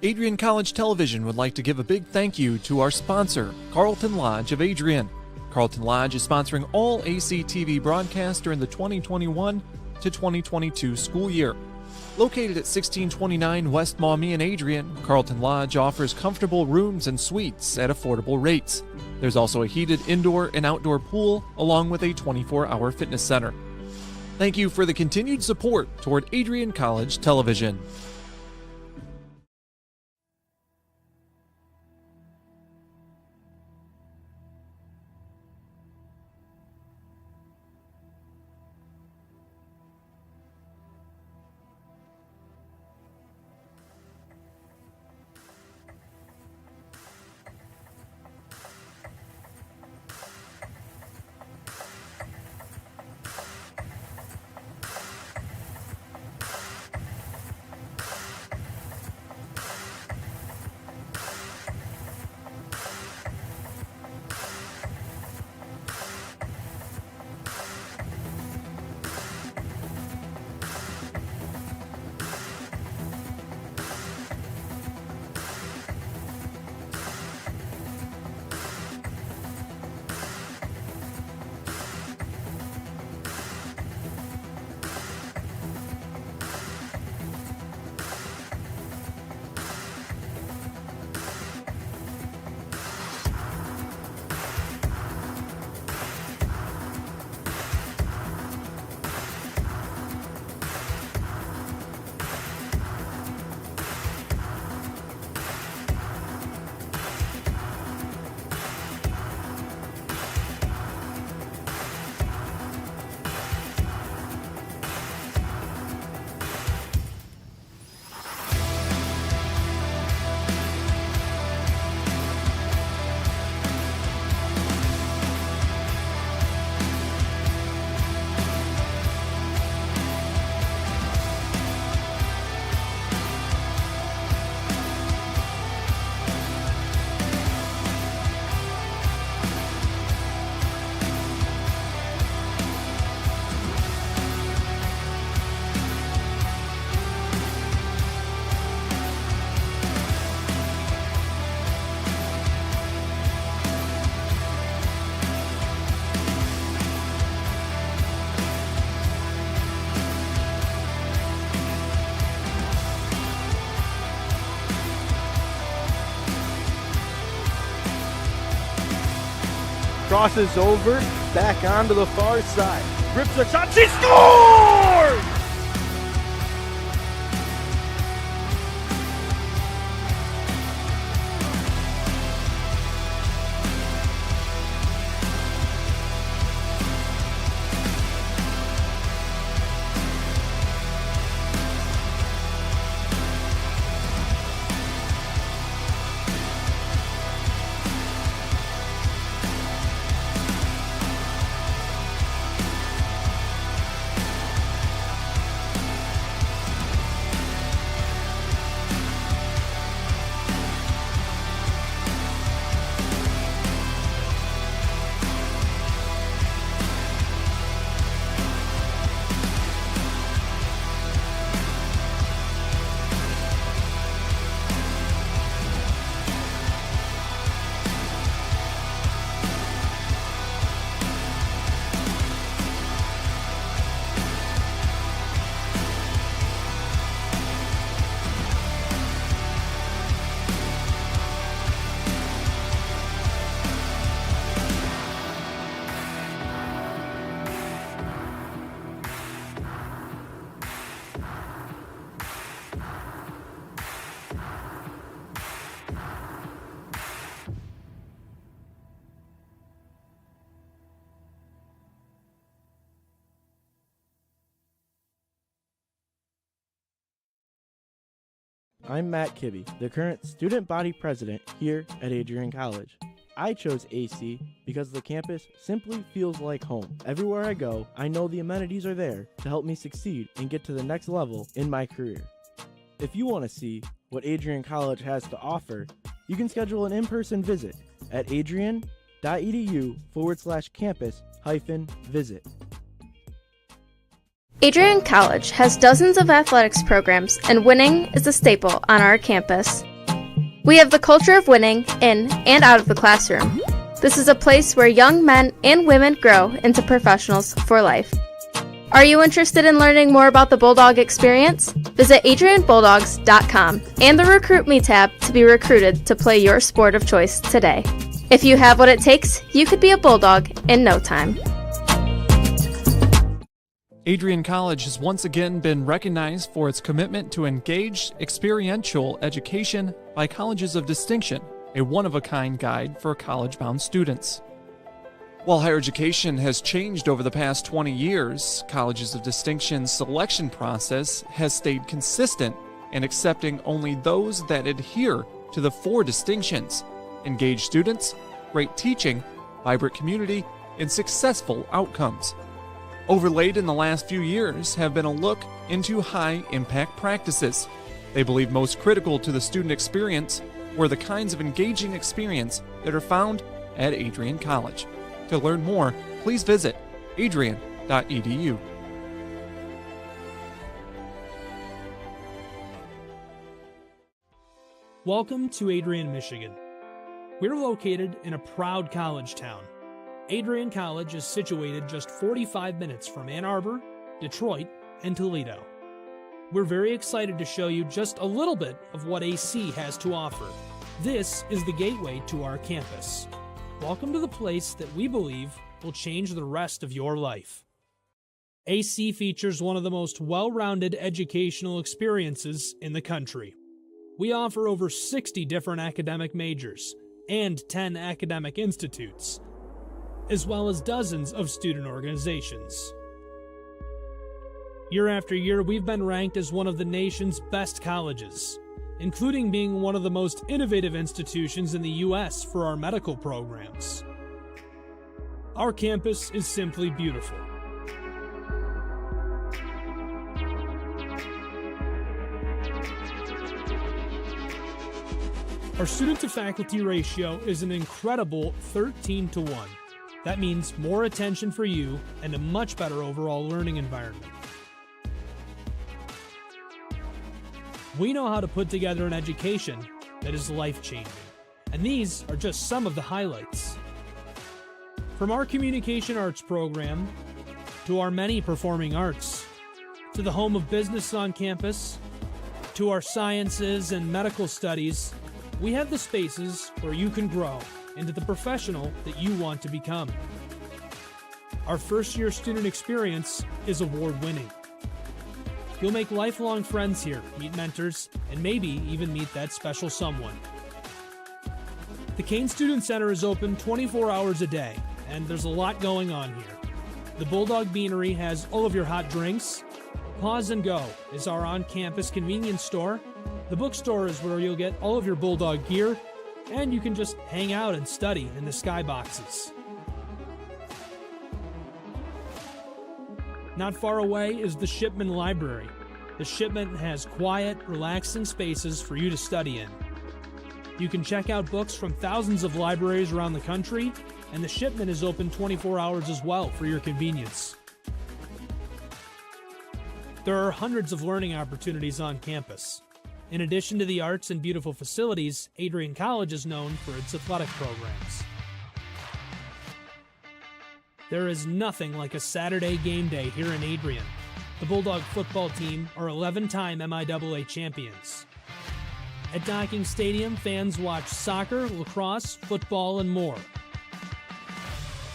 Adrian College Television would like to give a big thank you to our sponsor, Carlton Lodge of Adrian. Carlton Lodge is sponsoring all ACTV broadcasts during the 2021 to 2022 school year. Located at 1629 West Maumee in Adrian, Carlton Lodge offers comfortable rooms and suites at affordable rates. There's also a heated indoor and outdoor pool, along with a 24-hour fitness center. Thank you for the continued support toward Adrian College Television. Crosses over, back onto the far side. Rips a shot, she scores! I'm Matt Kibbe, the current student body president here at Adrian College. I chose AC because the campus simply feels like home. Everywhere I go, I know the amenities are there to help me succeed and get to the next level in my career. If you want to see what Adrian College has to offer, you can schedule an in-person visit at adrian.edu/campus-visit. Adrian College has dozens of athletics programs, and winning is a staple on our campus. We have the culture of winning in and out of the classroom. This is a place where young men and women grow into professionals for life. Are you interested in learning more about the Bulldog experience? Visit adrianbulldogs.com and the Recruit Me tab to be recruited to play your sport of choice today. If you have what it takes, you could be a Bulldog in no time. Adrian College has once again been recognized for its commitment to engaged, experiential education by Colleges of Distinction, a one-of-a-kind guide for college-bound students. While higher education has changed over the past 20 years, Colleges of Distinction's selection process has stayed consistent in accepting only those that adhere to the 4 distinctions: engaged students, great teaching, vibrant community, and successful outcomes. Overlaid in the last few years have been a look into high-impact practices. They believe most critical to the student experience were the kinds of engaging experience that are found at Adrian College. To learn more, please visit adrian.edu. Welcome to Adrian, Michigan. We're located in a proud college town. Adrian College is situated just 45 minutes from Ann Arbor, Detroit, and Toledo. We're very excited to show you just a little bit of what AC has to offer. This is the gateway to our campus. Welcome to the place that we believe will change the rest of your life. AC features one of the most well-rounded educational experiences in the country. We offer over 60 different academic majors and 10 academic institutes, as well as dozens of student organizations. Year after year, we've been ranked as one of the nation's best colleges, including being one of the most innovative institutions in the U.S. for our medical programs. Our campus is simply beautiful. Our student-to-faculty ratio is an incredible 13-to-1. That means more attention for you and a much better overall learning environment. We know how to put together an education that is life-changing, and these are just some of the highlights. From our communication arts program, to our many performing arts, to the home of business on campus, to our sciences and medical studies, we have the spaces where you can grow into the professional that you want to become. Our first-year student experience is award-winning. You'll make lifelong friends here, meet mentors, and maybe even meet that special someone. The Kane Student Center is open 24 hours a day, and there's a lot going on here. The Bulldog Beanery has all of your hot drinks. Pause and Go is our on-campus convenience store. The bookstore is where you'll get all of your Bulldog gear, and you can just hang out and study in the skyboxes. Not far away is the Shipman Library. The Shipman has quiet, relaxing spaces for you to study in. You can check out books from thousands of libraries around the country, and the Shipman is open 24 hours as well for your convenience. There are hundreds of learning opportunities on campus. In addition to the arts and beautiful facilities, Adrian College is known for its athletic programs. There is nothing like a Saturday game day here in Adrian. The Bulldog football team are 11-time MIAA champions. At Docking Stadium, fans watch soccer, lacrosse, football, and more.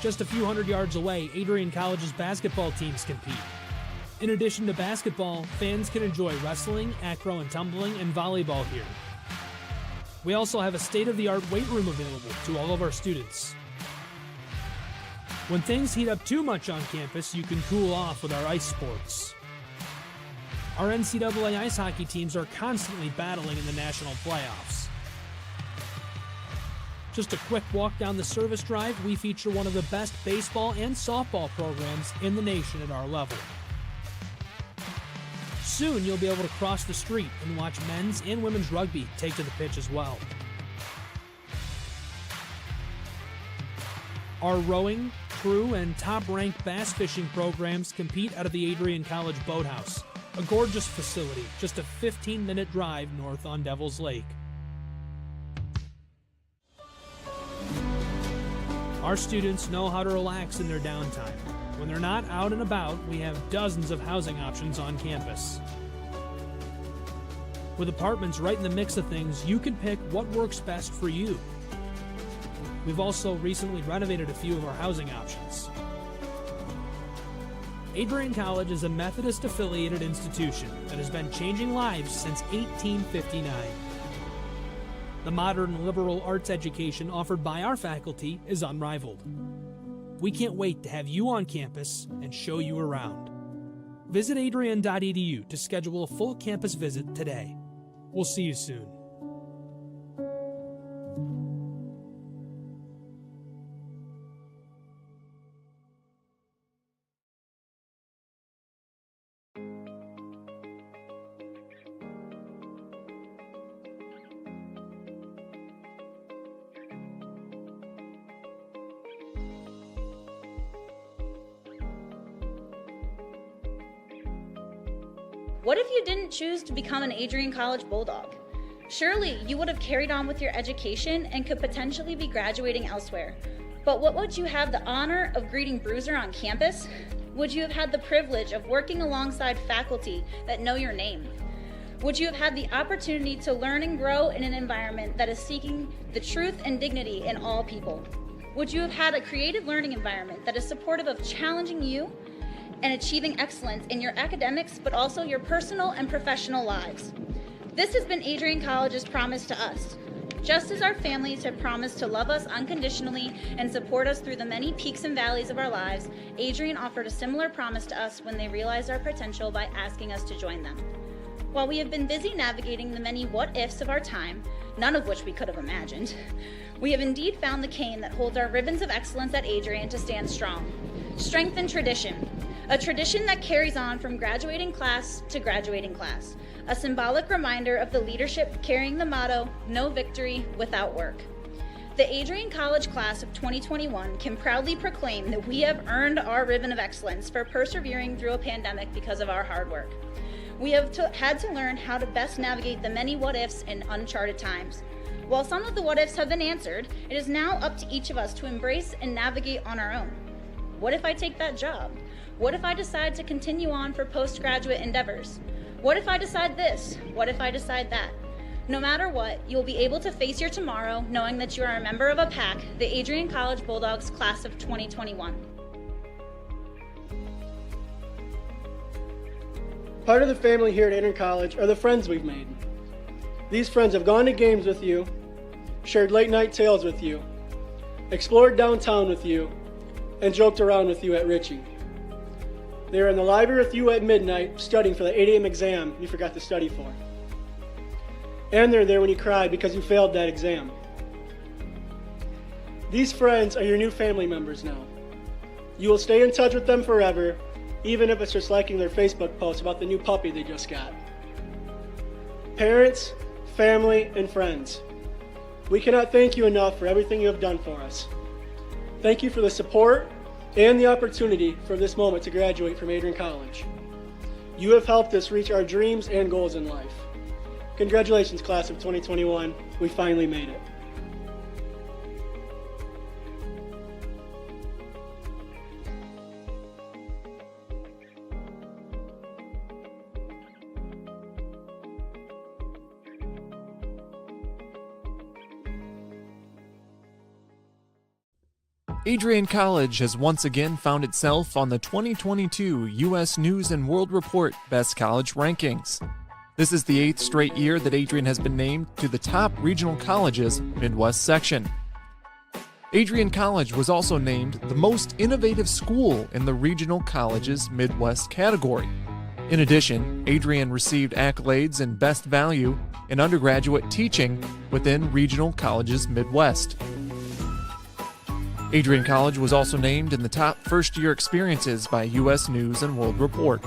Just a few hundred yards away, Adrian College's basketball teams compete. In addition to basketball, fans can enjoy wrestling, acro and tumbling, and volleyball here. We also have a state-of-the-art weight room available to all of our students. When things heat up too much on campus, you can cool off with our ice sports. Our NCAA ice hockey teams are constantly battling in the national playoffs. Just a quick walk down the service drive, we feature one of the best baseball and softball programs in the nation at our level. Soon you'll be able to cross the street and watch men's and women's rugby take to the pitch as well. Our rowing, crew, and top-ranked bass fishing programs compete out of the Adrian College Boathouse, a gorgeous facility just a 15-minute drive north on Devil's Lake. Our students know how to relax in their downtime. When they're not out and about, we have dozens of housing options on campus. With apartments right in the mix of things, you can pick what works best for you. We've also recently renovated a few of our housing options. Adrian College is a Methodist-affiliated institution that has been changing lives since 1859. The modern liberal arts education offered by our faculty is unrivaled. We can't wait to have you on campus and show you around. Visit adrian.edu to schedule a full campus visit today. We'll see you soon. What if you didn't choose to become an Adrian College Bulldog? Surely you would have carried on with your education and could potentially be graduating elsewhere. But what would you have the honor of greeting Bruiser on campus? Would you have had the privilege of working alongside faculty that know your name? Would you have had the opportunity to learn and grow in an environment that is seeking the truth and dignity in all people? Would you have had a creative learning environment that is supportive of challenging you and achieving excellence in your academics, but also your personal and professional lives? This has been Adrian College's promise to us. Just as our families have promised to love us unconditionally and support us through the many peaks and valleys of our lives, Adrian offered a similar promise to us when they realized our potential by asking us to join them. While we have been busy navigating the many what-ifs of our time, none of which we could have imagined, we have indeed found the cane that holds our ribbons of excellence at Adrian to stand strong. Strength and tradition. A tradition that carries on from graduating class to graduating class. A symbolic reminder of the leadership carrying the motto, no victory without work. The Adrian College class of 2021 can proudly proclaim that we have earned our ribbon of excellence for persevering through a pandemic because of our hard work. We have had to learn how to best navigate the many what-ifs in uncharted times. While some of the what-ifs have been answered, it is now up to each of us to embrace and navigate on our own. What if I take that job? What if I decide to continue on for postgraduate endeavors? What if I decide this? What if I decide that? No matter what, you'll be able to face your tomorrow knowing that you are a member of a pack, the Adrian College Bulldogs class of 2021. Part of the family here at Adrian College are the friends we've made. These friends have gone to games with you, shared late night tales with you, explored downtown with you, and joked around with you at Ritchie. They were in the library with you at midnight studying for the 8 a.m. exam you forgot to study for. And they're there when you cried because you failed that exam. These friends are your new family members now. You will stay in touch with them forever, even if it's just liking their Facebook post about the new puppy they just got. Parents, family, and friends, we cannot thank you enough for everything you have done for us. Thank you for the support and the opportunity for this moment to graduate from Adrian College. You have helped us reach our dreams and goals in life. Congratulations, class of 2021. We finally made it. Adrian College has once again found itself on the 2022 U.S. News & World Report Best College Rankings. This is the 8th straight year that Adrian has been named to the top regional colleges Midwest section. Adrian College was also named the most innovative school in the regional colleges Midwest category. In addition, Adrian received accolades in Best Value in undergraduate teaching within Regional Colleges Midwest. Adrian College was also named in the top first-year experiences by U.S. News & World Report.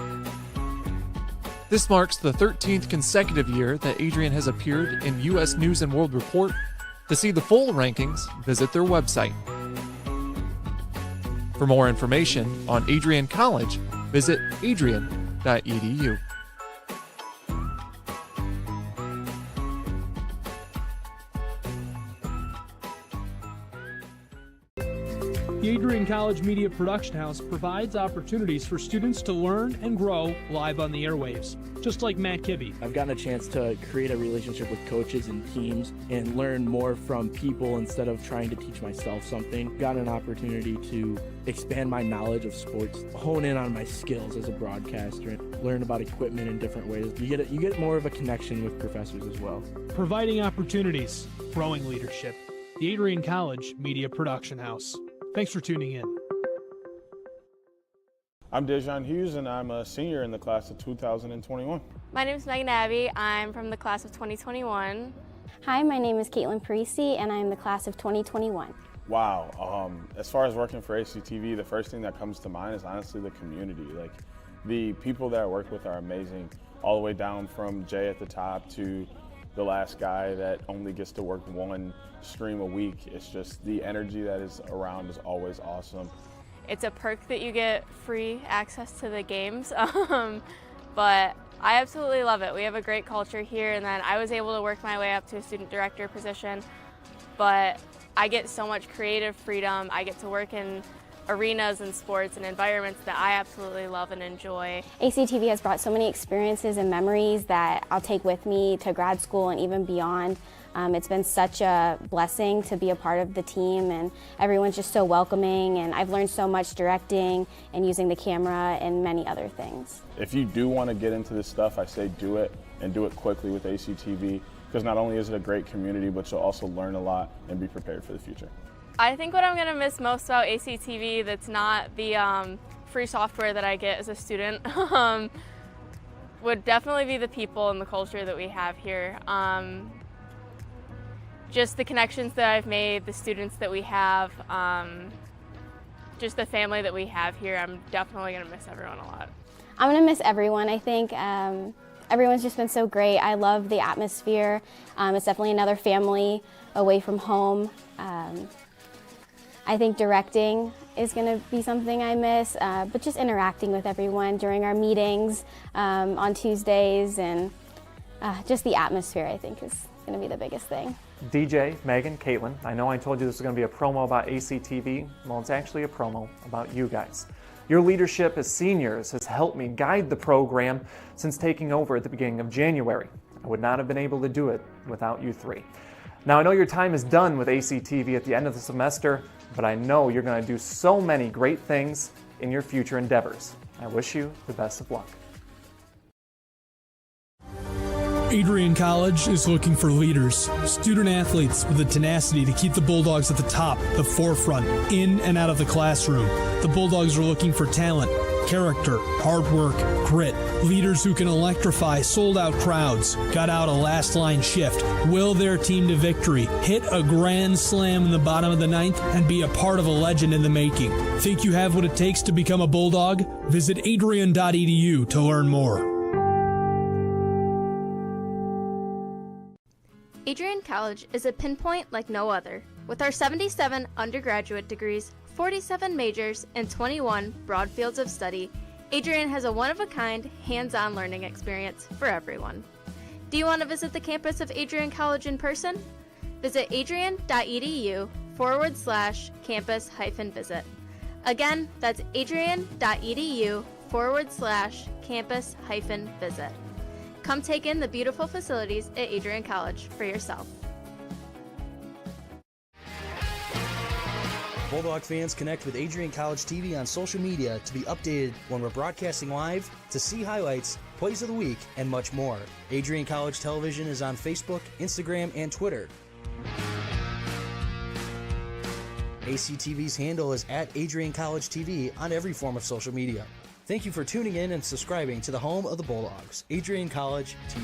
This marks the 13th consecutive year that Adrian has appeared in U.S. News & World Report. To see the full rankings, visit their website. For more information on Adrian College, visit adrian.edu. The Adrian College Media Production House provides opportunities for students to learn and grow live on the airwaves, just like Matt Kibbe. I've gotten a chance to create a relationship with coaches and teams and learn more from people instead of trying to teach myself something. Got an opportunity to expand my knowledge of sports, hone in on my skills as a broadcaster, and learn about equipment in different ways. You get more of a connection with professors as well. Providing opportunities, growing leadership. The Adrian College Media Production House. Thanks for tuning in. I'm Dejan Hughes, and I'm a senior in the class of 2021. My name is Megan Abbey. I'm from the class of 2021. Hi, my name is Caitlin Parisi, and I'm the class of 2021. Wow. As far as working for ACTV, the first thing that comes to mind is honestly the community. Like, the people that I work with are amazing, all the way down from Jay at the top to the last guy that only gets to work one stream a week. It's just the energy that is around is always awesome. It's a perk that you get free access to the games, but I absolutely love it. We have a great culture here, and then I was able to work my way up to a student director position, but I get so much creative freedom. I get to work in arenas and sports and environments that I absolutely love and enjoy. ACTV has brought so many experiences and memories that I'll take with me to grad school and even beyond. It's been such a blessing to be a part of the team, and everyone's just so welcoming, and I've learned so much directing and using the camera and many other things. If you do want to get into this stuff, I say do it, and do it quickly with ACTV, because not only is it a great community, but you'll also learn a lot and be prepared for the future. I think what I'm going to miss most about ACTV that's not the free software that I get as a student would definitely be the people and the culture that we have here. Just the connections that I've made, the students that we have, just the family that we have here. I'm definitely going to miss everyone a lot. I'm going to miss everyone. I think everyone's just been so great. I love the atmosphere. It's definitely another family away from home. I think directing is going to be something I miss, but just interacting with everyone during our meetings on Tuesdays, and just the atmosphere, I think, is going to be the biggest thing. DJ, Megan, Caitlin, I know I told you this was going to be a promo about ACTV. Well, it's actually a promo about you guys. Your leadership as seniors has helped me guide the program since taking over at the beginning of January. I would not have been able to do it without you three. Now, I know your time is done with ACTV at the end of the semester, but I know you're going to do so many great things in your future endeavors. I wish you the best of luck. Adrian College is looking for leaders, student athletes with the tenacity to keep the Bulldogs at the top, the forefront, in and out of the classroom. The Bulldogs are looking for talent, character, hard work, grit, leaders who can electrify sold-out crowds, gut out a last-line shift, will their team to victory, hit a grand slam in the bottom of the ninth, and be a part of a legend in the making. Think you have what it takes to become a Bulldog? Visit adrian.edu to learn more. Adrian College is a pinpoint like no other. With our 77 undergraduate degrees, 47 majors, and 21 broad fields of study, Adrian has a one-of-a-kind, hands-on learning experience for everyone. Do you want to visit the campus of Adrian College in person? Visit adrian.edu/campus-visit. Again, that's adrian.edu/campus-visit. Come take in the beautiful facilities at Adrian College for yourself. Bulldog fans, connect with Adrian College TV on social media to be updated when we're broadcasting live, to see highlights, plays of the week, and much more. Adrian College Television is on Facebook, Instagram, and Twitter. ACTV's handle is @Adrian College TV on every form of social media. Thank you for tuning in and subscribing to the home of the Bulldogs, Adrian College TV.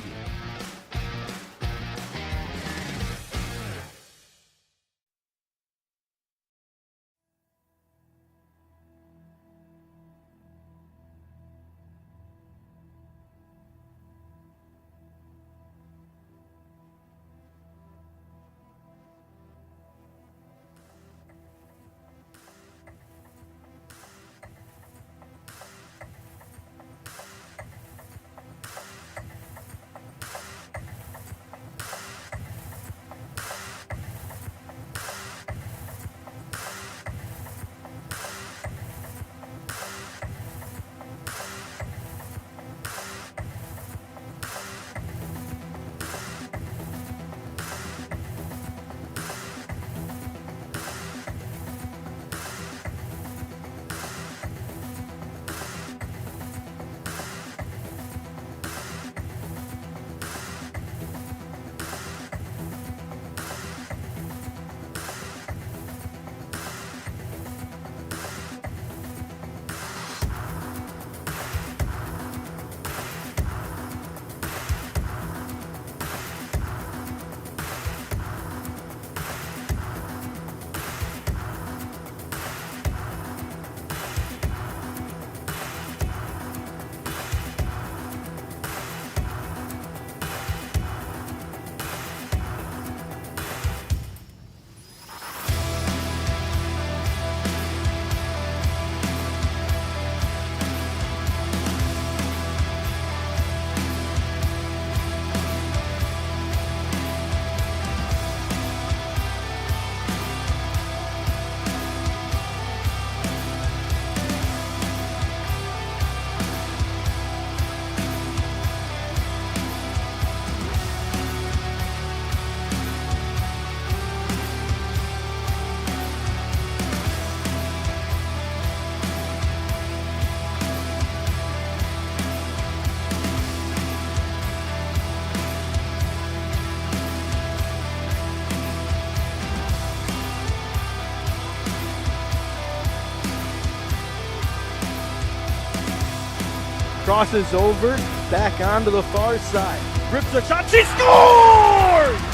Crosses over, back onto the far side. Rips a shot, she scores!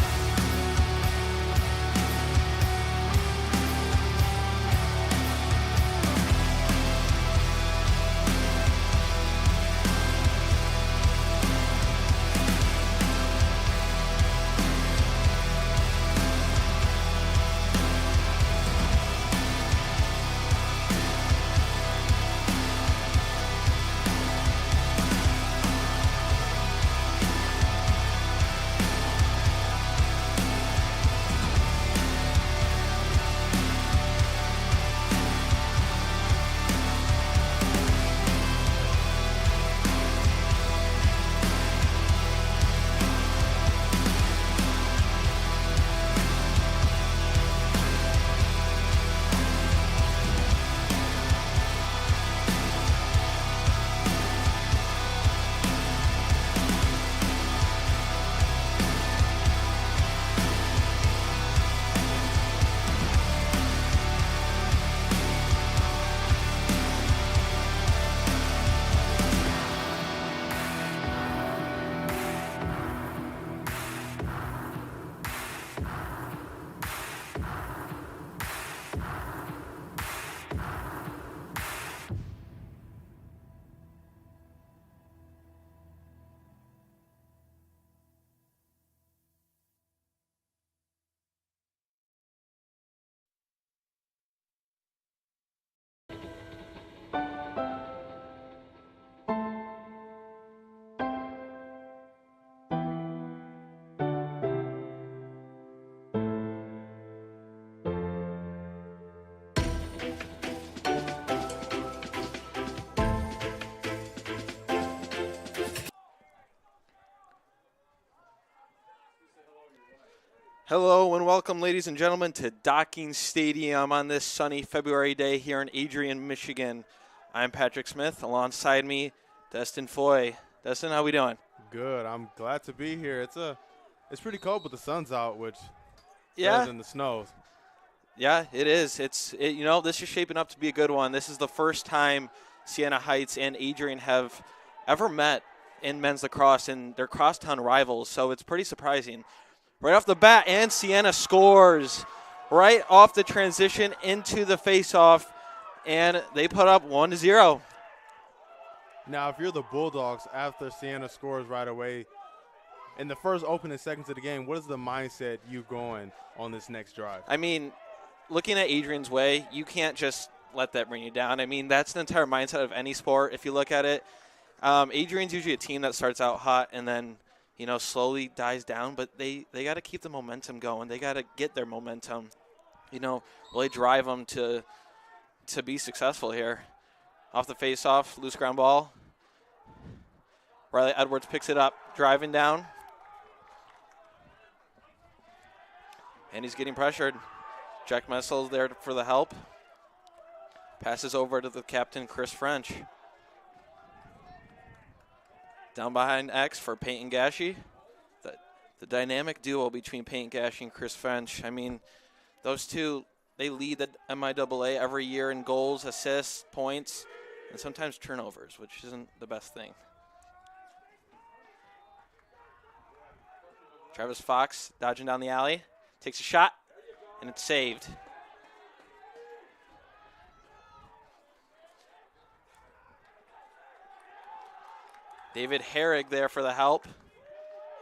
Hello and welcome, ladies and gentlemen, to Docking Stadium on this sunny February day here in Adrian, Michigan. I'm Patrick Smith. Alongside me, Destin Foy. Destin, how we doing? Good. I'm glad to be here. It's pretty cold, but the sun's out, which yeah, in the snow. Yeah, it is. This is shaping up to be a good one. This is the first time Siena Heights and Adrian have ever met in men's lacrosse, and they're crosstown rivals, so it's pretty surprising. Right off the bat, and Siena scores right off the transition into the face-off, and they put up 1-0. Now, if you're the Bulldogs, after Siena scores right away, in the first opening seconds of the game, what is the mindset you going on this next drive? I mean, looking at Adrian's way, you can't just let that bring you down. I mean, that's the entire mindset of any sport if you look at it. Adrian's usually a team that starts out hot and then, you know, slowly dies down, but they got to keep the momentum going. They got to get their momentum, you know, really drive them to be successful here. Off the face-off, loose ground ball. Riley Edwards picks it up, driving down. And he's getting pressured. Jack Messel's there for the help. Passes over to the captain, Chris French. Down behind X for Peyton Gashi. The dynamic duo between Peyton Gashi and Chris French. I mean, those two, they lead the MIAA every year in goals, assists, points, and sometimes turnovers, which isn't the best thing. Travis Fox dodging down the alley. Takes a shot, and it's saved. David Herrig there for the help,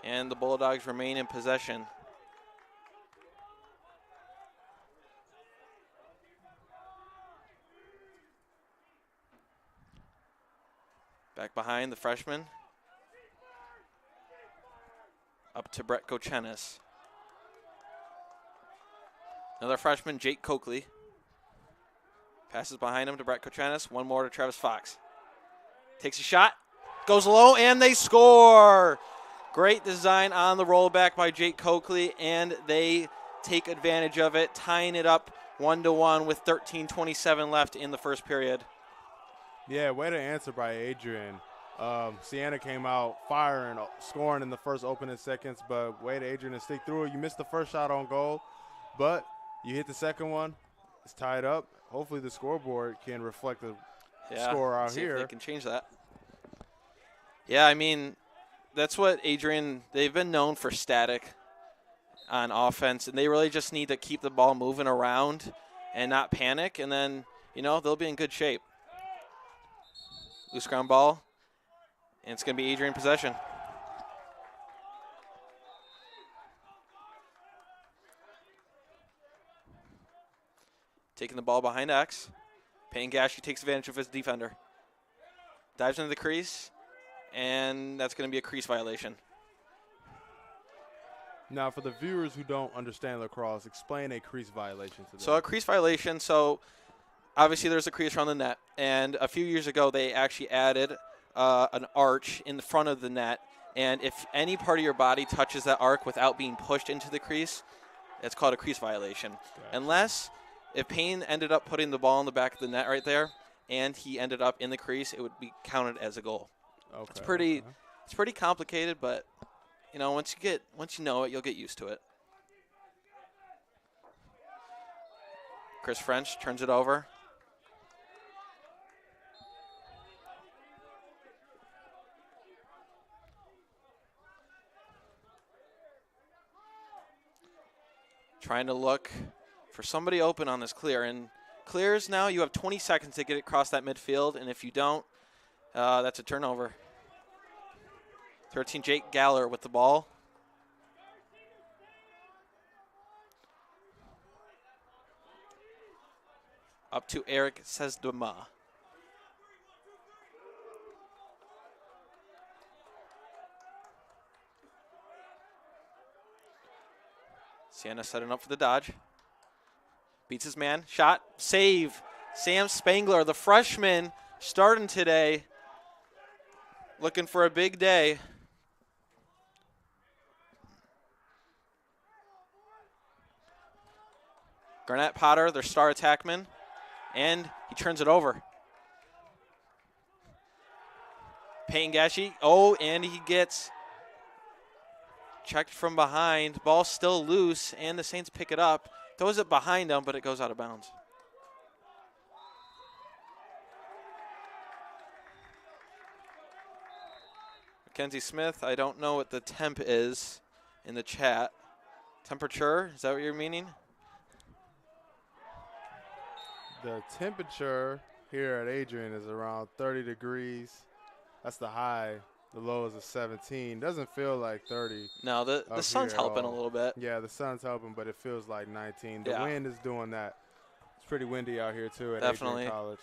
and the Bulldogs remain in possession. Back behind the freshman. Up to Brett Kochenis. Another freshman, Jake Coakley. Passes behind him to Brett Kochenis. One more to Travis Fox. Takes a shot. Goes low, and they score. Great design on the rollback by Jake Coakley, and they take advantage of it, tying it up 1-1 with 13:27 left in the first period. Yeah, way to answer by Adrian. Siena came out firing, scoring in the first opening seconds, but way to Adrian to stick through it. You missed the first shot on goal, but you hit the second one. It's tied up. Hopefully the scoreboard can reflect the score out see here. if they can change that. Yeah, I mean, that's what Adrian, they've been known for static on offense, and they really just need to keep the ball moving around and not panic, and then, you know, they'll be in good shape. Loose ground ball, and it's going to be Adrian possession. Taking the ball behind X. Payne Gashi takes advantage of his defender. Dives into the crease, and that's going to be a crease violation. Now, for the viewers who don't understand lacrosse, explain a crease violation to them. So a crease violation, so obviously there's a crease around the net, and a few years ago they actually added an arch in the front of the net, and if any part of your body touches that arc without being pushed into the crease, it's called a crease violation. Unless if Payne ended up putting the ball in the back of the net right there, and he ended up in the crease, it would be counted as a goal. Okay, it's pretty complicated, but you know, once you know it, you'll get used to it. Chris French turns it over. Trying to look for somebody open on this clear, and clears now. You have 20 seconds to get it across that midfield, and if you don't, that's a turnover. 13, Jake Galler with the ball. Up to Eric Sesdema. Siena setting up for the dodge. Beats his man. Shot. Save. Sam Spangler, the freshman, starting today. Looking for a big day. Garnett Potter, their star attackman. And he turns it over. Payne Gashi. Oh, and he gets checked from behind. Ball still loose, and the Saints pick it up. Throws it behind him, but it goes out of bounds. Mackenzie Smith, I don't know what the temp is in the chat. Temperature, is that what you're meaning? The temperature here at Adrian is around 30 degrees. That's the high. The low is a 17. Doesn't feel like 30. No, the sun's helping a little bit. Yeah, the sun's helping, but it feels like 19. The Yeah. wind is doing that. It's pretty windy out here, too, at Definitely. Adrian College.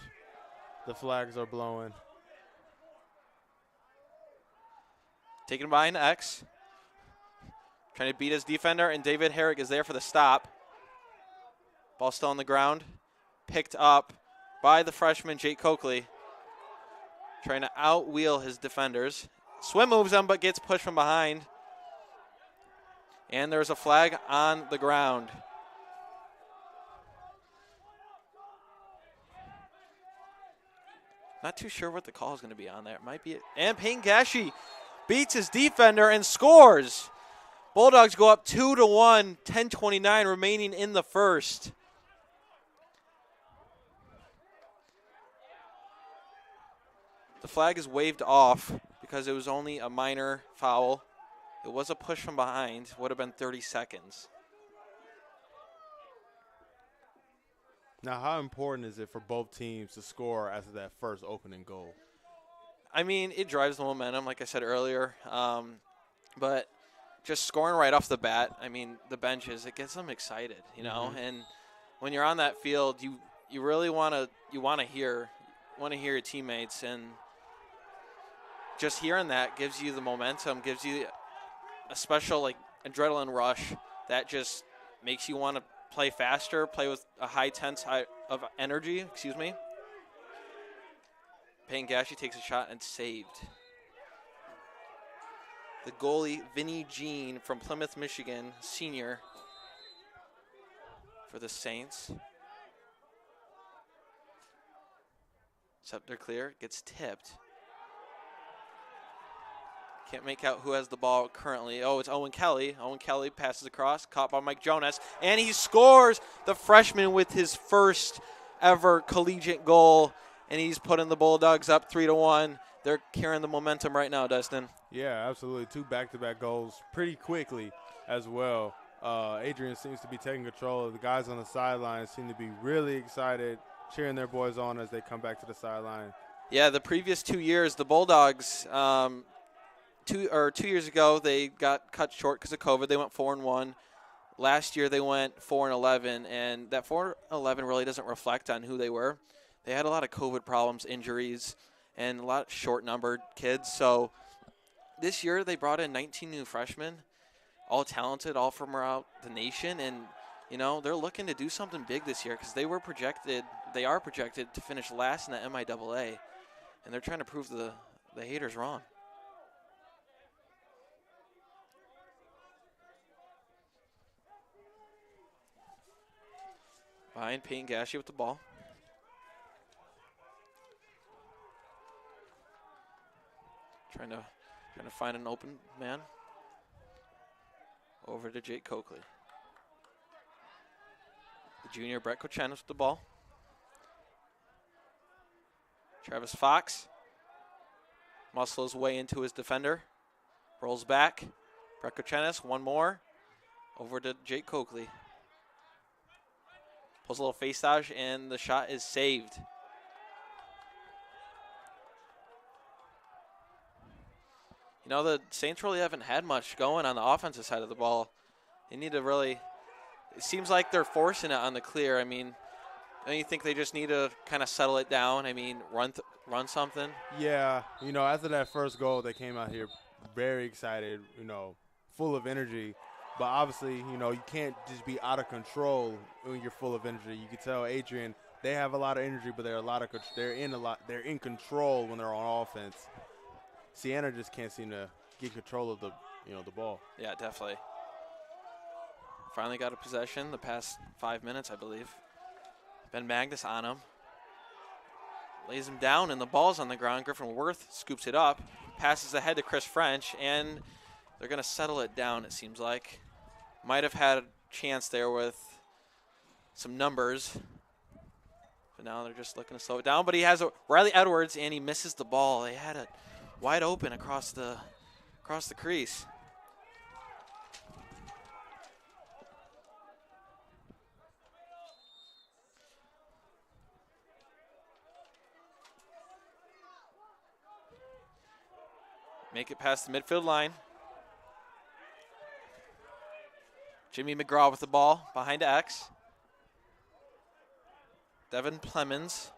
The flags are blowing. Taken by an X. Trying to beat his defender, and David Herrick is there for the stop. Ball still on the ground. Picked up by the freshman, Jake Coakley. Trying to outwheel his defenders. Swim moves him, but gets pushed from behind. And there's a flag on the ground. Not too sure what the call is going to be on there. It might be. And Payne Gashi beats his defender and scores. Bulldogs go up 2-1, 10:29 remaining in the first. The flag is waved off because it was only a minor foul. It was a push from behind. Would have been 30 seconds. Now, how important is it for both teams to score after that first opening goal? I mean, it drives the momentum, like I said earlier. But just scoring right off the bat, I mean, the benches, it gets them excited, you know. And when you're on that field, you really want to hear your teammates, and just hearing that gives you the momentum, gives you a special like adrenaline rush that just makes you want to play faster, play with a high of energy. Excuse me. Payne Gashi takes a shot and saved. The goalie, Vinny Jean from Plymouth, Michigan, senior for the Saints. Scepter clear, gets tipped. Can't make out who has the ball currently. Oh, it's Owen Kelly. Owen Kelly passes across, caught by Mike Jonas, and he scores. The freshman with his first ever collegiate goal, and he's putting the Bulldogs up 3-1. They're carrying the momentum right now, Dustin. Yeah, absolutely. 2 back-to-back goals pretty quickly as well. Adrian seems to be taking control. The guys on the sidelines seem to be really excited, cheering their boys on as they come back to the sideline. Yeah, the previous 2 years, the Bulldogs, 2 years ago, they got cut short because of COVID. They went 4-1. Last year, they went 4-11, and that 4-11 really doesn't reflect on who they were. They had a lot of COVID problems, injuries, and a lot of short-numbered kids. So this year, they brought in 19 new freshmen, all talented, all from around the nation, and you know they're looking to do something big this year because they are projected to finish last in the MIAA, and they're trying to prove the haters wrong. Behind Payne Gashi with the ball. Trying to find an open man. Over to Jake Coakley. The junior Brett Kochenis with the ball. Travis Fox muscles his way into his defender. Rolls back. Brett Kochenis, one more. Over to Jake Coakley. Pulls a little face dodge, and the shot is saved. You know, the Saints really haven't had much going on the offensive side of the ball. They need to really – it seems like they're forcing it on the clear. I mean, don't you think they just need to kind of settle it down? I mean, run something? Yeah, you know, after that first goal, they came out here very excited, you know, full of energy. But obviously, you know, you can't just be out of control when you're full of energy. You can tell Adrian, they have a lot of energy, but they're in control when they're on offense. Siena just can't seem to get control of the ball. Yeah, definitely. Finally got a possession the past 5 minutes, I believe. Ben Magnus on him. Lays him down, and the ball's on the ground. Griffin Worth scoops it up, passes ahead to Chris French, and they're going to settle it down, it seems like. Might have had a chance there with some numbers. But now they're just looking to slow it down. But he has Riley Edwards, and he misses the ball. They had it wide open across the across the crease. Make it past the midfield line. Jimmy McGraw with the ball behind X. Devin Plemons.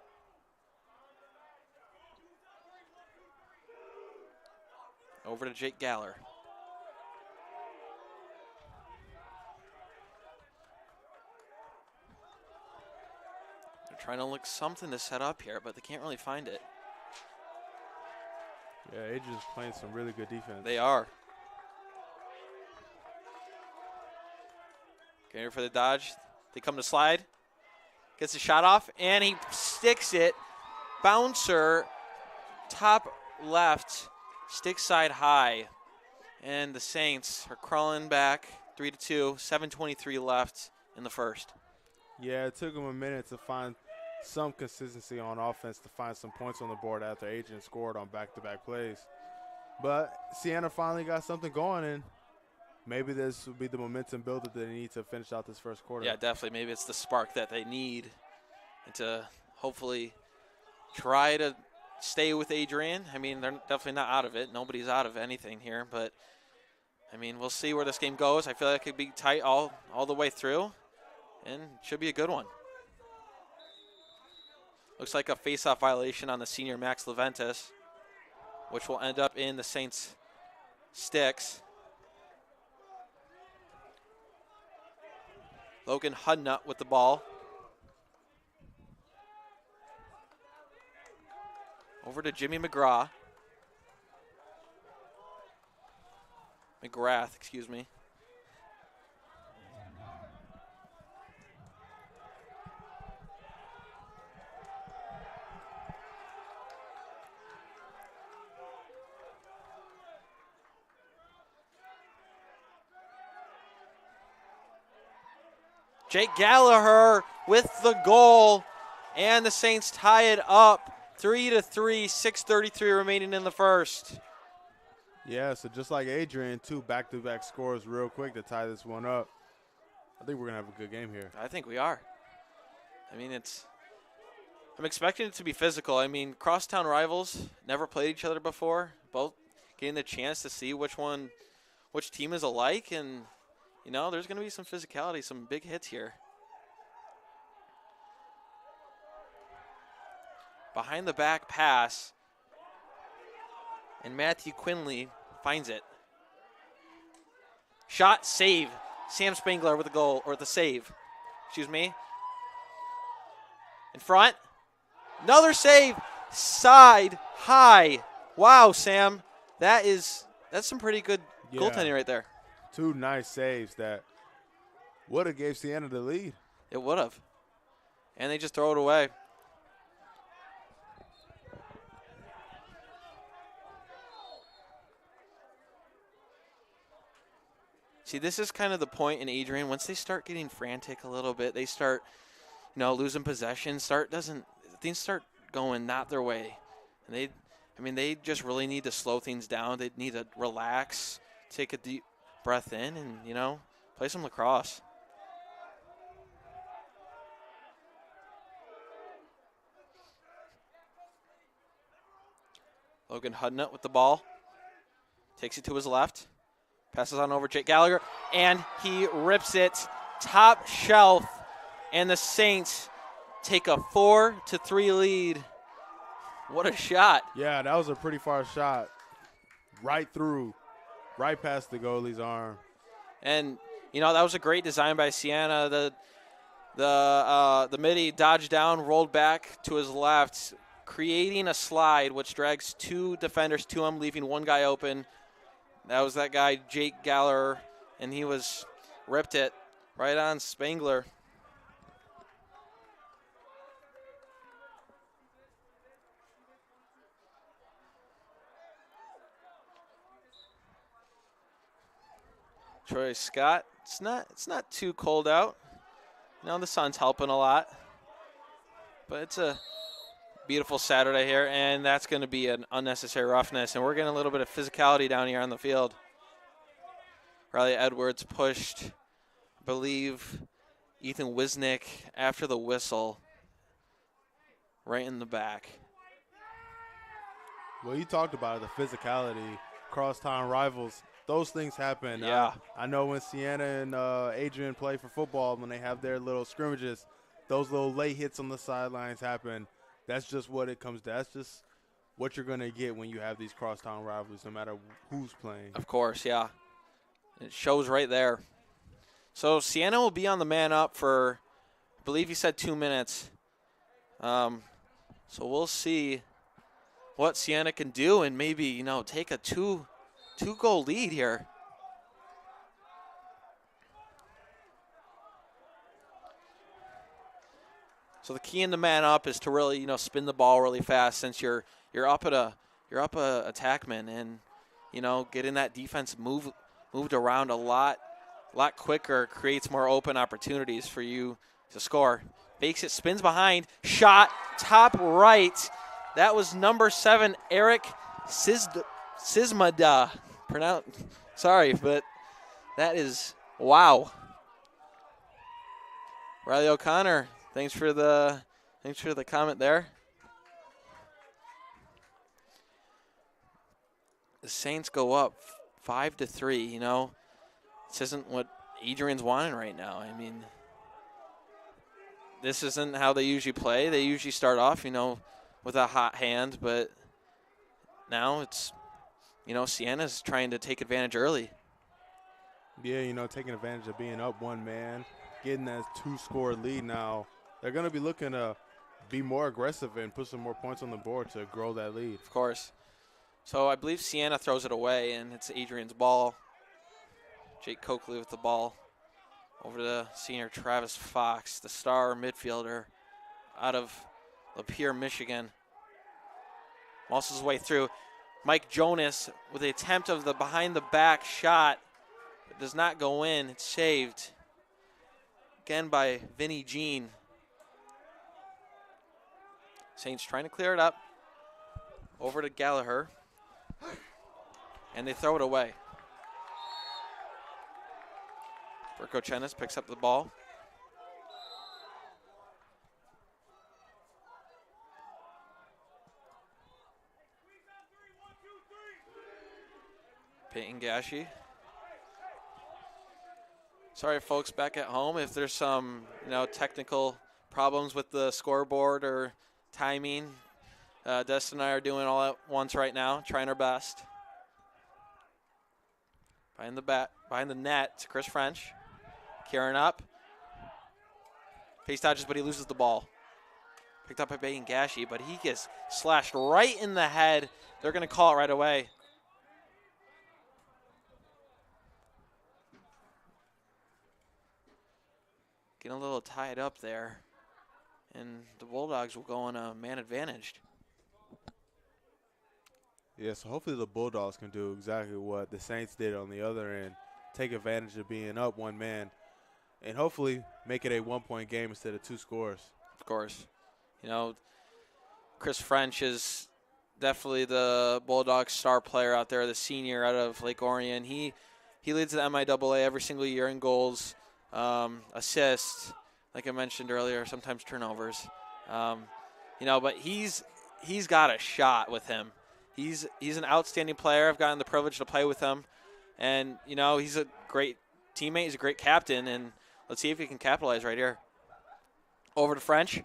Over to Jake Galler. They're trying to look something to set up here, but they can't really find it. Yeah, Adrian's playing some really good defense. They are. Getting ready for the dodge. They come to slide. Gets the shot off, and he sticks it. Bouncer, top left, stick side high. And the Saints are crawling back 3-2, 7:23 left in the first. Yeah, it took them a minute to find some consistency on offense, to find some points on the board after Adrian scored on back-to-back plays. But Siena finally got something going, and maybe this will be the momentum builder that they need to finish out this first quarter. Yeah, definitely. Maybe it's the spark that they need and to hopefully try to stay with Adrian. I mean, they're definitely not out of it. Nobody's out of anything here. But, I mean, we'll see where this game goes. I feel like it could be tight all the way through, and it should be a good one. Looks like a face-off violation on the senior Max Leventis, which will end up in the Saints' sticks. Logan Hudnut with the ball. Over to Jimmy McGrath, excuse me. Jake Gallagher with the goal, and the Saints tie it up 3-3, 6:33 remaining in the first. Yeah, so just like Adrian, 2 back-to-back scores real quick to tie this one up. I think we're going to have a good game here. I think we are. I mean, I'm expecting it to be physical. I mean, crosstown rivals, never played each other before, both getting the chance to see which team is alike, and you know, there's going to be some physicality, some big hits here. Behind the back pass, and Matthew Quinley finds it. Shot, save. Sam Spangler with the goal, or the save. Excuse me. In front. Another save. Side, high. Wow, Sam. That's some pretty good goaltending right there. 2 nice saves that would have gave Siena the lead. It would have. And they just throw it away. See, this is kind of the point in Adrian. Once they start getting frantic a little bit, they start, losing possession. Things start going not their way. And they just really need to slow things down. They need to relax, take a deep breath in, and, play some lacrosse. Logan Hudnut with the ball. Takes it to his left. Passes on over Jake Gallagher, and he rips it top shelf. And the Saints take a 4-3 lead. What a shot. Yeah, that was a pretty far shot. Right through. Right past the goalie's arm. And, that was a great design by Siena. The midi dodged down, rolled back to his left, creating a slide, which drags 2 defenders to him, leaving 1 guy open. That was that guy, Jake Galler, and he ripped it right on Spangler. Troy Scott, it's not too cold out. The sun's helping a lot. But it's a beautiful Saturday here, and that's going to be an unnecessary roughness, and we're getting a little bit of physicality down here on the field. Riley Edwards pushed, I believe, Ethan Wisnick after the whistle right in the back. Well, you talked about it, the physicality, crosstown rivals. Those things happen. Yeah. I know when Siena and Adrian play for football, when they have their little scrimmages, those little late hits on the sidelines happen. That's just what it comes to. That's just what you're going to get when you have these crosstown rivalries, no matter who's playing. Of course, yeah. It shows right there. So Siena will be on the man up for, I believe you said 2 minutes. So we'll see what Siena can do and maybe, take a two-goal lead here. So the key in the man up is to really, spin the ball really fast since you're up a attackman and, getting that defense moved around a lot quicker creates more open opportunities for you to score. Fakes it, spins behind, shot, top right. That was number 7, Eric Sismada. Sorry, but that is wow. Riley O'Connor, thanks for the comment there. The Saints go up 5-3. This isn't what Adrian's wanting right now. I mean, this isn't how they usually play. They usually start off, with a hot hand, but now it's, Siena's trying to take advantage early. Yeah, taking advantage of being up one man, getting that 2-score lead now. They're going to be looking to be more aggressive and put some more points on the board to grow that lead. Of course. So I believe Siena throws it away, and it's Adrian's ball. Jake Coakley with the ball over to senior Travis Fox, the star midfielder out of Lapeer, Michigan. Muscles his way through. Mike Jonas with the attempt of the behind-the-back shot. It does not go in. It's saved. Again by Vinny Jean. Saints trying to clear it up. Over to Gallagher. And they throw it away. Berko Chenis picks up the ball. Peyton Gashi. Sorry, folks, back at home, if there's some, technical problems with the scoreboard or timing. Destin and I are doing all at once right now, trying our best. Behind the net to Chris French. Kieran up. Face dodges, but he loses the ball. Picked up by Peyton Gashi, but he gets slashed right in the head. They're going to call it right away. Getting a little tied up there. And the Bulldogs will go on a man advantage. Yeah, so hopefully the Bulldogs can do exactly what the Saints did on the other end, take advantage of being up one man, and hopefully make it a 1-point game instead of 2 scores. Of course. Chris French is definitely the Bulldogs star player out there, the senior out of Lake Orion. He leads the MIAA every single year in goals, assists, like I mentioned earlier, sometimes turnovers. But he's got a shot with him. He's an outstanding player. I've gotten the privilege to play with him. And, he's a great teammate. He's a great captain. And let's see if he can capitalize right here. Over to French.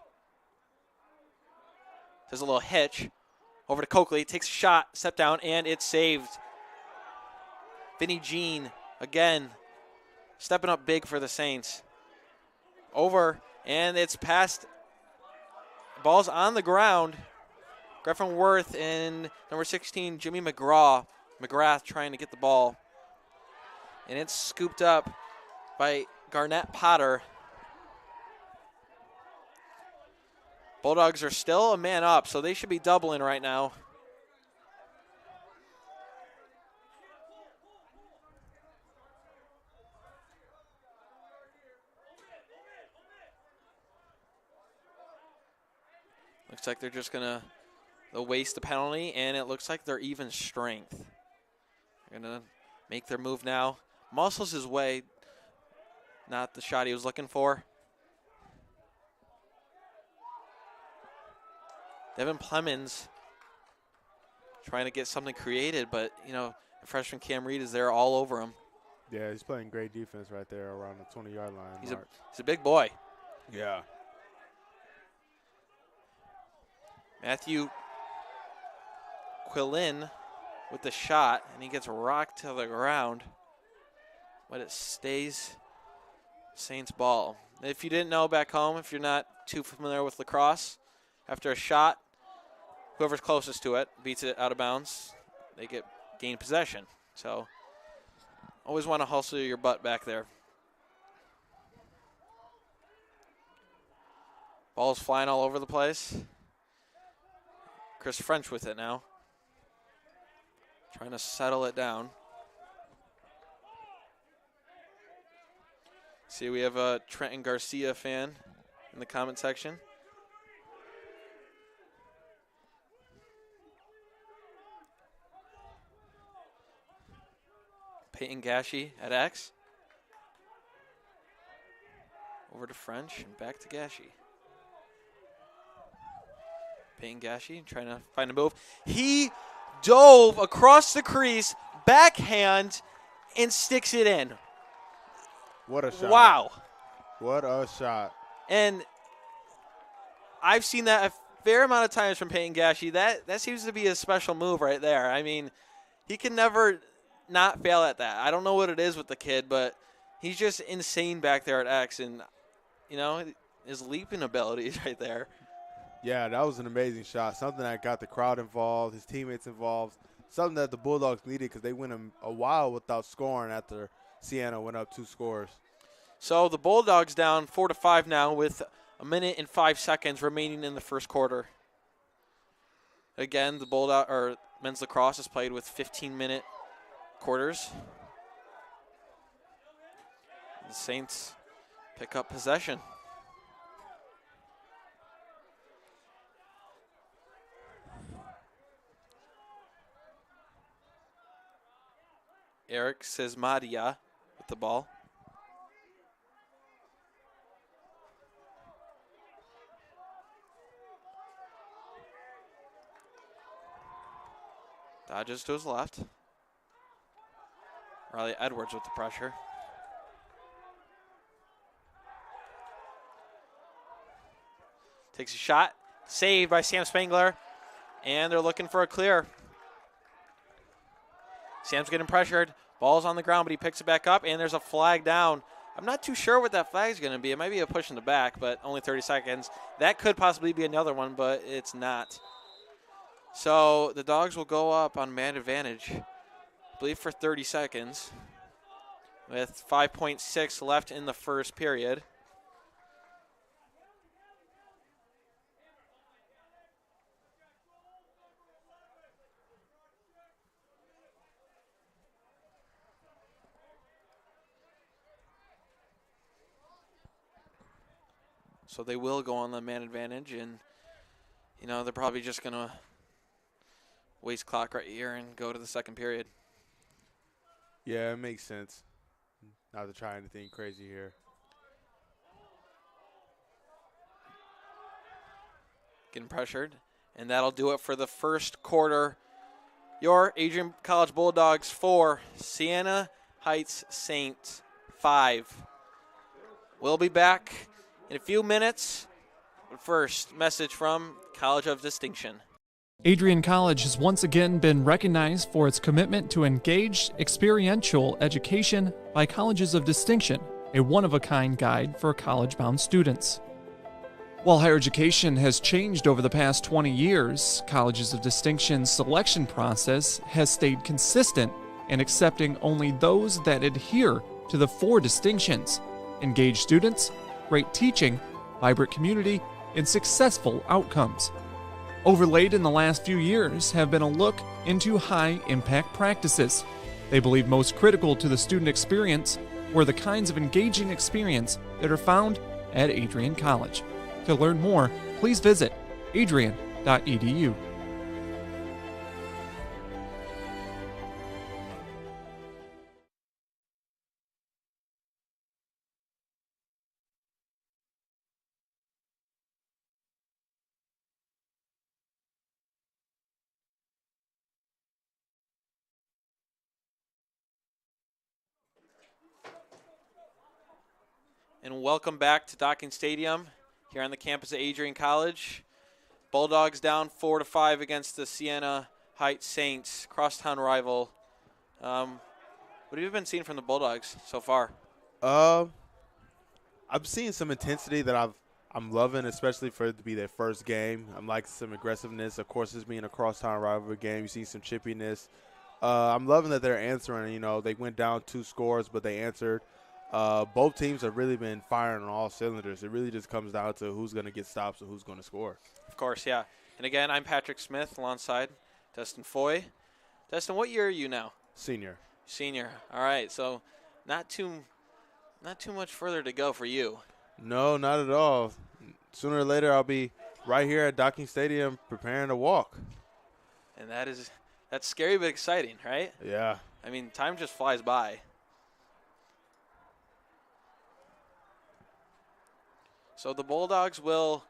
There's a little hitch. Over to Coakley. Takes a shot, step down, and it's saved. Vinny Jean, again, stepping up big for the Saints. Over, and it's past. Ball's on the ground. Griffin Worth and number 16, Jimmy McGrath trying to get the ball. And it's scooped up by Garnett Potter. Bulldogs are still a man up, so they should be doubling right now. Looks like they're just going to waste the penalty, and it looks like they're even strength. They're going to make their move now. Muscles his way, not the shot he was looking for. Devin Plemons trying to get something created, but, you know, freshman Cam Reed is there all over him. Yeah, he's playing great defense right there around the 20-yard line. He's a big boy. Yeah. Matthew Quillin with the shot, and he gets rocked to the ground, but it stays Saints ball. If you didn't know back home, if you're not too familiar with lacrosse, after a shot, whoever's closest to it beats it out of bounds, they gain possession. So always want to hustle your butt back there. Ball's flying all over the place. Chris French with it now. Trying to settle it down. See, we have a Trenton Garcia fan in the comment section. Peyton Gashi at X. Over to French and back to Gashi. Peyton Gashi trying to find a move. He dove across the crease, backhand, and sticks it in. What a shot. Wow. What a shot. And I've seen that a fair amount of times from Peyton Gashi. That seems to be a special move right there. I mean, he can never not fail at that. I don't know what it is with the kid, but he's just insane back there at X. And, you know, his leaping abilities right there. Yeah, that was an amazing shot. Something that got the crowd involved, his teammates involved. Something that the Bulldogs needed because they went a while without scoring after Siena went up 2 scores. So the Bulldogs down 4-5 now with 1 minute and 5 seconds remaining in the first quarter. Again, the men's lacrosse is played with 15-minute quarters. The Saints pick up possession. Eric Sesmadia with the ball. Dodges to his left. Riley Edwards with the pressure. Takes a shot. Saved by Sam Spangler. And they're looking for a clear. Sam's getting pressured. Ball's on the ground, but he picks it back up, and there's a flag down. I'm not too sure what that flag is going to be. It might be a push in the back, but only 30 seconds. That could possibly be another one, but it's not. So the Dogs will go up on man advantage, I believe for 30 seconds, with 5.6 left in the first period. So they will go on the man advantage, and, you know, they're probably just going to waste clock right here and go to the second period. Yeah, it makes sense. Not to try anything crazy here. Getting pressured, and that'll do it for the first quarter. Your Adrian College Bulldogs 4, Siena Heights Saints 5. We'll be back in a few minutes. But first, message from College of Distinction. Adrian College has once again been recognized for its commitment to engaged, experiential education by Colleges of Distinction, a one-of-a-kind guide for college-bound students. While higher education has changed over the past 20 years, Colleges of Distinction's selection process has stayed consistent in accepting only those that adhere to the 4 distinctions: engaged students, great teaching, vibrant community, and successful outcomes. Overlaid in the last few years have been a look into high-impact practices. They believe most critical to the student experience were the kinds of engaging experience that are found at Adrian College. To learn more, please visit adrian.edu. And welcome back to Docking Stadium here on the campus of Adrian College. Bulldogs down 4-5 against the Siena Heights Saints, crosstown rival. What have you been seeing from the Bulldogs so far? I'm seeing some intensity that I'm loving, especially for it to be their first game. I'm liking some aggressiveness. Of course, this being a crosstown rivalry game, you see some chippiness. I'm loving that they're answering. You know, they went down 2 scores, but they answered. Both teams have really been firing on all cylinders. It really just comes down to who's going to get stops and who's going to score. Of course, yeah. And again, I'm Patrick Smith alongside Dustin Foy. Dustin, what year are you now? Senior. Senior. All right, so not too much further to go for you. No, not at all. Sooner or later, I'll be right here at Docking Stadium preparing to walk. And that's scary but exciting, right? Yeah. I mean, time just flies by. So the Bulldogs will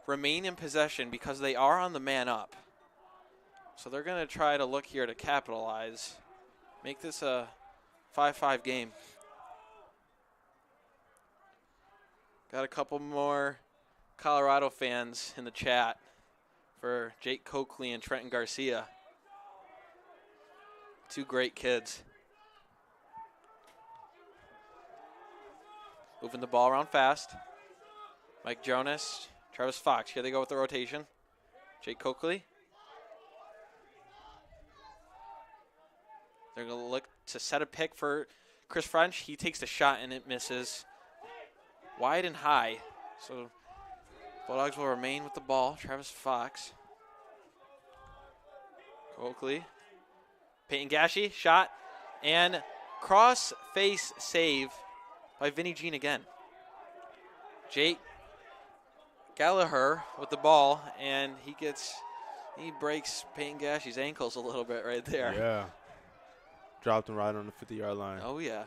remain in possession because they are on the man up. So they're going to try to look here to capitalize, make this a 5-5 game. Got a couple more Colorado fans in the chat for Jake Coakley and Trenton Garcia. 2 great kids. Moving the ball around fast. Mike Jonas, Travis Fox. Here they go with the rotation. Jake Coakley. They're going to look to set a pick for Chris French. He takes the shot and it misses. Wide and high. So Bulldogs will remain with the ball. Travis Fox. Coakley. Peyton Gashi, shot. And cross face save by Vinnie Jean again. Jake Gallagher with the ball, and he breaks Peyton Gashy's ankles a little bit right there. Yeah. Dropped him right on the 50-yard line. Oh, yeah.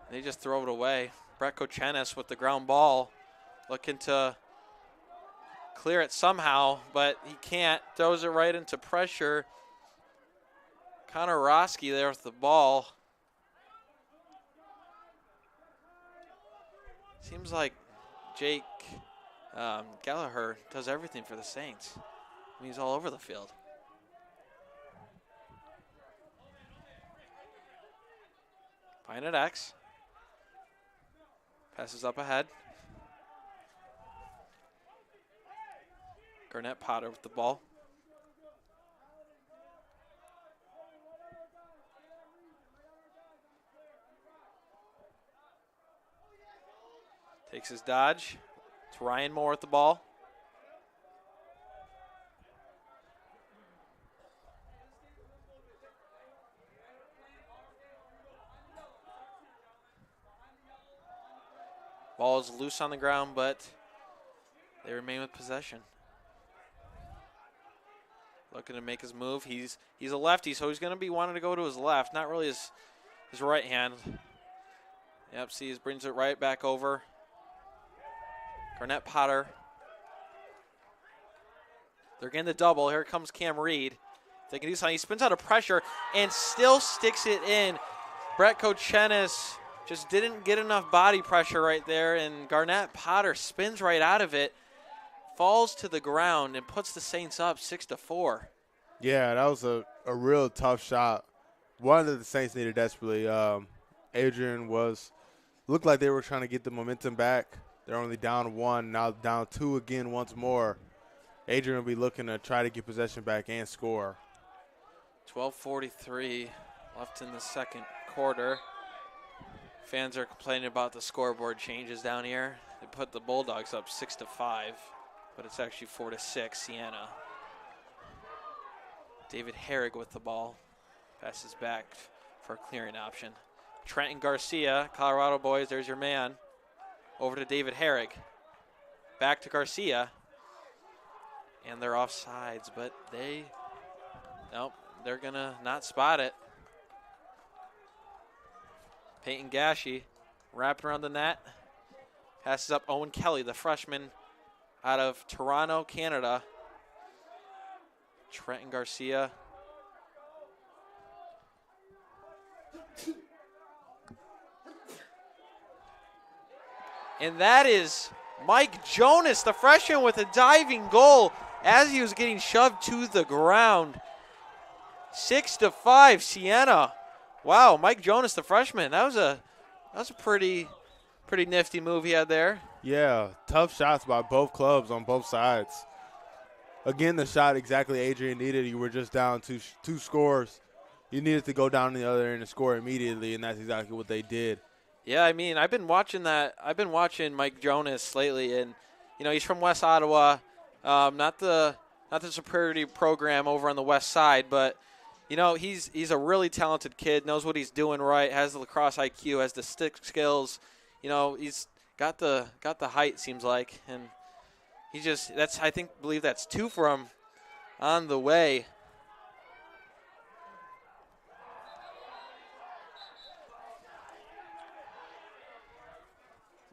They just throw it away. Brett Kochenis with the ground ball, looking to clear it somehow, but he can't. Throws it right into pressure. Connor Roski there with the ball. Seems like Jake Gallagher does everything for the Saints. I mean, he's all over the field. Pine at X. Passes up ahead. Garnett Potter with the ball. Takes his dodge. It's Ryan Moore with the ball. Ball is loose on the ground, but they remain with possession. Looking to make his move. He's a lefty, so he's going to be wanting to go to his left, not really his right hand. Yep, see, he brings it right back over. Garnett Potter. They're getting the double. Here comes Cam Reed. They can do something. He spins out of pressure and still sticks it in. Brett Kochenis just didn't get enough body pressure right there, and Garnett Potter spins right out of it, falls to the ground, and puts the Saints up 6-4. Yeah, that was a real tough shot. One that the Saints needed desperately. Adrian looked like they were trying to get the momentum back. They're only down 1, now down 2 again once more. Adrian will be looking to try to get possession back and score. 12:43 left in the second quarter. Fans are complaining about the scoreboard changes down here. They put the Bulldogs up 6-5, but it's actually 4-6 Siena. David Herrig with the ball. Passes back for a clearing option. Trenton Garcia, Colorado boys, there's your man. Over to David Herrig. Back to Garcia. And they're offsides, but nope, they're going to not spot it. Peyton Gashi wrapping around the net. Passes up Owen Kelly, the freshman out of Toronto, Canada. Trenton Garcia. And that is Mike Jonas, the freshman, with a diving goal as he was getting shoved to the ground. 6-5, Siena. Wow, Mike Jonas, the freshman. That was a pretty nifty move he had there. Yeah, tough shots by both clubs on both sides. Again, the shot exactly Adrian needed. You were just down two scores. You needed to go down the other end and score immediately, and that's exactly what they did. Yeah, I mean, I've been watching Mike Jonas lately, and he's from West Ottawa, not the superiority program over on the west side, but he's a really talented kid, knows what he's doing right, has the lacrosse IQ, has the stick skills. He's got the height, seems like, and believe that's 2 for him on the way.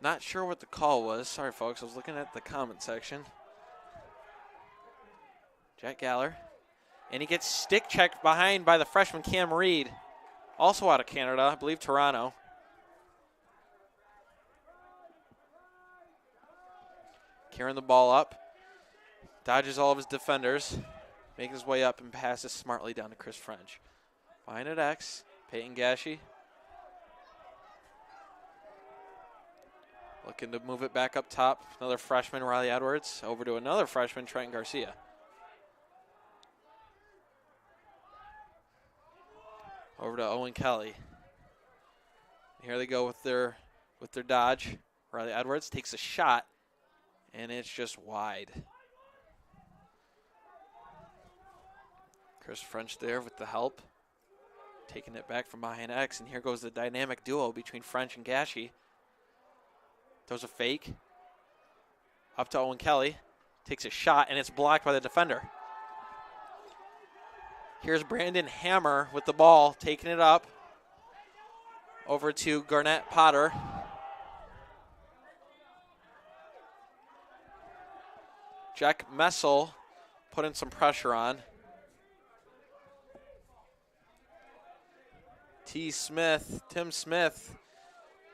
Not sure what the call was. Sorry, folks. I was looking at the comment section. Jack Galler. And he gets stick checked behind by the freshman Cam Reed, also out of Canada, I believe Toronto. Carrying the ball up. Dodges all of his defenders. Making his way up and passes smartly down to Chris French. Behind at X. Peyton Gashi. Looking to move it back up top. Another freshman, Riley Edwards. Over to another freshman, Trenton Garcia. Over to Owen Kelly. Here they go with their dodge. Riley Edwards takes a shot, and it's just wide. Chris French there with the help. Taking it back from behind X, and here goes the dynamic duo between French and Gashi. Throws a fake. Up to Owen Kelly. Takes a shot, and it's blocked by the defender. Here's Brandon Hammer with the ball, taking it up. Over to Garnett Potter. Jack Messel putting some pressure on. Tim Smith,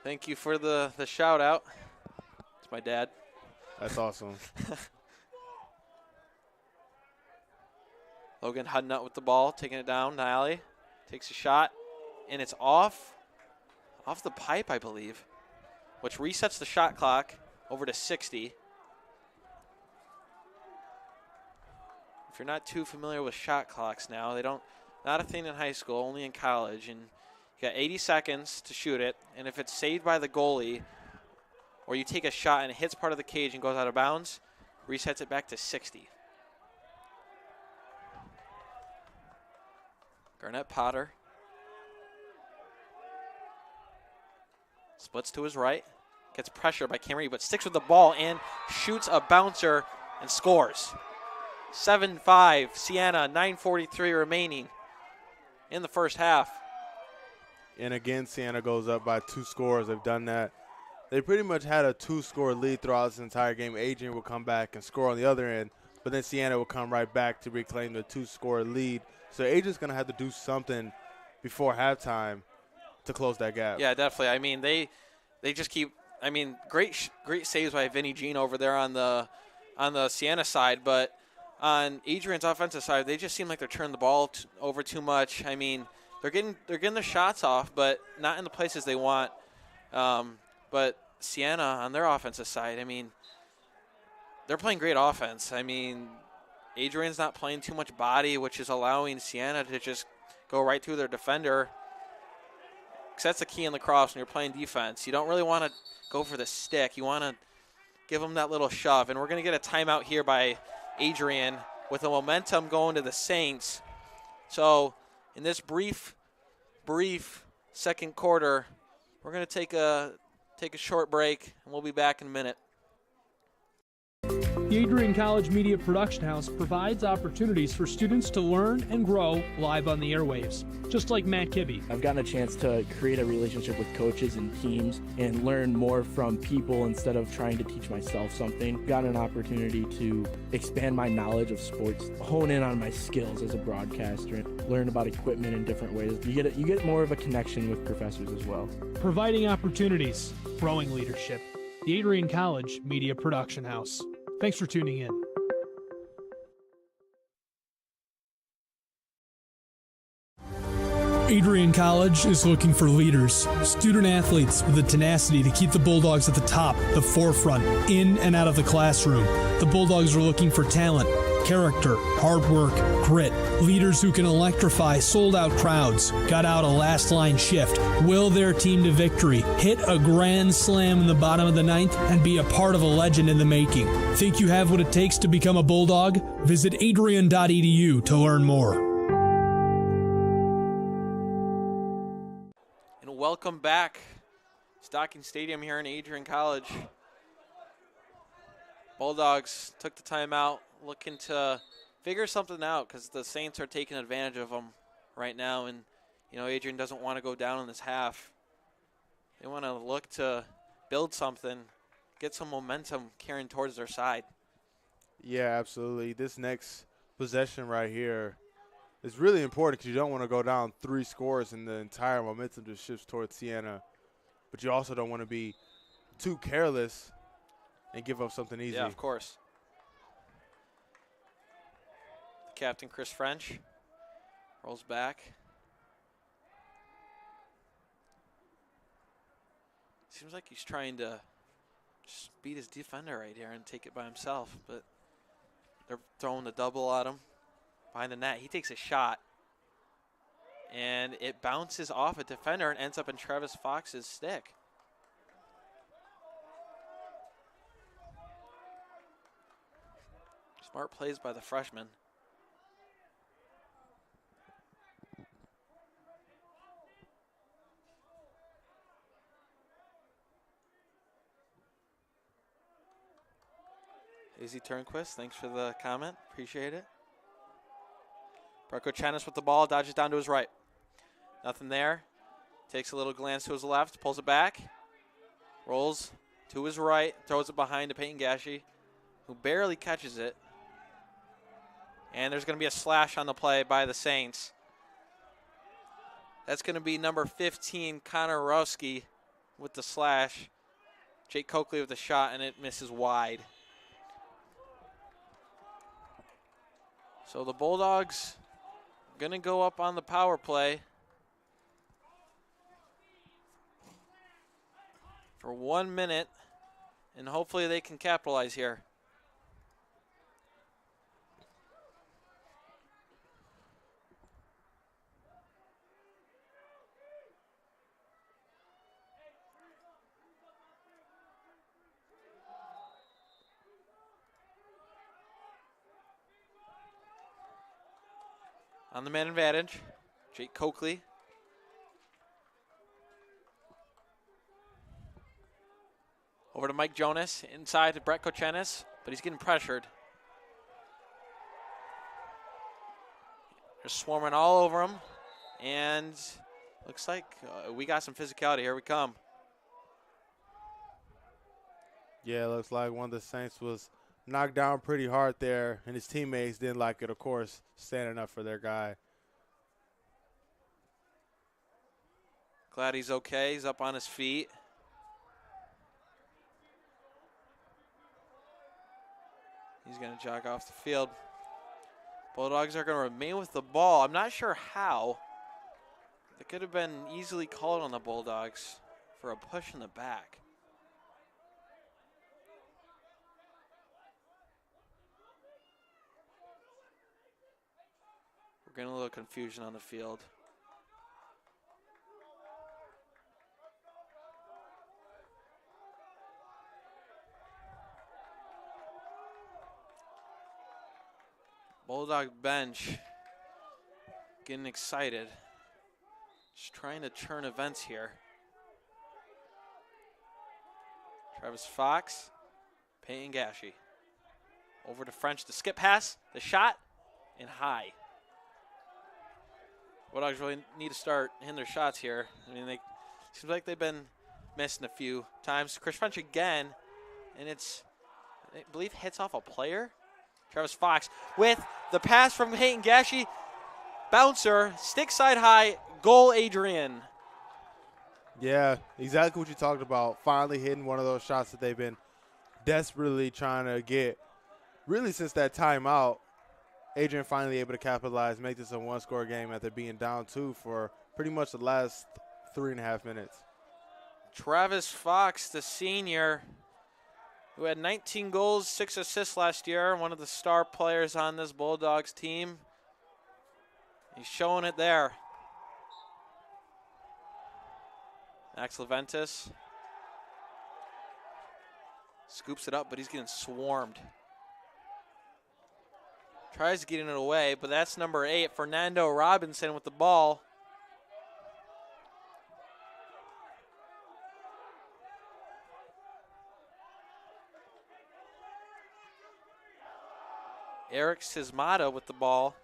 thank you for the shout out. It's my dad. That's awesome. Logan Hudnut with the ball, taking it down. Nally takes a shot, and it's off the pipe, I believe, which resets the shot clock over to 60. If you're not too familiar with shot clocks now, not a thing in high school, only in college, and you got 80 seconds to shoot it, and if it's saved by the goalie, or you take a shot and it hits part of the cage and goes out of bounds, resets it back to 60. Garnett Potter splits to his right, gets pressure by Cam Reed, but sticks with the ball and shoots a bouncer and scores. 7-5, Siena, 9:43 remaining in the first half. And again, Siena goes up by 2 scores. They've done that. They pretty much had a 2-score lead throughout this entire game. Adrian will come back and score on the other end, but then Siena will come right back to reclaim the 2-score lead. So Adrian's going to have to do something before halftime to close that gap. Yeah, definitely. I mean, they just keep. I mean, great saves by Vinny Jean over there on the Siena side, but on Adrian's offensive side, they just seem like they're turning the ball over too much. I mean, they're getting their shots off, but not in the places they want. But Siena on their offensive side, I mean, they're playing great offense. I mean, Adrian's not playing too much body, which is allowing Siena to just go right through their defender. Because that's the key in lacrosse when you're playing defense. You don't really want to go for the stick. You want to give them that little shove. And we're going to get a timeout here by Adrian with the momentum going to the Saints. So in this brief second quarter, we're going to take a take a short break, and we'll be back in a minute. The Adrian College Media Production House provides opportunities for students to learn and grow live on the airwaves, just like Matt Kibbe. I've gotten a chance to create a relationship with coaches and teams and learn more from people instead of trying to teach myself something. Got an opportunity to expand my knowledge of sports, hone in on my skills as a broadcaster, and learn about equipment in different ways. You get more of a connection with professors as well. Providing opportunities, growing leadership. The Adrian College Media Production House. Thanks for tuning in. Adrian College is looking for leaders, student athletes with the tenacity to keep the Bulldogs at the top, the forefront, in and out of the classroom. The Bulldogs are looking for talent, character, hard work, grit, leaders who can electrify sold-out crowds, got out a last-line shift, will their team to victory, hit a grand slam in the bottom of the ninth, and be a part of a legend in the making. Think you have what it takes to become a Bulldog? Visit adrian.edu to learn more. And welcome back. Stocking Stadium here in Adrian College. Bulldogs took the timeout, looking to figure something out because the Saints are taking advantage of them right now. And, you know, Adrian doesn't want to go down in this half. They want to look to build something, get some momentum carrying towards their side. Yeah, absolutely. This next possession right here is really important because you don't want to go down 3 scores and the entire momentum just shifts towards Siena. But you also don't want to be too careless and give up something easy. Yeah, of course. Captain Chris French rolls back. Seems like he's trying to just beat his defender right here and take it by himself, but they're throwing the double at him behind the net. He takes a shot, and it bounces off a defender and ends up in Travis Fox's stick. Smart plays by the freshman. Izzy Turnquist, thanks for the comment. Appreciate it. Brecco Chenis with the ball, dodges down to his right. Nothing there. Takes a little glance to his left, pulls it back. Rolls to his right, throws it behind to Peyton Gashi, who barely catches it. And there's going to be a slash on the play by the Saints. That's going to be number 15, Connor Rowski, with the slash. Jake Coakley with the shot, and it misses wide. So the Bulldogs going to go up on the power play for 1 minute, and hopefully they can capitalize here. On the man advantage, Jake Coakley. Over to Mike Jonas, inside to Brett Kochenis, but he's getting pressured. They're swarming all over him, and looks like we got some physicality. Here we come. Yeah, it looks like one of the Saints was knocked down pretty hard there, and his teammates didn't like it, of course, standing up for their guy. Glad he's okay. He's up on his feet. He's going to jog off the field. Bulldogs are going to remain with the ball. I'm not sure how. It could have been easily called on the Bulldogs for a push in the back. We're getting a little confusion on the field. Bulldog bench getting excited. Just trying to churn events here. Travis Fox, Peyton Gashi. Over to French, the skip pass, the shot, and high. Bulldogs really need to start hitting their shots here. I mean, seems like they've been missing a few times. Chris French again, and I believe hits off a player. Travis Fox with the pass from Peyton Gashi. Bouncer, stick side high, goal Adrian. Yeah, exactly what you talked about. Finally hitting one of those shots that they've been desperately trying to get. Really since that timeout, Adrian finally able to capitalize, make this a one-score game after being down 2 for pretty much the last 3.5 minutes. Travis Fox, the senior, who had 19 goals, 6 assists last year, one of the star players on this Bulldogs team. He's showing it there. Max Leventis scoops it up, but he's getting swarmed. Tries getting it away, but that's number 8, Fernando Robinson with the ball. Eric Sismata with the ball.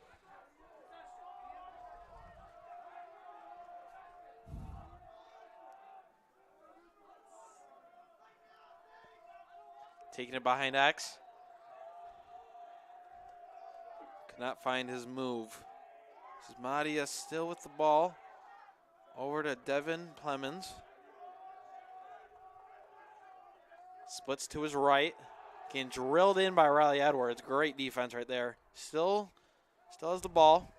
Taking it behind X. Could not find his move. Sismata still with the ball. Over to Devin Plemons. Splits to his right. Getting drilled in by Riley Edwards. Great defense right there. Still has the ball.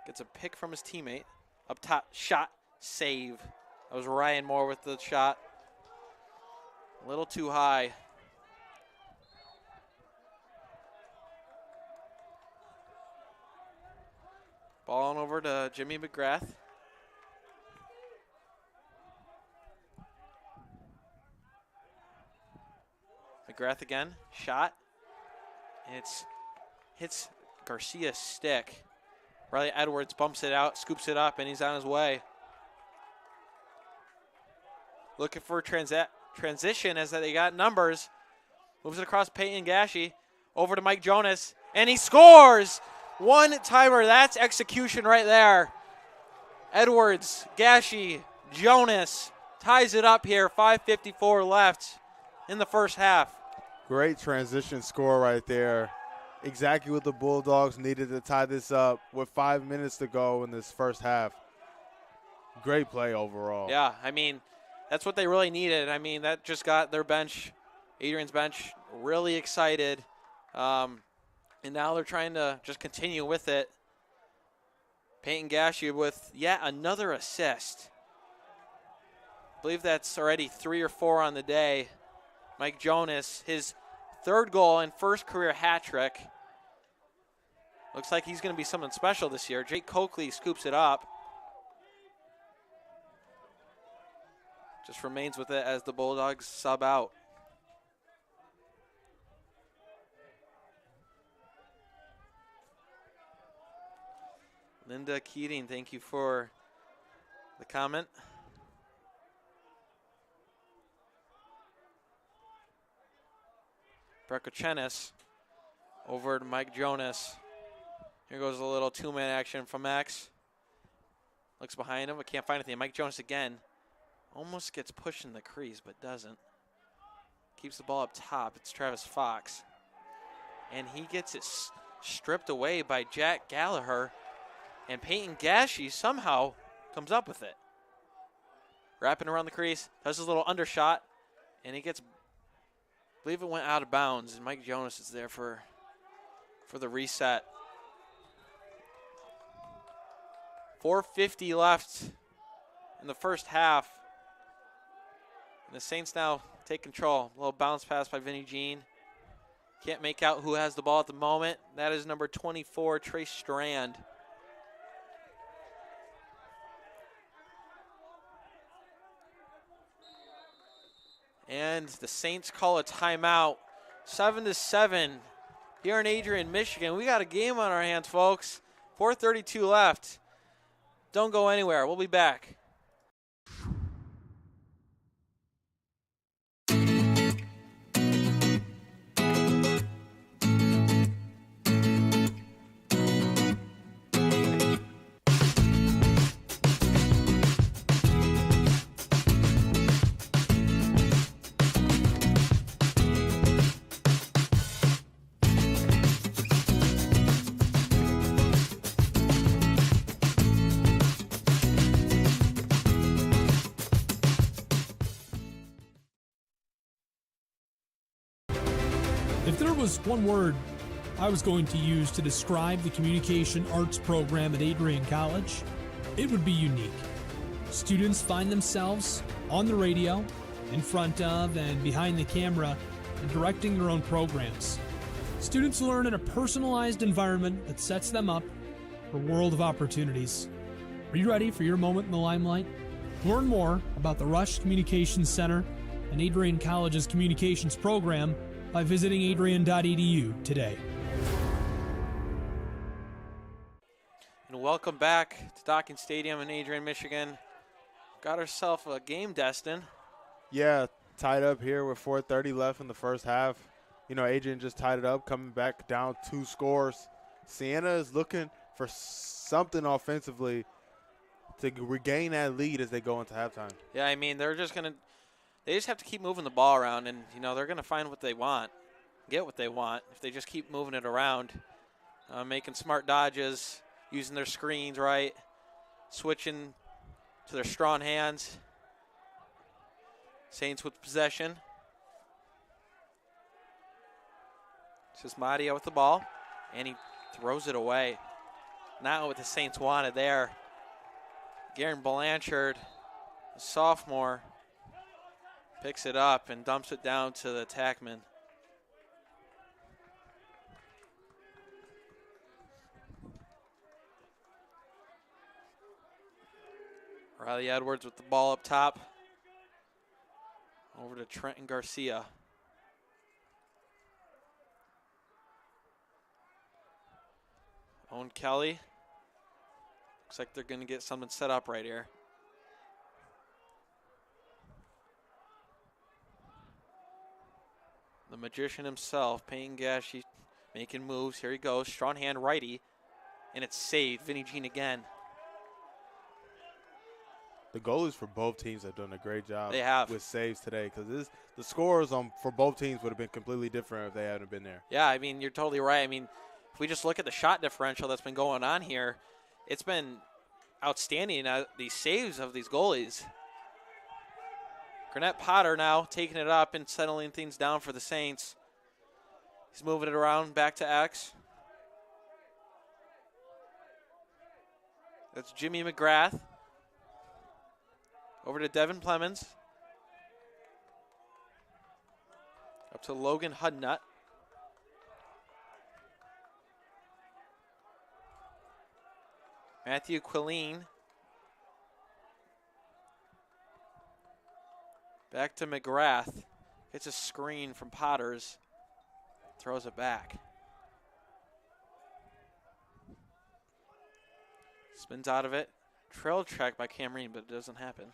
Gets a pick from his teammate. Up top, shot, save. That was Ryan Moore with the shot. A little too high. Ball on over to Jimmy McGrath. McGrath again, shot. And it's hits Garcia's stick. Riley Edwards bumps it out, scoops it up, and he's on his way. Looking for transition as they got numbers. Moves it across Peyton Gashi. Over to Mike Jonas, and he scores! One-timer, that's execution right there. Edwards, Gashi, Jonas ties it up here, 5:54 left in the first half. Great transition score right there. Exactly what the Bulldogs needed to tie this up with 5 minutes to go in this first half. Great play overall. Yeah, I mean, that's what they really needed. I mean, that just got their bench, Adrian's bench, really excited. And now they're trying to just continue with it. Peyton Gashi with yet another assist. I believe that's already 3 or 4 on the day. Mike Jonas, his 3rd goal and 1st career hat trick. Looks like he's going to be something special this year. Jake Coakley scoops it up. Just remains with it as the Bulldogs sub out. Linda Keating, thank you for the comment. Brekochenis over to Mike Jonas. Here goes a little 2-man action from Max. Looks behind him, but can't find anything. Mike Jonas again. Almost gets pushed in the crease, but doesn't. Keeps the ball up top. It's Travis Fox. And he gets it stripped away by Jack Gallagher. And Peyton Gashi somehow comes up with it. Wrapping around the crease, does his little undershot, and he gets, I believe it went out of bounds, and Mike Jonas is there for the reset. 4:50 left in the first half. And the Saints now take control. A little bounce pass by Vinnie Jean. Can't make out who has the ball at the moment. That is number 24, Trace Strand. And the Saints call a timeout. 7-7 here in Adrian, Michigan. We got a game on our hands, folks. 4:32 left. Don't go anywhere. We'll be back. If there was one word I was going to use to describe the communication arts program at Adrian College, it would be unique. Students find themselves on the radio, in front of and behind the camera, and directing their own programs. Students learn in a personalized environment that sets them up for a world of opportunities. Are you ready for your moment in the limelight? Learn more about the Rush Communications Center and Adrian College's communications program by visiting adrian.edu today. And welcome back to Docking Stadium in Adrian, Michigan. Got ourselves a game, Destin. Yeah, tied up here with 4:30 left in the first half. You know, Adrian just tied it up, coming back down 2 scores. Siena is looking for something offensively to regain that lead as they go into halftime. Yeah, I mean, they just have to keep moving the ball around, and, you know, they're going to find what they want, get what they want, if they just keep moving it around, making smart dodges, using their screens right, switching to their strong hands. Saints with possession. This is Madia with the ball, and he throws it away. Not what the Saints wanted there. Garen Blanchard, a sophomore, picks it up and dumps it down to the attackman. Riley Edwards with the ball up top. Over to Trenton Garcia. Owen Kelly. Looks like they're going to get something set up right here. The magician himself, Payne Gashi, making moves. Here he goes. Strong hand righty. And it's saved. Vinnie Jean again. The goalies for both teams have done a great job. They have. With saves today, because the scores for both teams would have been completely different if they hadn't been there. Yeah, I mean, you're totally right. I mean, if we just look at the shot differential that's been going on here, it's been outstanding, the saves of these goalies. Granette Potter now taking it up and settling things down for the Saints. He's moving it around back to X. That's Jimmy McGrath. Over to Devin Plemons. Up to Logan Hudnut. Matthew Quilleen. Back to McGrath. Gets a screen from Potters. Throws it back. Spins out of it. Trail track by Cameron, but it doesn't happen.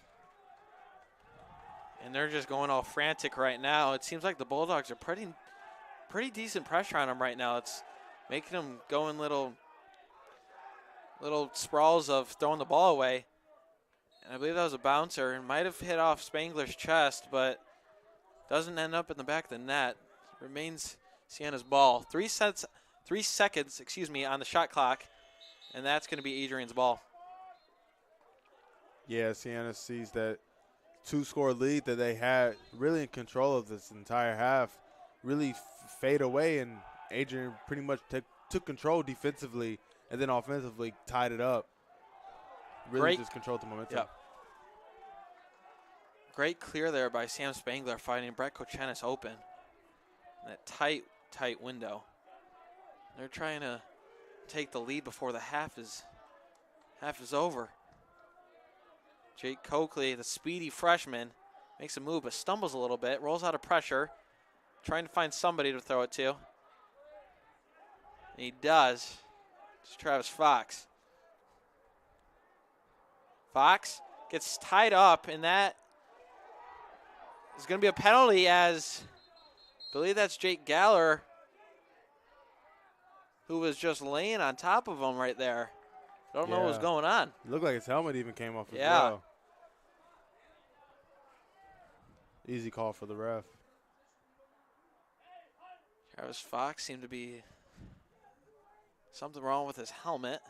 And they're just going all frantic right now. It seems like the Bulldogs are pretty decent pressure on them right now. It's making them go in little sprawls of throwing the ball away. And I believe that was a bouncer. It might have hit off Spangler's chest, but doesn't end up in the back of the net. Remains Siena's ball. 3 seconds, on the shot clock, and that's going to be Adrian's ball. Yeah, Siena sees that 2-score lead that they had really in control of this entire half really fade away, and Adrian pretty much took control defensively and then offensively tied it up. Really just controlled the momentum. Yep. Great clear there by Sam Spangler, finding Brett Kochenis open. In that tight window. They're trying to take the lead before the half is over. Jake Coakley, the speedy freshman, makes a move but stumbles a little bit, rolls out of pressure, trying to find somebody to throw it to. And he does. It's Travis Fox. Fox gets tied up, and that is going to be a penalty, as I believe that's Jake Galler, who was just laying on top of him right there. Don't know what was going on. It looked like his helmet even came off as Yeah. well. Easy call for the ref. Travis Fox seemed to be something wrong with his helmet.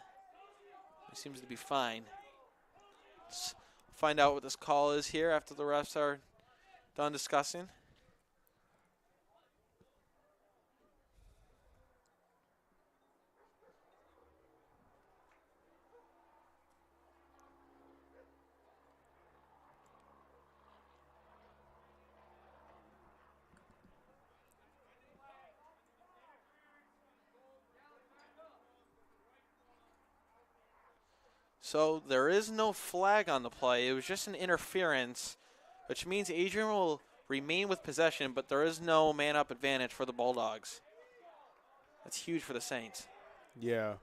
He seems to be fine. Let's find out what this call is here after the refs are done discussing. So there is no flag on the play. It was just an interference, which means Adrian will remain with possession, but there is no man-up advantage for the Bulldogs. That's huge for the Saints. Yeah.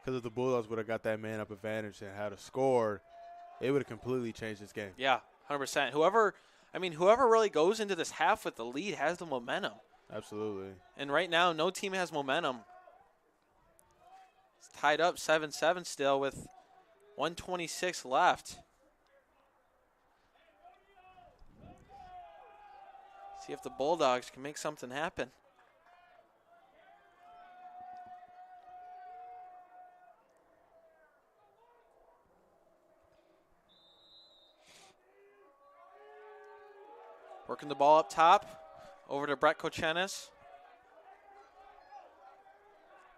Because if the Bulldogs would have got that man-up advantage and had a score, it would have completely changed this game. Yeah, 100%. Whoever really goes into this half with the lead has the momentum. Absolutely. And right now, no team has momentum. It's tied up 7-7 still with 1:26 left. See if the Bulldogs can make something happen. Working the ball up top, over to Brett Kochenis.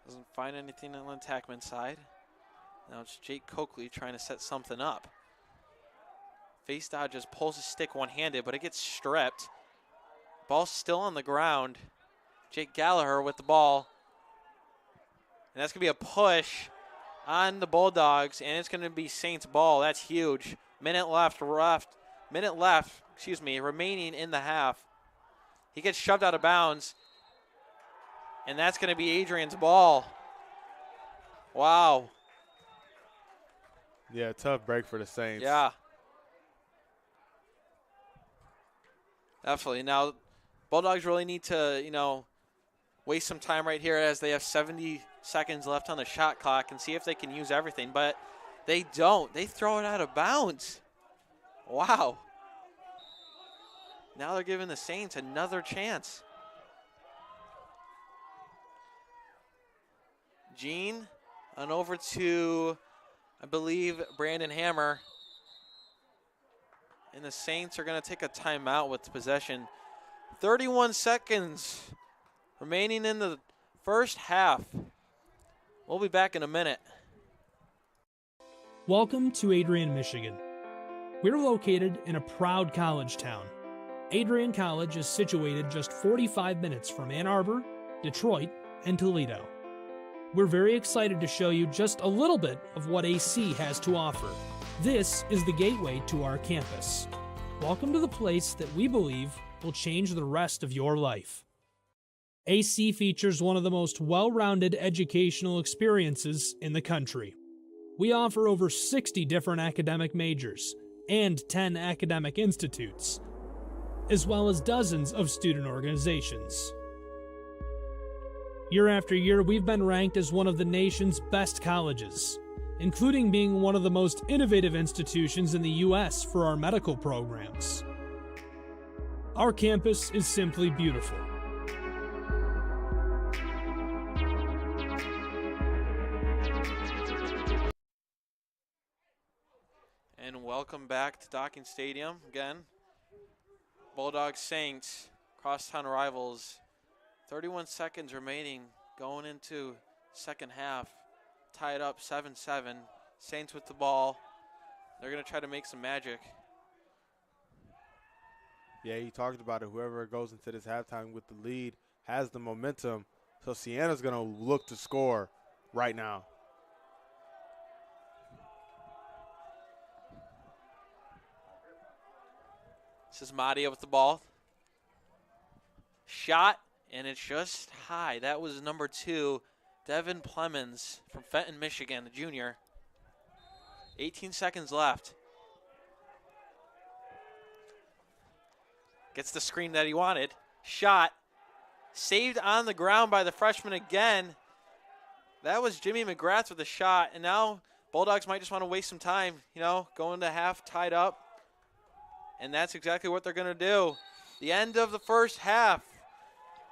Doesn't find anything on the attackman side. Now it's Jake Coakley trying to set something up. Face dodges, pulls his stick one-handed, but it gets stripped. Ball's still on the ground. Jake Gallagher with the ball. And that's going to be a push on the Bulldogs, and it's going to be Saints ball. That's huge. Minute left, remaining in the half. He gets shoved out of bounds, and that's going to be Adrian's ball. Wow. Yeah, tough break for the Saints. Yeah. Definitely. Now, Bulldogs really need to, waste some time right here as they have 70 seconds left on the shot clock and see if they can use everything. But they don't. They throw it out of bounds. Wow. Now they're giving the Saints another chance. Gene on over to, I believe, Brandon Hammer. And the Saints are going to take a timeout with possession. 31 seconds remaining in the first half. We'll be back in a minute. Welcome to Adrian, Michigan. We're located in a proud college town. Adrian College is situated just 45 minutes from Ann Arbor, Detroit, and Toledo. We're very excited to show you just a little bit of what AC has to offer. This is the gateway to our campus. Welcome to the place that we believe will change the rest of your life. AC features one of the most well-rounded educational experiences in the country. We offer over 60 different academic majors and 10 academic institutes, as well as dozens of student organizations. Year after year, we've been ranked as one of the nation's best colleges, including being one of the most innovative institutions in the U.S. for our medical programs. Our campus is simply beautiful. And welcome back to Docking Stadium again. Bulldogs Saints, crosstown rivals. 31 seconds remaining going into second half. Tied up 7-7. Saints with the ball. They're going to try to make some magic. Yeah, he talked about it. Whoever goes into this halftime with the lead has the momentum. So Siena's going to look to score right now. This is Madia with the ball. Shot, and it's just high. That was number 2, Devin Plemons from Fenton, Michigan, the junior. 18 seconds left. Gets the screen that he wanted. Shot. Saved on the ground by the freshman again. That was Jimmy McGrath with the shot. And now Bulldogs might just want to waste some time, going to half tied up. And that's exactly what they're going to do. The end of the first half.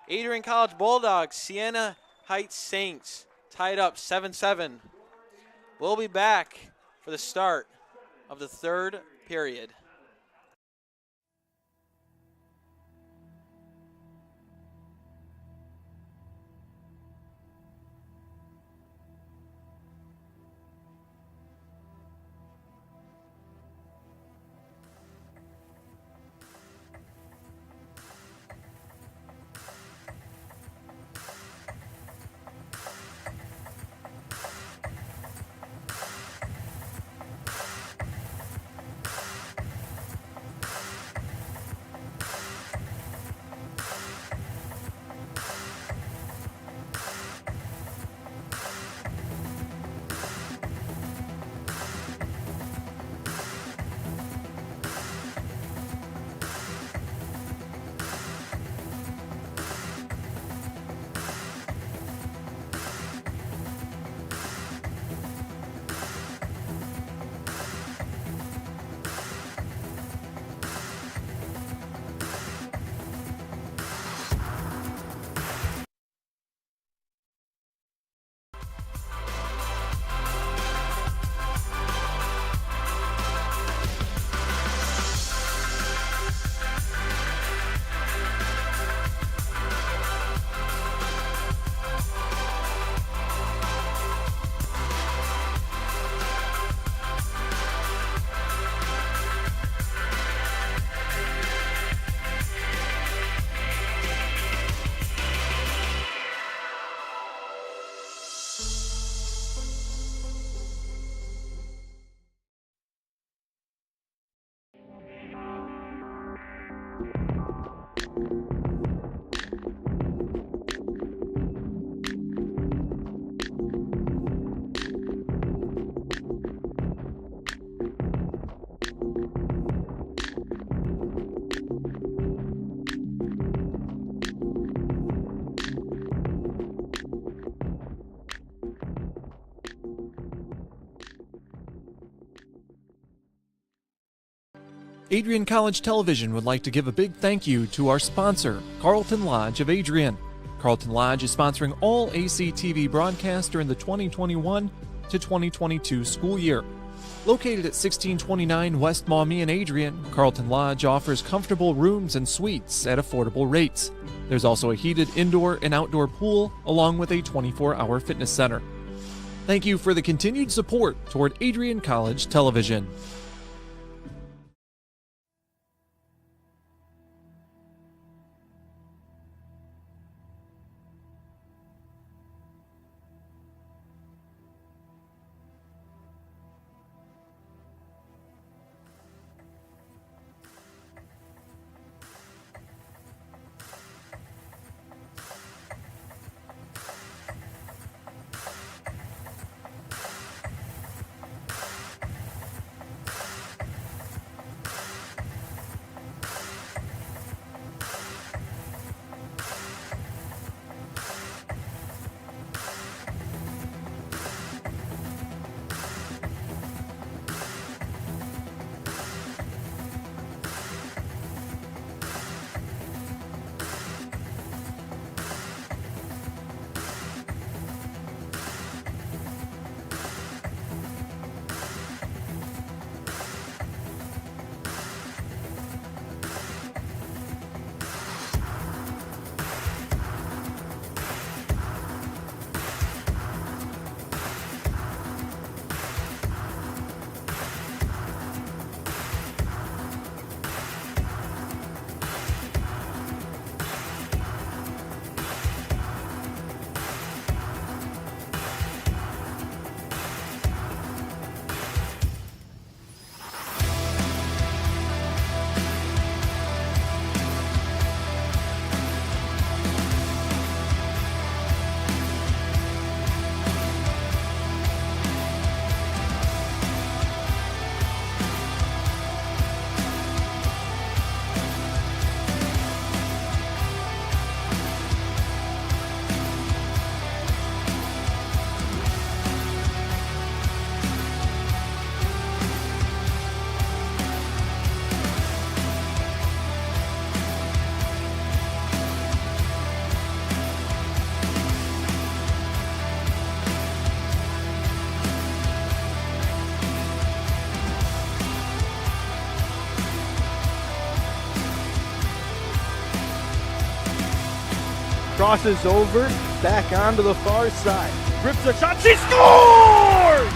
Adrian College Bulldogs, Siena Heights Saints, tied up 7-7. We'll be back for the start of the third period. Adrian College Television would like to give a big thank you to our sponsor, Carlton Lodge of Adrian. Carlton Lodge is sponsoring all ACTV broadcasts during the 2021 to 2022 school year. Located at 1629 West Maumee in Adrian, Carlton Lodge offers comfortable rooms and suites at affordable rates. There's also a heated indoor and outdoor pool, along with a 24-hour fitness center. Thank you for the continued support toward Adrian College Television. Crosses over, back onto the far side. Rips a shot, she scores!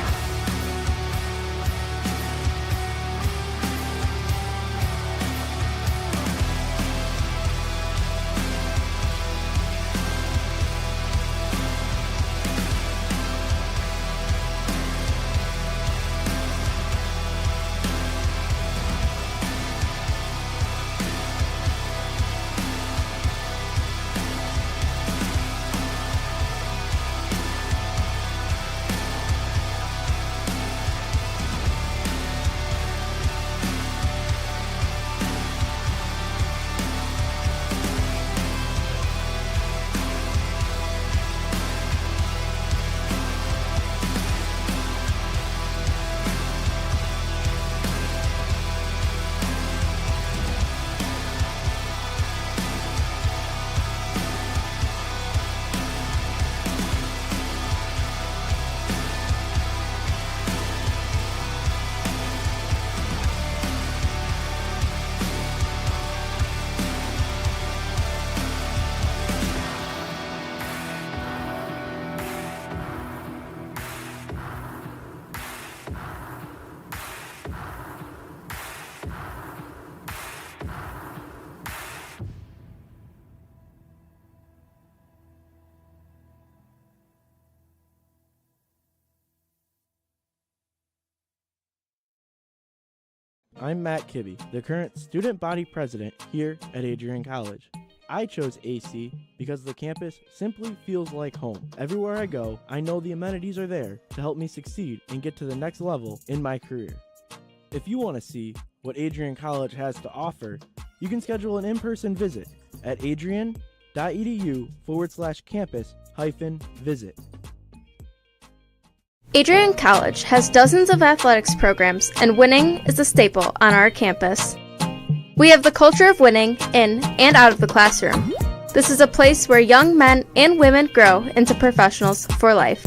I'm Matt Kibbe, the current student body president here at Adrian College. I chose AC because the campus simply feels like home. Everywhere I go, I know the amenities are there to help me succeed and get to the next level in my career. If you want to see what Adrian College has to offer, you can schedule an in-person visit at adrian.edu/campus-visit. Adrian College has dozens of athletics programs, and winning is a staple on our campus. We have the culture of winning in and out of the classroom. This is a place where young men and women grow into professionals for life.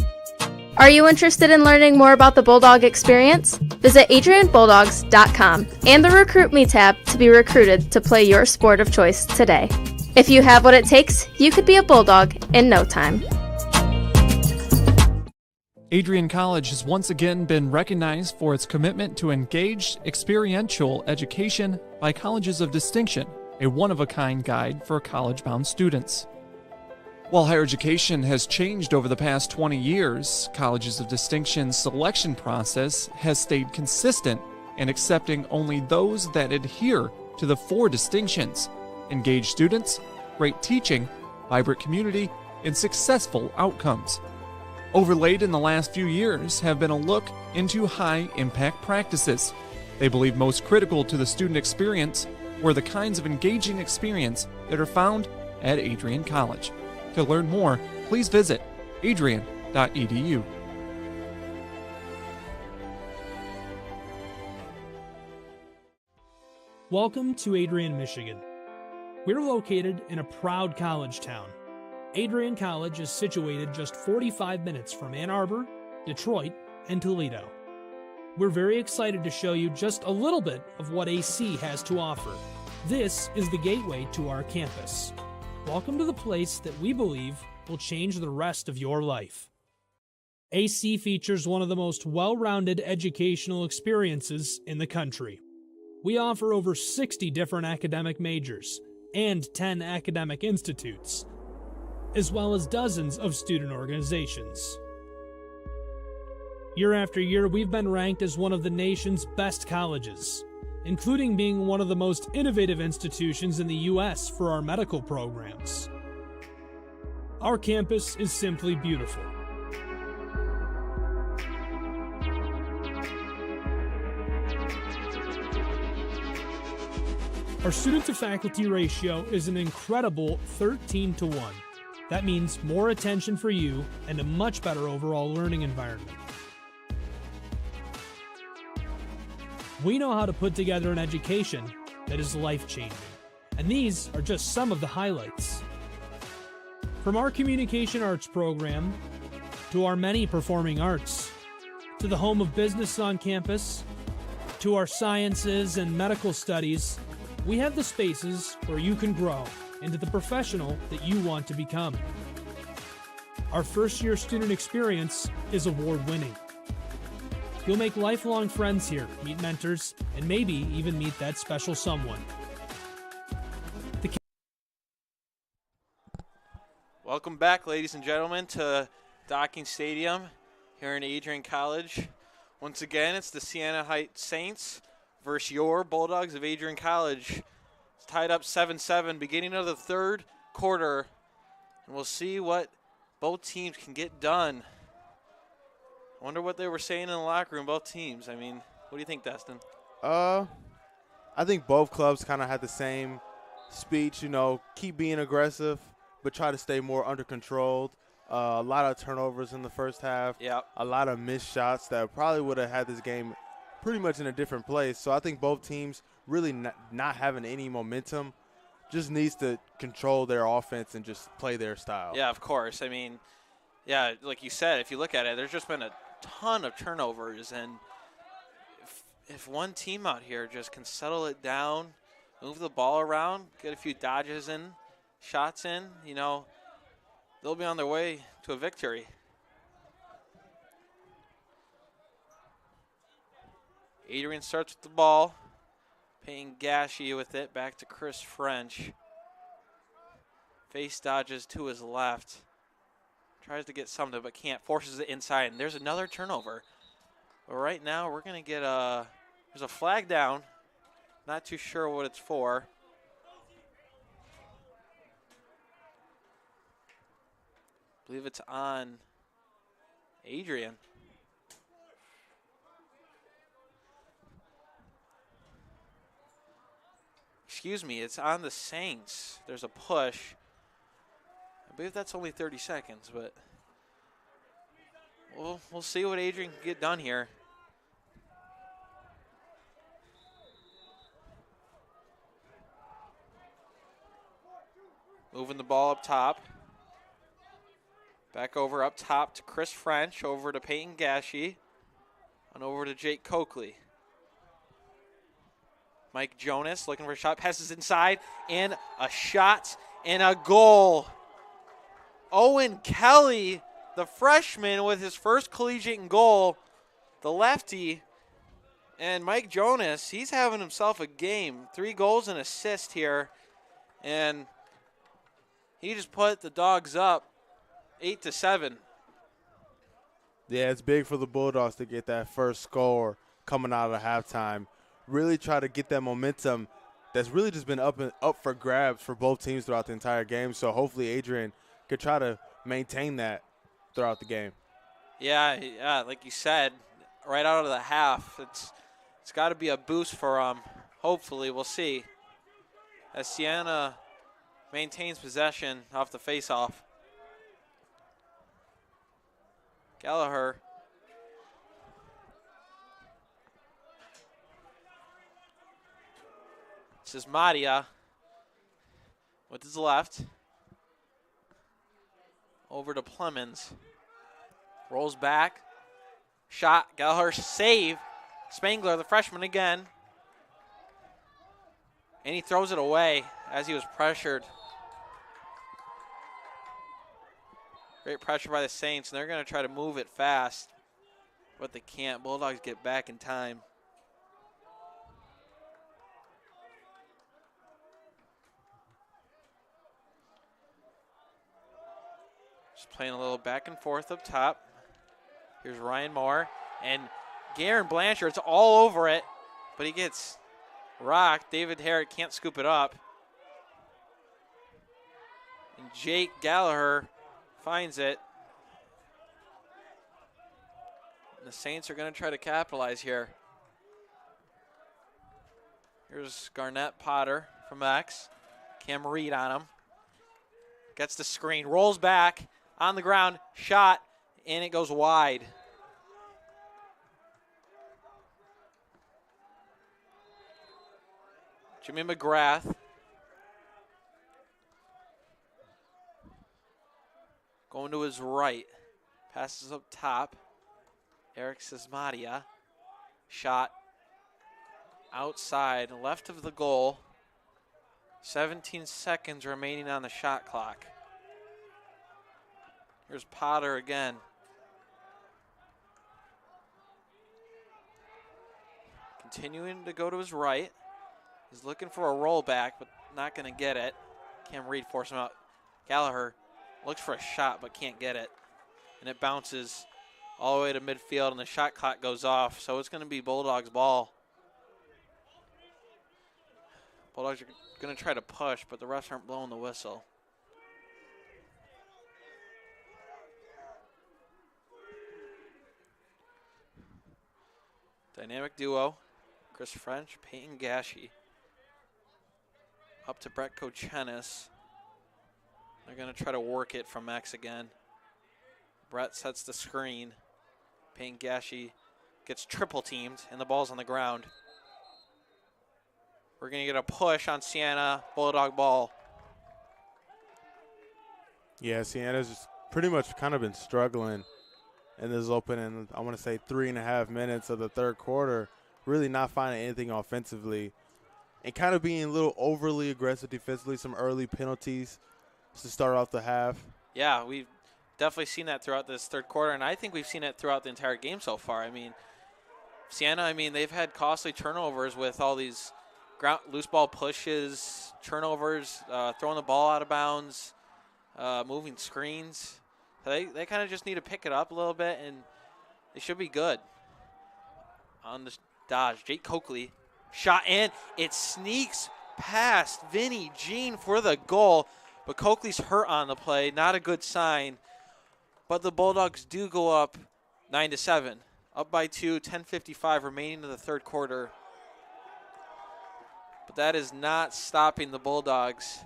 Are you interested in learning more about the Bulldog experience? Visit adrianbulldogs.com and the Recruit Me tab to be recruited to play your sport of choice today. If you have what it takes, you could be a Bulldog in no time. Adrian College has once again been recognized for its commitment to engaged, experiential education by Colleges of Distinction, a one-of-a-kind guide for college-bound students. While higher education has changed over the past 20 years, Colleges of Distinction's selection process has stayed consistent in accepting only those that adhere to the 4 distinctions: engaged students, great teaching, vibrant community, and successful outcomes. Overlaid in the last few years have been a look into high-impact practices. They believe most critical to the student experience were the kinds of engaging experience that are found at Adrian College. To learn more, please visit adrian.edu. Welcome to Adrian, Michigan. We're located in a proud college town. Adrian College is situated just 45 minutes from Ann Arbor, Detroit, and Toledo. We're very excited to show you just a little bit of what AC has to offer. This is the gateway to our campus. Welcome to the place that we believe will change the rest of your life. AC features one of the most well-rounded educational experiences in the country. We offer over 60 different academic majors and 10 academic institutes, as well as dozens of student organizations. Year after year, we've been ranked as one of the nation's best colleges, including being one of the most innovative institutions in the U.S. for our medical programs. Our campus is simply beautiful. Our student-to-faculty ratio is an incredible 13-to-1. That means more attention for you and a much better overall learning environment. We know how to put together an education that is life-changing, and these are just some of the highlights. From our communication arts program, to our many performing arts, to the home of business on campus, to our sciences and medical studies, we have the spaces where you can grow into the professional that you want to become. Our first-year student experience is award-winning. You'll make lifelong friends here, meet mentors, and maybe even meet that special someone. Welcome back, ladies and gentlemen, to Docking Stadium here in Adrian College. Once again, it's the Siena Heights Saints versus your Bulldogs of Adrian College. It's tied up 7-7, beginning of the third quarter, and we'll see what both teams can get done. I wonder what they were saying in the locker room, both teams. I mean, what do you think, Dustin? I think both clubs kind of had the same speech, keep being aggressive, but try to stay more under control. A lot of turnovers in the first half. Yep. A lot of missed shots that probably would have had this game pretty much in a different place. So I think both teams really not having any momentum, just needs to control their offense and just play their style. Yeah, of course. I mean, yeah, like you said, if you look at it, there's just been a ton of turnovers, and if one team out here just can settle it down, move the ball around, get a few dodges in, shots in, they'll be on their way to a victory. Adrian starts with the ball, paying Gashi with it, back to Chris French. Face dodges to his left. Tries to get something, but can't. Forces it inside, and there's another turnover. But right now, we're going to get there's a flag down. Not too sure what it's for. I believe it's on Adrian. Excuse me, it's on the Saints. There's a push. I believe that's only 30 seconds, but we'll see what Adrian can get done here. Moving the ball up top. Back over up top to Chris French, over to Peyton Gashi, and over to Jake Coakley. Mike Jonas looking for a shot, passes inside, and a shot and a goal. Owen Kelly, the freshman, with his first collegiate goal, the lefty. And Mike Jonas, he's having himself a game. 3 goals and assist here. And he just put the Dogs up 8-7. Yeah, it's big for the Bulldogs to get that first score coming out of halftime. Really try to get that momentum that's really just been up for grabs for both teams throughout the entire game. So hopefully Adrian could try to maintain that throughout the game. Yeah, like you said, right out of the half, it's got to be a boost for hopefully, we'll see. As Siena maintains possession off the face-off. Gallagher. This is Madia with his left. Over to Plemons. Rolls back. Shot. Gallagher save. Spangler, the freshman again. And he throws it away as he was pressured. Great pressure by the Saints, and they're going to try to move it fast, but they can't. Bulldogs get back in time. Just playing a little back and forth up top. Here's Ryan Moore, and Garen Blanchard's all over it, but he gets rocked. David Herrick can't scoop it up. And Jake Gallagher finds it. And the Saints are going to try to capitalize here. Here's Garnett Potter from X. Cam Reed on him. Gets the screen, rolls back on the ground, shot, and it goes wide. Jimmy McGrath. Going to his right. Passes up top. Eric Sismadia. Shot outside, left of the goal. 17 seconds remaining on the shot clock. Here's Potter again. Continuing to go to his right. He's looking for a rollback, but not going to get it. Cam Reed forcing him out. Gallagher looks for a shot, but can't get it. And it bounces all the way to midfield, and the shot clock goes off. So it's going to be Bulldogs' ball. Bulldogs are going to try to push, but the refs aren't blowing the whistle. Dynamic duo. Chris French, Peyton Gashi. Up to Brett Kochenis. They're going to try to work it from X again. Brett sets the screen. Peyton Gashi gets triple teamed, and the ball's on the ground. We're going to get a push on Siena. Bulldog ball. Yeah, Siena's just pretty much kind of been struggling in this opening, I want to say 3.5 minutes of the third quarter, really not finding anything offensively and kind of being a little overly aggressive defensively, some early penalties to start off the half. Yeah, we've definitely seen that throughout this third quarter, and I think we've seen it throughout the entire game so far. I mean, Siena, they've had costly turnovers with all these loose ball pushes, turnovers, throwing the ball out of bounds, moving screens. So they kind of just need to pick it up a little bit, and they should be good. On the dodge, Jake Coakley, shot in. It sneaks past Vinny Jean for the goal, but Coakley's hurt on the play. Not a good sign. But the Bulldogs do go up 9-7. Up by 2, 10:55 remaining in the third quarter. But that is not stopping the Bulldogs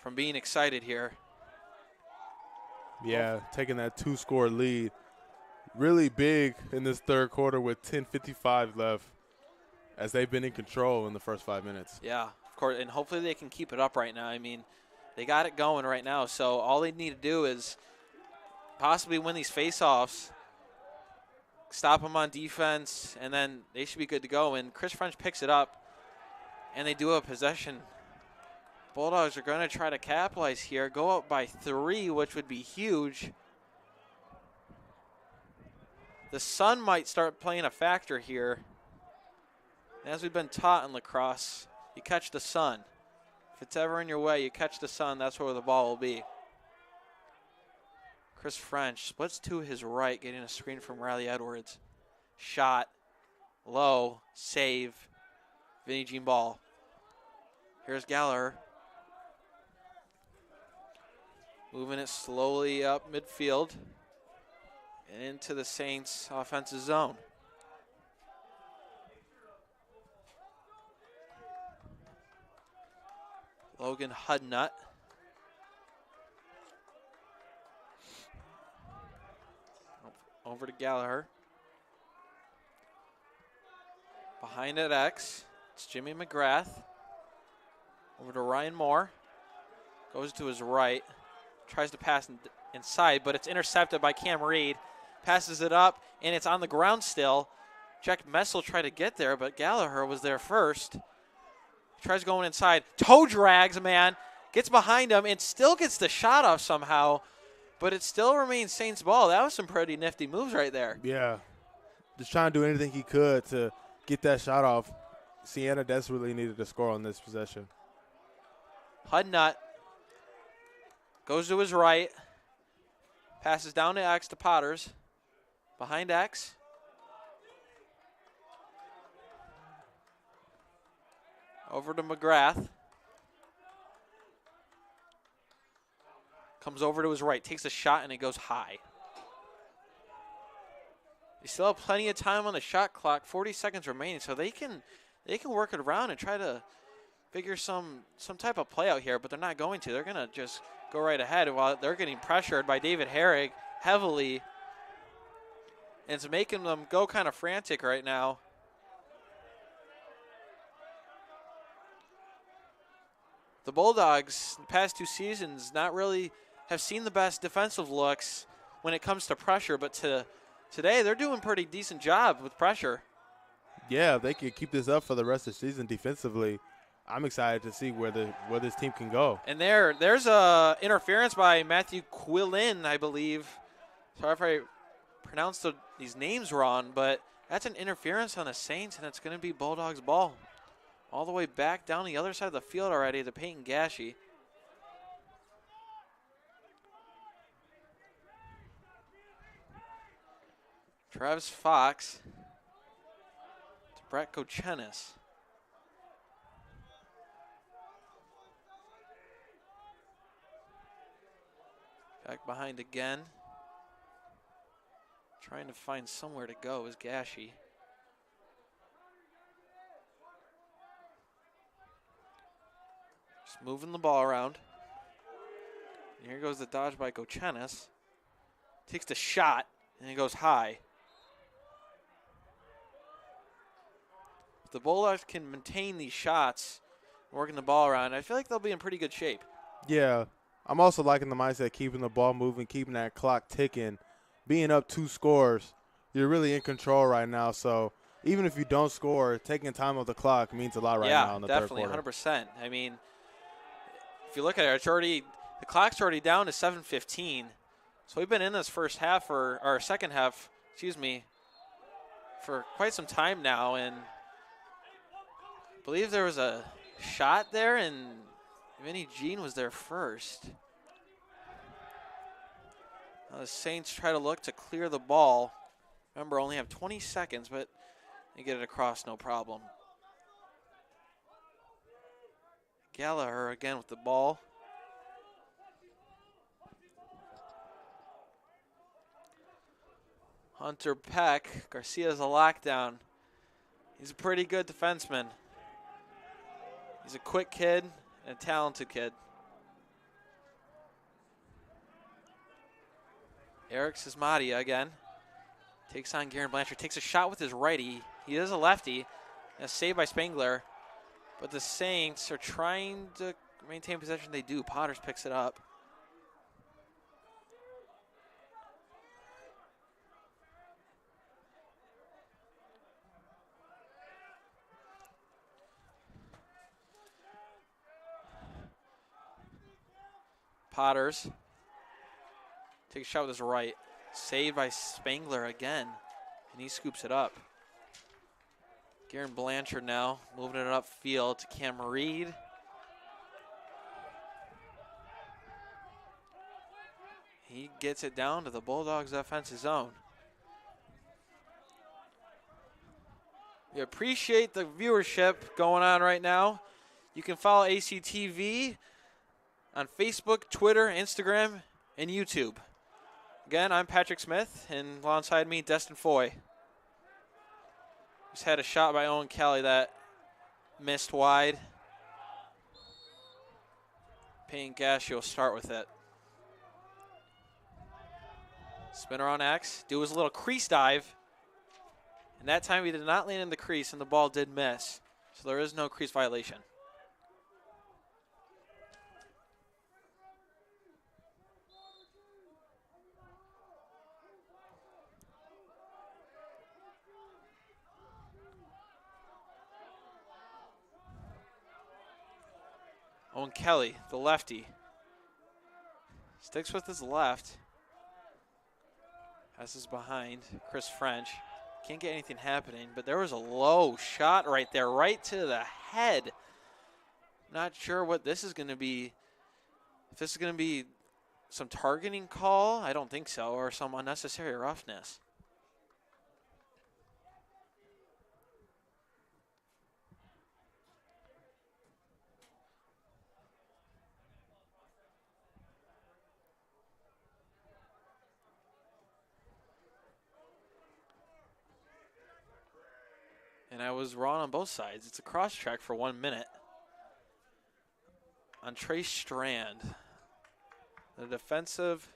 from being excited here. Yeah, taking that 2-score lead. Really big in this third quarter with 10:55 left as they've been in control in the first 5 minutes. Yeah, of court, and hopefully they can keep it up right now. I mean, they got it going right now, so all they need to do is possibly win these face-offs, stop them on defense, and then they should be good to go. And Chris French picks it up, and they do a possession. Bulldogs are going to try to capitalize here, go up by 3, which would be huge. The sun might start playing a factor here. As we've been taught in lacrosse, you catch the sun. If it's ever in your way, you catch the sun, that's where the ball will be. Chris French splits to his right, getting a screen from Riley Edwards. Shot, low, save, Vinnie Jean ball. Here's Gallagher. Moving it slowly up midfield and into the Saints offensive zone. Logan Hudnut. Over to Gallagher. Behind at X, it's Jimmy McGrath. Over to Ryan Moore. Goes to his right. Tries to pass inside, but it's intercepted by Cam Reed. Passes it up, and it's on the ground still. Jack Messel tried to get there, but Gallagher was there first. Tries going inside. Toe drags, man. Gets behind him and still gets the shot off somehow, but it still remains Saints ball. That was some pretty nifty moves right there. Yeah. Just trying to do anything he could to get that shot off. Siena desperately needed to score on this possession. Hudnut goes to his right. Passes down to X to Potters. Behind X. Over to McGrath. Comes over to his right. Takes a shot and it goes high. They still have plenty of time on the shot clock. 40 seconds remaining, so they can work it around and try to figure some type of play out here, but they're not going to. They're going to just go right ahead while they're getting pressured by David Herrig heavily. And it's making them go kind of frantic right now. The Bulldogs, the past 2 seasons, not really have seen the best defensive looks when it comes to pressure, but today they're doing a pretty decent job with pressure. Yeah, if they can keep this up for the rest of the season defensively, I'm excited to see where this team can go. And there's a interference by Matthew Quillin, I believe. Sorry if I pronounced these names wrong, but that's an interference on the Saints, and it's going to be Bulldogs ball. All the way back down the other side of the field already to Peyton Gashi. Travis Fox to Brett Kochenis. Back behind again. Trying to find somewhere to go is Gashi. Just moving the ball around. And here goes the dodge by Kochenis. Takes the shot, and it goes high. If the Bulldogs can maintain these shots, working the ball around, I feel like they'll be in pretty good shape. Yeah. I'm also liking the mindset, keeping the ball moving, keeping that clock ticking. Being up 2 scores, you're really in control right now. So even if you don't score, taking time off the clock means a lot right now in the third quarter. Yeah, definitely, 100%. I mean, if you look at it, the clock's already down to 7:15. So we've been in this second half, for quite some time now. And I believe there was a shot there, and Vinnie Jean was there first. Now the Saints try to look to clear the ball. Remember, only have 20 seconds, but they get it across no problem. Gallagher again with the ball. Hunter Peck. Garcia's a lockdown. He's a pretty good defenseman. He's a quick kid and a talented kid. Eric Sismadia again. Takes on Garen Blanchard. Takes a shot with his righty. He is a lefty. A save by Spangler. But the Saints are trying to maintain possession. They do. Potters picks it up. Potters take a shot with his right. Saved by Spangler again. And he scoops it up. Garen Blanchard now moving it upfield to Cam Reed. He gets it down to the Bulldogs' offensive zone. We appreciate the viewership going on right now. You can follow ACTV on Facebook, Twitter, Instagram, and YouTube. Again, I'm Patrick Smith, and alongside me, Destin Foy. Just had a shot by Owen Kelly that missed wide. Payne Gashi will start with it. Spinner on X, do his little crease dive. And that time he did not land in the crease, and the ball did miss. So there is no crease violation. Owen Kelly, the lefty, sticks with his left. Passes behind Chris French. Can't get anything happening, but there was a low shot right there, right to the head. Not sure what this is going to be. If this is going to be some targeting call, I don't think so, or some unnecessary roughness. And I was wrong on both sides. It's a cross track for 1 minute. On Trey Strand, the defensive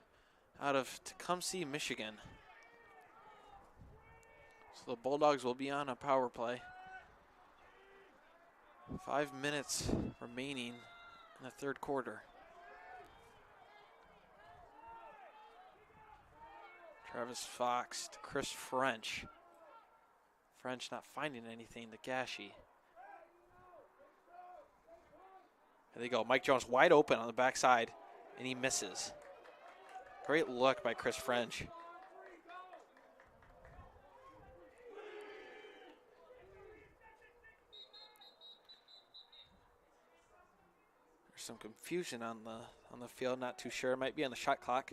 out of Tecumseh, Michigan. So the Bulldogs will be on a power play. 5 minutes remaining in the third quarter. Travis Fox to Chris French. French not finding anything to Gashi. There they go. Mike Jones wide open on the backside, and he misses. Great look by Chris French. There's some confusion on the field. Not too sure. It might be on the shot clock.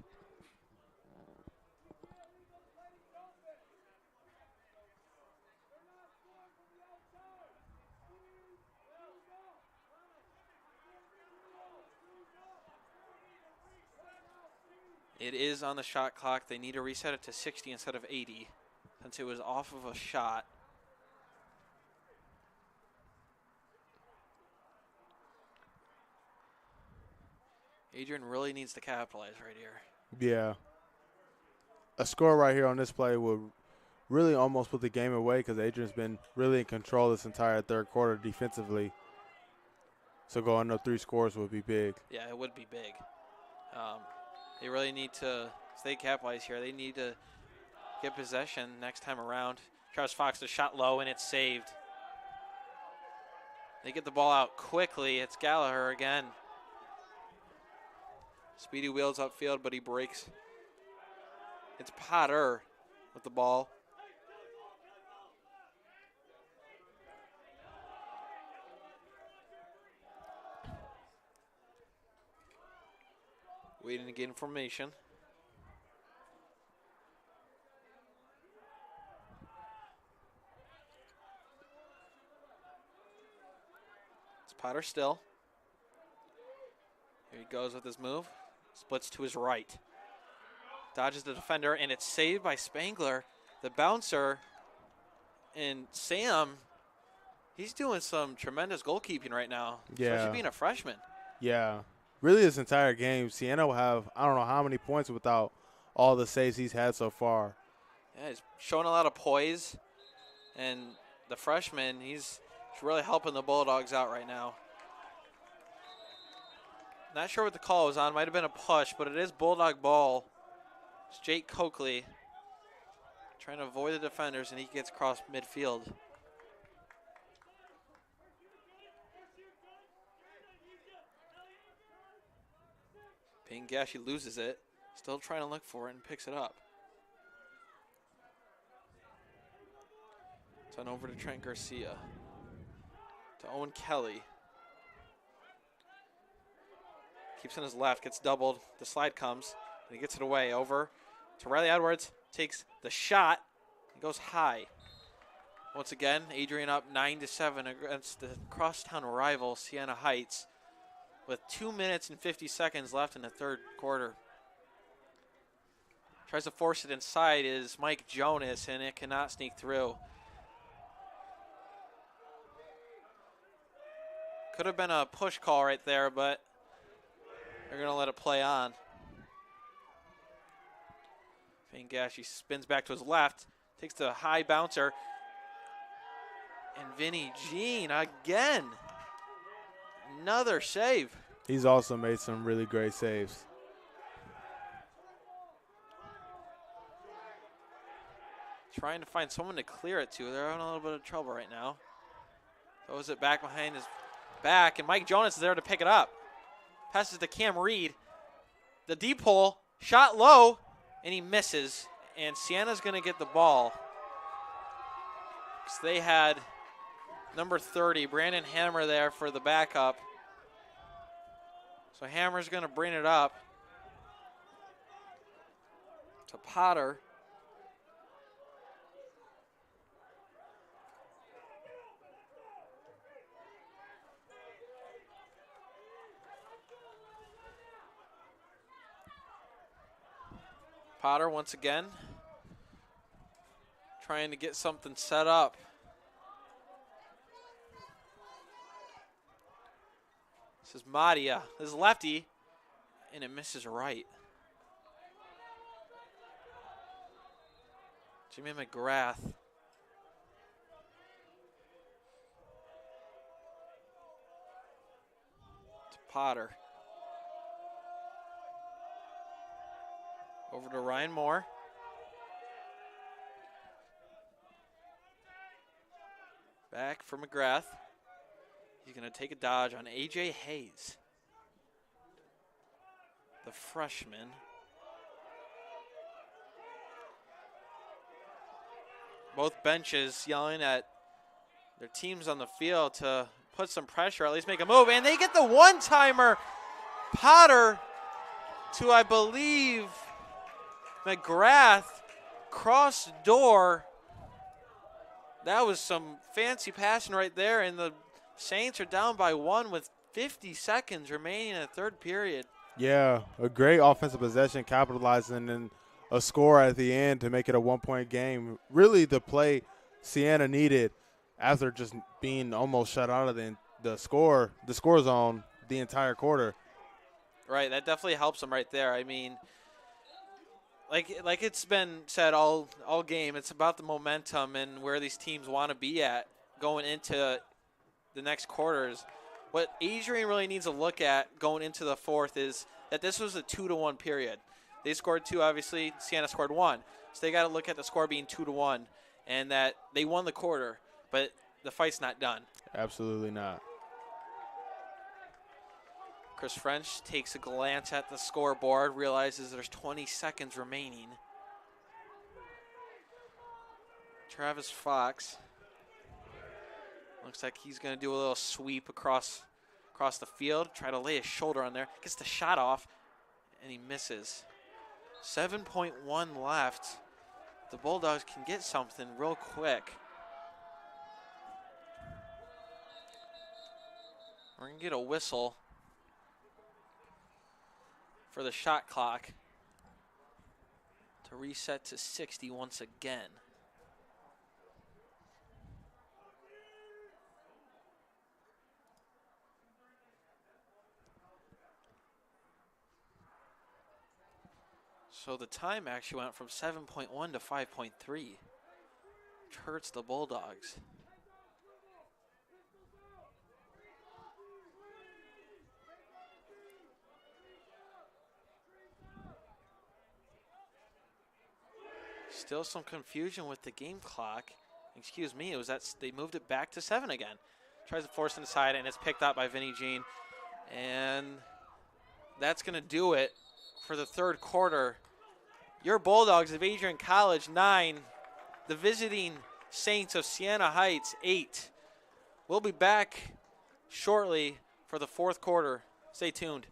It is on the shot clock. They need to reset it to 60 instead of 80 since it was off of a shot. Adrian really needs to capitalize right here. Yeah. A score right here on this play would really almost put the game away because Adrian's been really in control this entire third quarter defensively. So going up 3 scores would be big. Yeah, it would be big. They really need to stay capitalized here. They need to get possession next time around. Travis Fox, the shot low, and it's saved. They get the ball out quickly. It's Gallagher again. Speedy wheels upfield, but he breaks. It's Potter with the ball. Waiting to get information. It's Potter still. Here he goes with his move. Splits to his right. Dodges the defender, and it's saved by Spangler, the bouncer. And Sam, he's doing some tremendous goalkeeping right now, especially being a freshman. Yeah. Really, this entire game, Siena will have, I don't know how many points without all the saves he's had so far. Yeah, he's showing a lot of poise. And the freshman, he's It's really helping the Bulldogs out right now. Not sure what the call was on. Might have been a push, but it is Bulldog ball. It's Jake Coakley trying to avoid the defenders, and he gets across midfield. Gashi loses it. Still trying to look for it and picks it up. Turn over to Trent Garcia. To Owen Kelly. Keeps on his left, gets doubled. The slide comes, and he gets it away. Over to Riley Edwards. Takes the shot. It goes high. Once again, Adrian up 9-7 against the crosstown rival, Siena Heights, with 2 minutes and 50 seconds left in the third quarter. Tries to force it inside is Mike Jonas, and it cannot sneak through. Could have been a push call right there, but they're going to let it play on. Gashi spins back to his left, takes the high bouncer, and Vinny Jean again. Another save. He's also made some really great saves. Trying to find someone to clear it to. They're in a little bit of trouble right now. Throws it back behind his back, and Mike Jonas is there to pick it up. Passes to Cam Reed. The deep hole, shot low, and he misses. And Siena's going to get the ball. They had number 30, Brandon Hammer, there for the backup. So Hammer's going to bring it up to Potter. Potter once again trying to get something set up. This is Madia. This is lefty, and it misses right. Jimmy McGrath. To Potter. Over to Ryan Moore. Back for McGrath. He's going to take a dodge on A.J. Hayes, the freshman. Both benches yelling at their teams on the field to put some pressure, at least make a move. And they get the one-timer. Potter to, I believe, McGrath, cross door. That was some fancy passing right there, and the Saints are down by 1 with 50 seconds remaining in the third period. Yeah, a great offensive possession, capitalizing in a score at the end to make it a 1-point game. Really the play Siena needed after just being almost shut out of the score zone the entire quarter. Right, that definitely helps them right there. I mean, like it's been said all game, it's about the momentum and where these teams want to be at going into the next quarters. What Adrian really needs to look at going into the fourth is that this was a 2-1 period. They scored 2, obviously. Siena scored 1. So they got to look at the score being 2-1 and that they won the quarter, but the fight's not done. Absolutely not. Chris French takes a glance at the scoreboard, realizes there's 20 seconds remaining. Travis Fox looks like he's going to do a little sweep across the field, try to lay his shoulder on there, gets the shot off, and he misses. 7.1 left. The Bulldogs can get something real quick. We're going to get a whistle for the shot clock to reset to 60 once again. So the time actually went from 7.1 to 5.3, which hurts the Bulldogs. Still some confusion with the game clock. Excuse me, it was that they moved it back to 7 again. Tries to force it inside, and it's picked up by Vinnie Jean. And that's going to do it for the third quarter. Your Bulldogs of Adrian College, 9. The visiting Saints of Siena Heights, 8. We'll be back shortly for the fourth quarter. Stay tuned.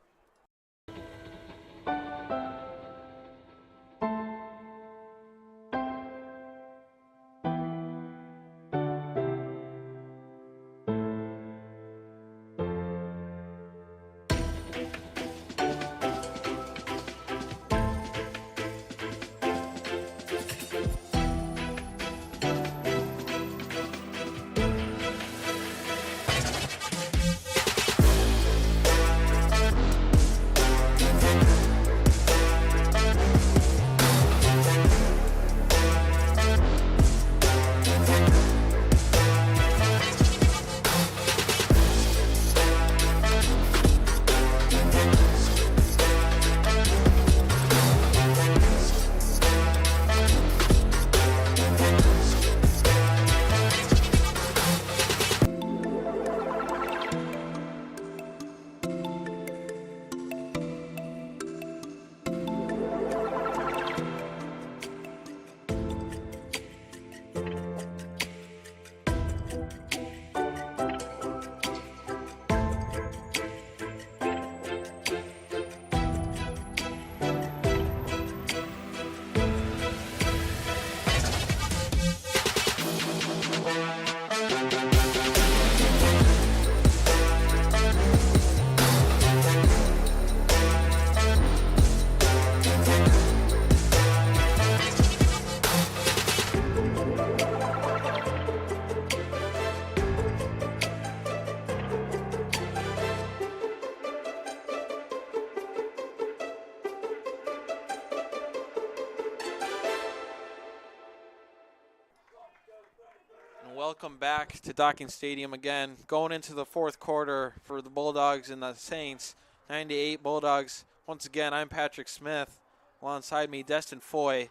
Welcome back to Docking Stadium again. Going into the fourth quarter for the Bulldogs and the Saints. 9-8 Bulldogs. Once again, I'm Patrick Smith. Alongside me, Destin Foy.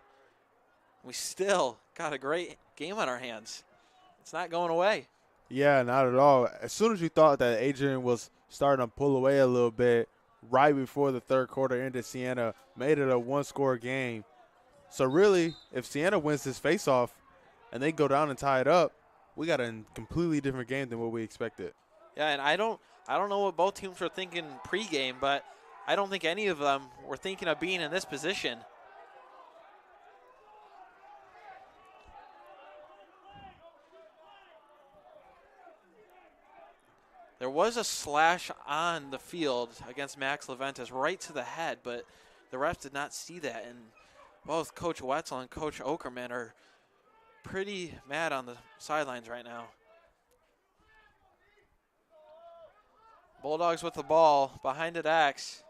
We still got a great game on our hands. It's not going away. Yeah, not at all. As soon as you thought that Adrian was starting to pull away a little bit, right before the third quarter ended, Siena made it a one-score game. So really, if Siena wins this face-off and they go down and tie it up, we got a completely different game than what we expected. Yeah, and I don't know what both teams were thinking pregame, but I don't think any of them were thinking of being in this position. There was a slash on the field against Max Leventis right to the head, but the refs did not see that, and both Coach Wetzel and Coach Okerman are pretty mad on the sidelines right now. Bulldogs with the ball behind it, Axe.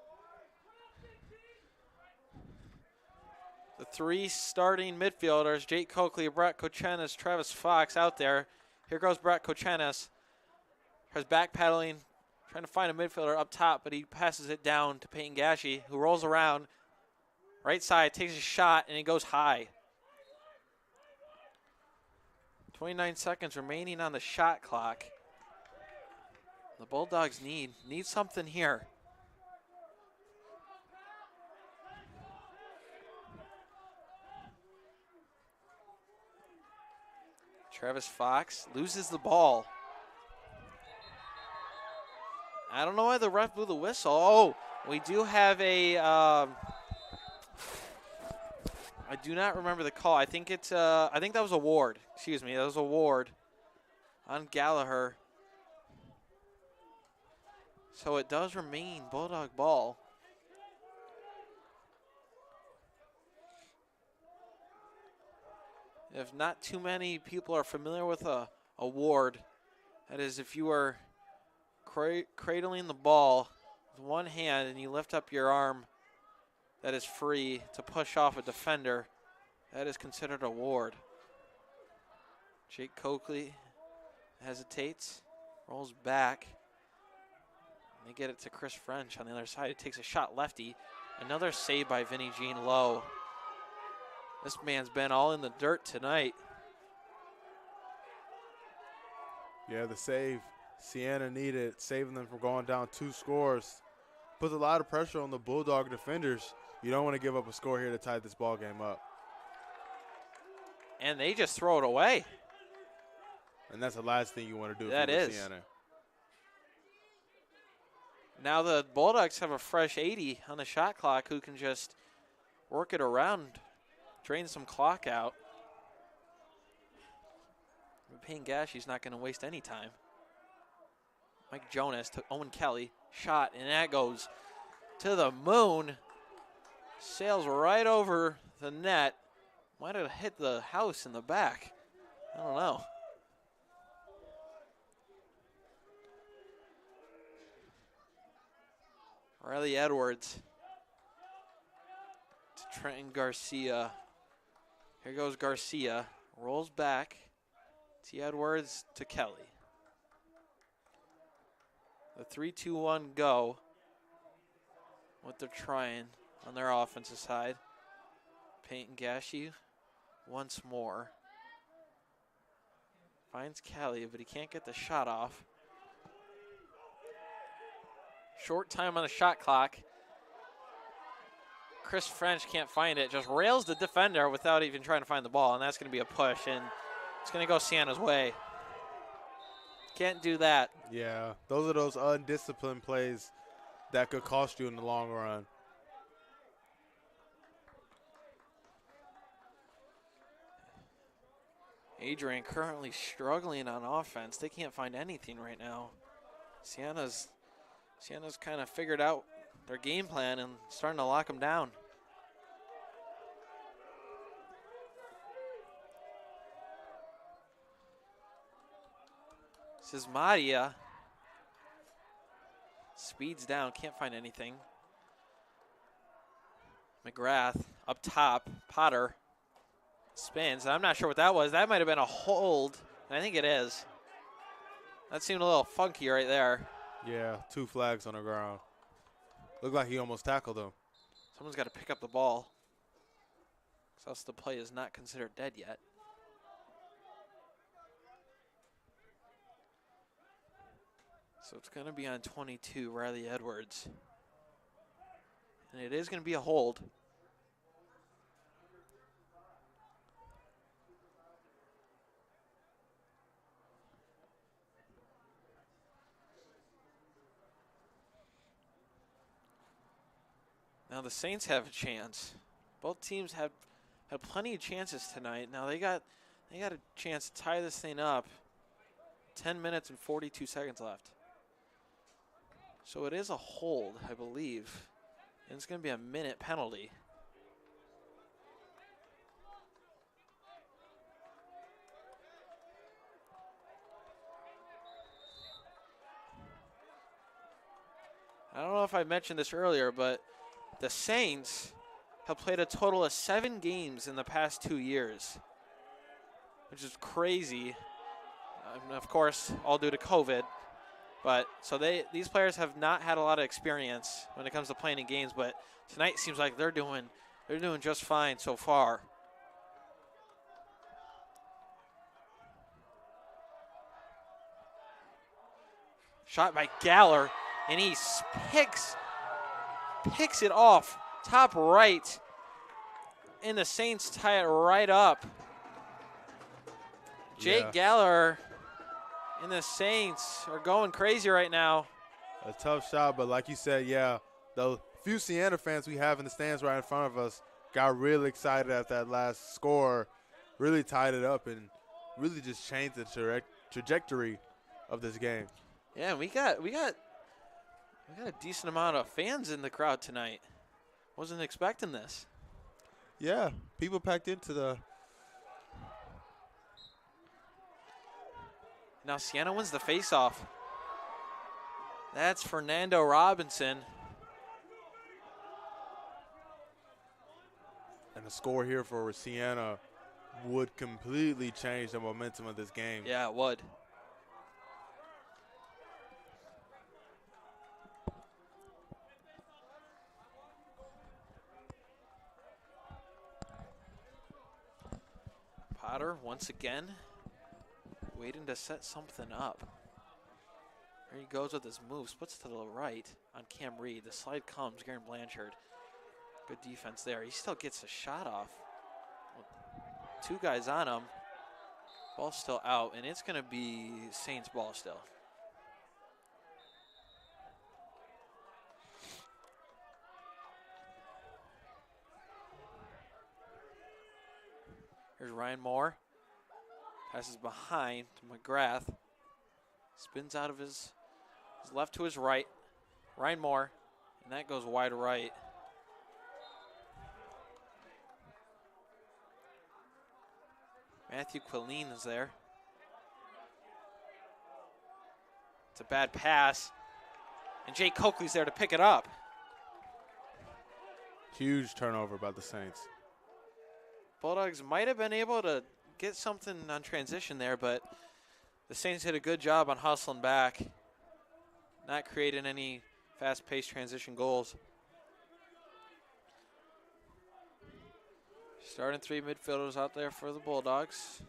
The three starting midfielders, Jake Coakley, Brett Kochenis, Travis Fox out there. Here goes Brett Kochenis. Tries back pedaling, trying to find a midfielder up top, but he passes it down to Peyton Gashi, who rolls around. Right side, takes a shot, and he goes high. 29 seconds remaining on the shot clock. The Bulldogs need something here. Travis Fox loses the ball. I don't know why the ref blew the whistle. Oh, we do have a I do not remember the call. I think that was a Ward. Excuse me, that was a Ward on Gallagher. So it does remain Bulldog ball. If not too many people are familiar with a Ward, that is if you are cradling the ball with one hand and you lift up your arm that is free to push off a defender, that is considered a Ward. Jake Coakley hesitates, rolls back. They get it to Chris French on the other side. It takes a shot lefty. Another save by Vinnie Jean low. This man's been all in the dirt tonight. Yeah, the save Siena needed, saving them from going down 2 scores. Puts a lot of pressure on the Bulldog defenders. You don't want to give up a score here to tie this ball game up. And they just throw it away. And that's the last thing you want to do That if is. Siena. Now the Bulldogs have a fresh 80 on the shot clock who can just work it around, drain some clock out. Payne Gashy's not going to waste any time. Mike Jonas to Owen Kelly, shot, and that goes to the moon. Sails right over the net. Might have hit the house in the back. I don't know. Riley Edwards to Trenton Garcia. Here goes Garcia. Rolls back. T. Edwards to Kelly. The 3-2-1 go. What they're trying on their offensive side. Peyton Gashy once more. Finds Kelly, but he can't get the shot off. Short time on the shot clock. Chris French can't find it. Just rails the defender without even trying to find the ball, and that's going to be a push, and it's going to go Siena's way. Can't do that. Yeah, those are those undisciplined plays that could cost you in the long run. Adrian currently struggling on offense. They can't find anything right now. Siena's kind of figured out their game plan and starting to lock them down. This is Madia. Speeds down, can't find anything. McGrath up top. Potter spins. I'm not sure what that was. That might have been a hold. I think it is. That seemed a little funky right there. Yeah, 2 flags on the ground. Looked like he almost tackled him. Someone's got to pick up the ball. Because else the play is not considered dead yet. So it's going to be on 22, Riley Edwards. And it is going to be a hold. Now the Saints have a chance. Both teams have had plenty of chances tonight. Now they got a chance to tie this thing up. 10 minutes and 42 seconds left. So it is a hold, I believe. And it's going to be a minute penalty. I don't know if I mentioned this earlier, but the Saints have played a total of 7 games in the past 2 years, which is crazy. Of course, all due to COVID. But so these players have not had a lot of experience when it comes to playing in games, but tonight seems like they're doing just fine so far. Shot by Galler, and he picks it off top right, and the Saints tie it right up. Jake Galler and the Saints are going crazy right now. A tough shot, but like you said, yeah, the few Siena fans we have in the stands right in front of us got really excited at that last score, really tied it up, and really just changed the trajectory of this game. Yeah, we got a decent amount of fans in the crowd tonight. Wasn't expecting this. Yeah, people packed into the. Now Siena wins the faceoff. That's Fernando Robinson. And the score here for Siena would completely change the momentum of this game. Yeah, it would. Potter once again waiting to set something up. There he goes with his move. Splits to the right on Cam Reed. The slide comes. Garen Blanchard. Good defense there. He still gets a shot off. Two guys on him. Ball's still out, and it's going to be Saints ball still. Here's Ryan Moore. Passes behind to McGrath. Spins out of his left to his right. Ryan Moore, and that goes wide right. Matthew Quilleen is there. It's a bad pass. And Jake Coakley's there to pick it up. Huge turnover by the Saints. Bulldogs might have been able to get something on transition there, but the Saints did a good job on hustling back, not creating any fast-paced transition goals. Starting three midfielders out there for the Bulldogs.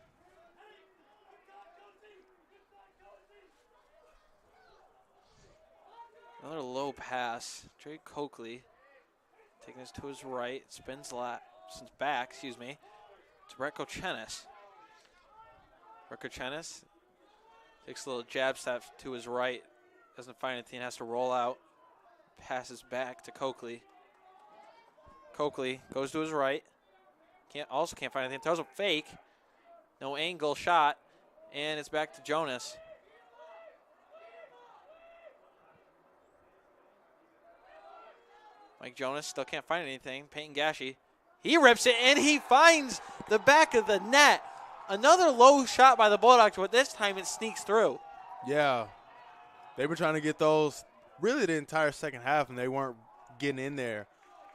Another low pass. Drake Coakley taking this to his right. Spins back, to Brett Kochenis. Brett Kochenis takes a little jab step to his right. Doesn't find anything, has to roll out. Passes back to Coakley. Coakley goes to his right. Can't find anything. Throws a fake. No angle shot. And it's back to Jonas. Mike Jonas still can't find anything. Peyton Gashi. He rips it and he finds the back of the net. Another low shot by the Bulldogs, but this time it sneaks through. Yeah. They were trying to get those really the entire second half, and they weren't getting in there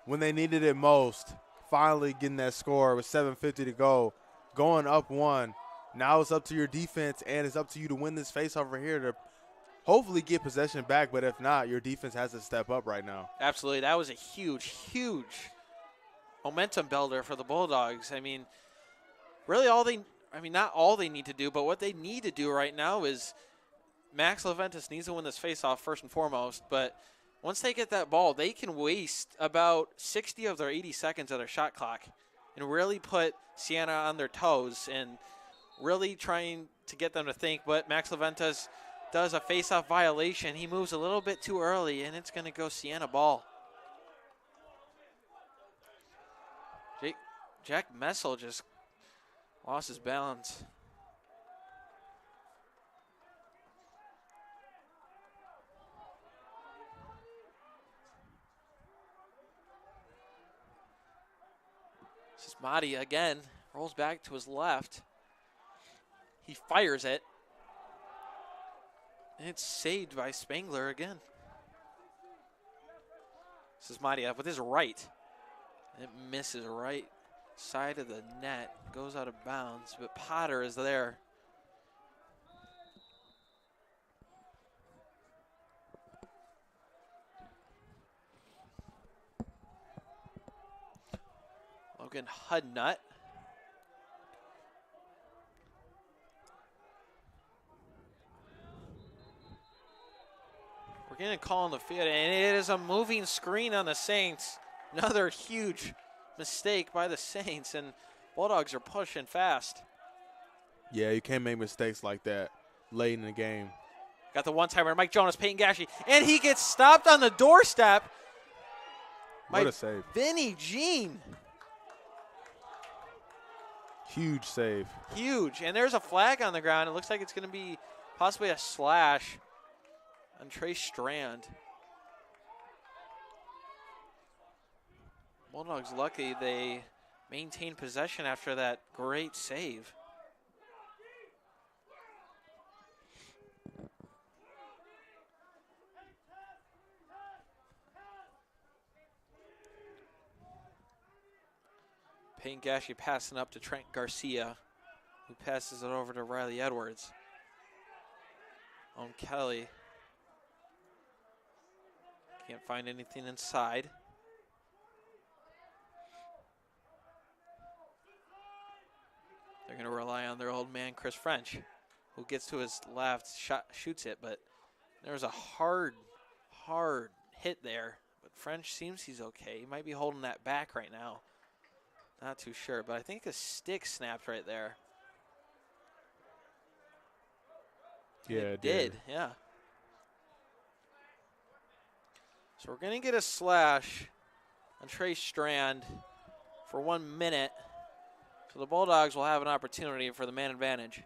when they needed it most. Finally getting that score with 7:50 to go, going up one. Now it's up to your defense, and it's up to you to win this face over here to hopefully get possession back. But if not, your defense has to step up right now. Absolutely. That was a huge, huge momentum builder for the Bulldogs. I mean, really not all they need to do, but what they need to do right now is Max Leventis needs to win this face-off first and foremost, but once they get that ball, they can waste about 60 of their 80 seconds of their shot clock and really put Siena on their toes and really trying to get them to think. But Max Leventis does a face-off violation. He moves a little bit too early, and it's going to go Siena ball. Jack Messel just lost his balance. Mahdi again rolls back to his left. He fires it. And it's saved by Spangler again. This is Mahdi up with his right. It misses right side of the net. Goes out of bounds, but Potter is there. Logan Hudnut. We're getting a call on the field, and it is a moving screen on the Saints. Another huge mistake by the Saints, and Bulldogs are pushing fast. Yeah, you can't make mistakes like that late in the game. Got the one-timer, Mike Jonas, Peyton Gashi, and he gets stopped on the doorstep. What a save. Vinny Jean. Huge save. Huge. And there's a flag on the ground. It looks like it's going to be possibly a slash on Trey Strand. Bulldogs lucky they maintained possession after that great save. Payne Gashi passing up to Trent Garcia, who passes it over to Riley Edwards. On Kelly. Can't find anything inside. They're going to man Chris French, who gets to his left, shoots it, but there's a hard hit there. But French seems he's okay. He might be holding that back right now. Not too sure, but I think a stick snapped right there. Yeah, it did. Yeah. So we're going to get a slash on Trey Strand for 1 minute. So the Bulldogs will have an opportunity for the man advantage.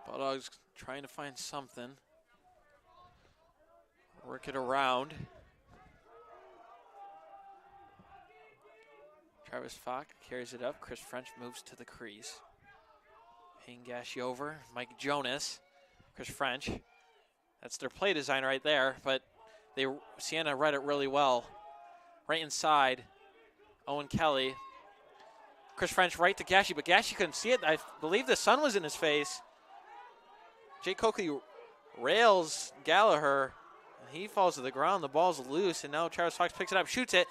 Bulldogs trying to find something. Work it around. Travis Falk carries it up. Chris French moves to the crease. Payne Gashi over. Mike Jonas. Chris French. That's their play design right there, but Siena read it really well. Right inside. Owen Kelly. Chris French right to Gashi, but Gashi couldn't see it. I believe the sun was in his face. Jake Coakley rails Gallagher, and he falls to the ground. The ball's loose, and now Travis Fox picks it up, shoots it,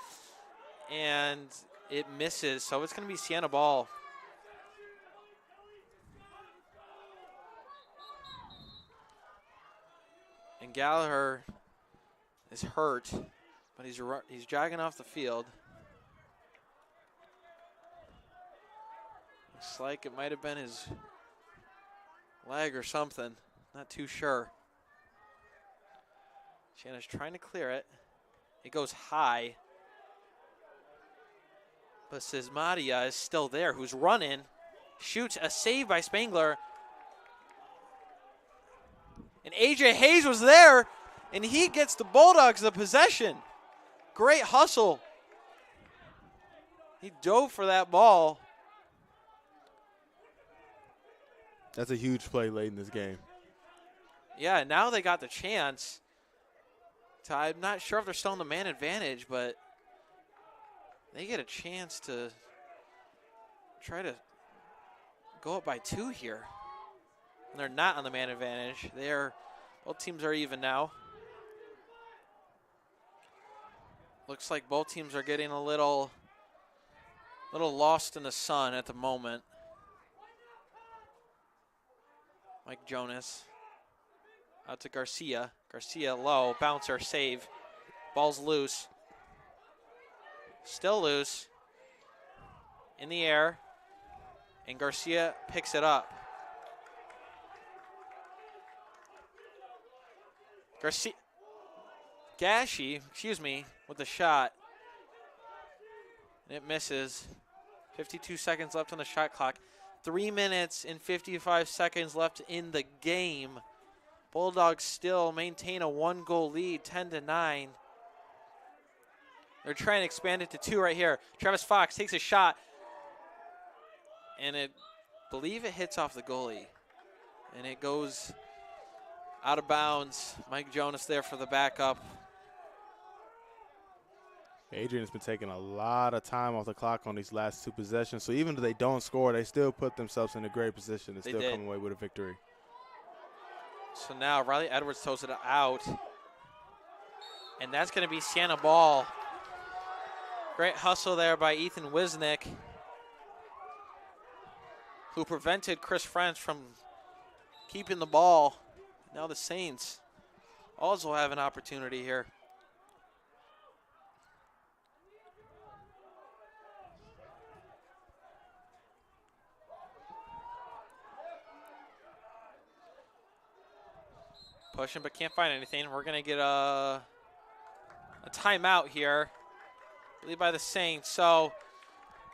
and it misses. So it's going to be Siena ball. And Gallagher is hurt, but he's jogging off the field. Looks like it might have been his leg or something. Not too sure. Siena's trying to clear it. It goes high. But Sismadia is still there, who's running. Shoots a save by Spangler. And AJ Hayes was there, and he gets the Bulldogs the possession. Great hustle. He dove for that ball. That's a huge play late in this game. Yeah, now they got the chance. I'm not sure if they're still in the man advantage, but they get a chance to try to go up by 2 here. And they're not on the man advantage. Both teams are even now. Looks like both teams are getting a little lost in the sun at the moment. Mike Jonas out to Garcia. Garcia low, bouncer, save. Ball's loose. Still loose. In the air. And Garcia picks it up. Gashi, with the shot. And it misses. 52 seconds left on the shot clock. 3 minutes and 55 seconds left in the game. Bulldogs still maintain a 1-goal lead, 10-9. They're trying to expand it to 2 right here. Travis Fox takes a shot, and I believe it hits off the goalie, and it goes out of bounds. Mike Jonas there for the backup. Adrian has been taking a lot of time off the clock on these last 2 possessions, so even if they don't score, they still put themselves in a great position and still come away with a victory. So now Riley Edwards throws it out, and that's going to be Siena ball. Great hustle there by Ethan Wisnick, who prevented Chris French from keeping the ball. Now the Saints also have an opportunity here. Pushing, but can't find anything. We're going to get a timeout here, I believe by the Saints. So,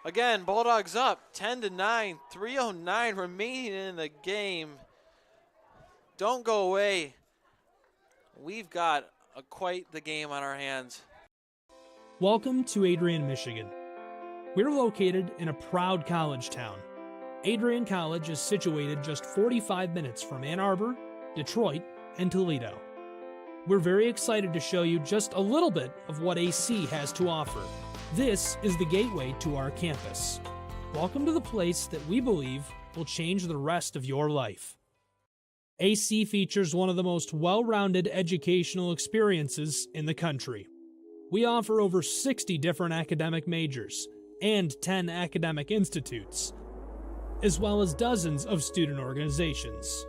again, Bulldogs up 10-9, 3:09 remaining in the game. Don't go away. We've got quite the game on our hands. Welcome to Adrian, Michigan. We're located in a proud college town. Adrian College is situated just 45 minutes from Ann Arbor, Detroit, and Toledo. We're very excited to show you just a little bit of what AC has to offer. This is the gateway to our campus. Welcome to the place that we believe will change the rest of your life. AC features one of the most well-rounded educational experiences in the country. We offer over 60 different academic majors and 10 academic institutes, as well as dozens of student organizations.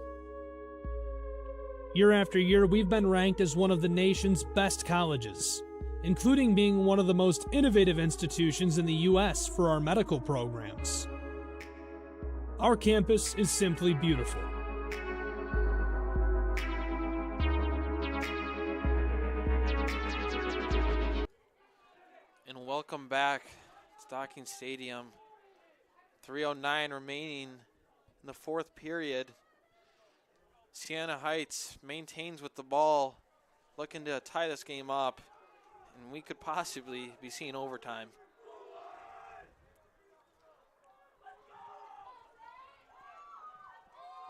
Year after year, we've been ranked as one of the nation's best colleges, including being one of the most innovative institutions in the U.S. for our medical programs. Our campus is simply beautiful. And welcome back to Docking Stadium. 3:09 remaining in the fourth period. Siena Heights maintains with the ball, looking to tie this game up, and we could possibly be seeing overtime.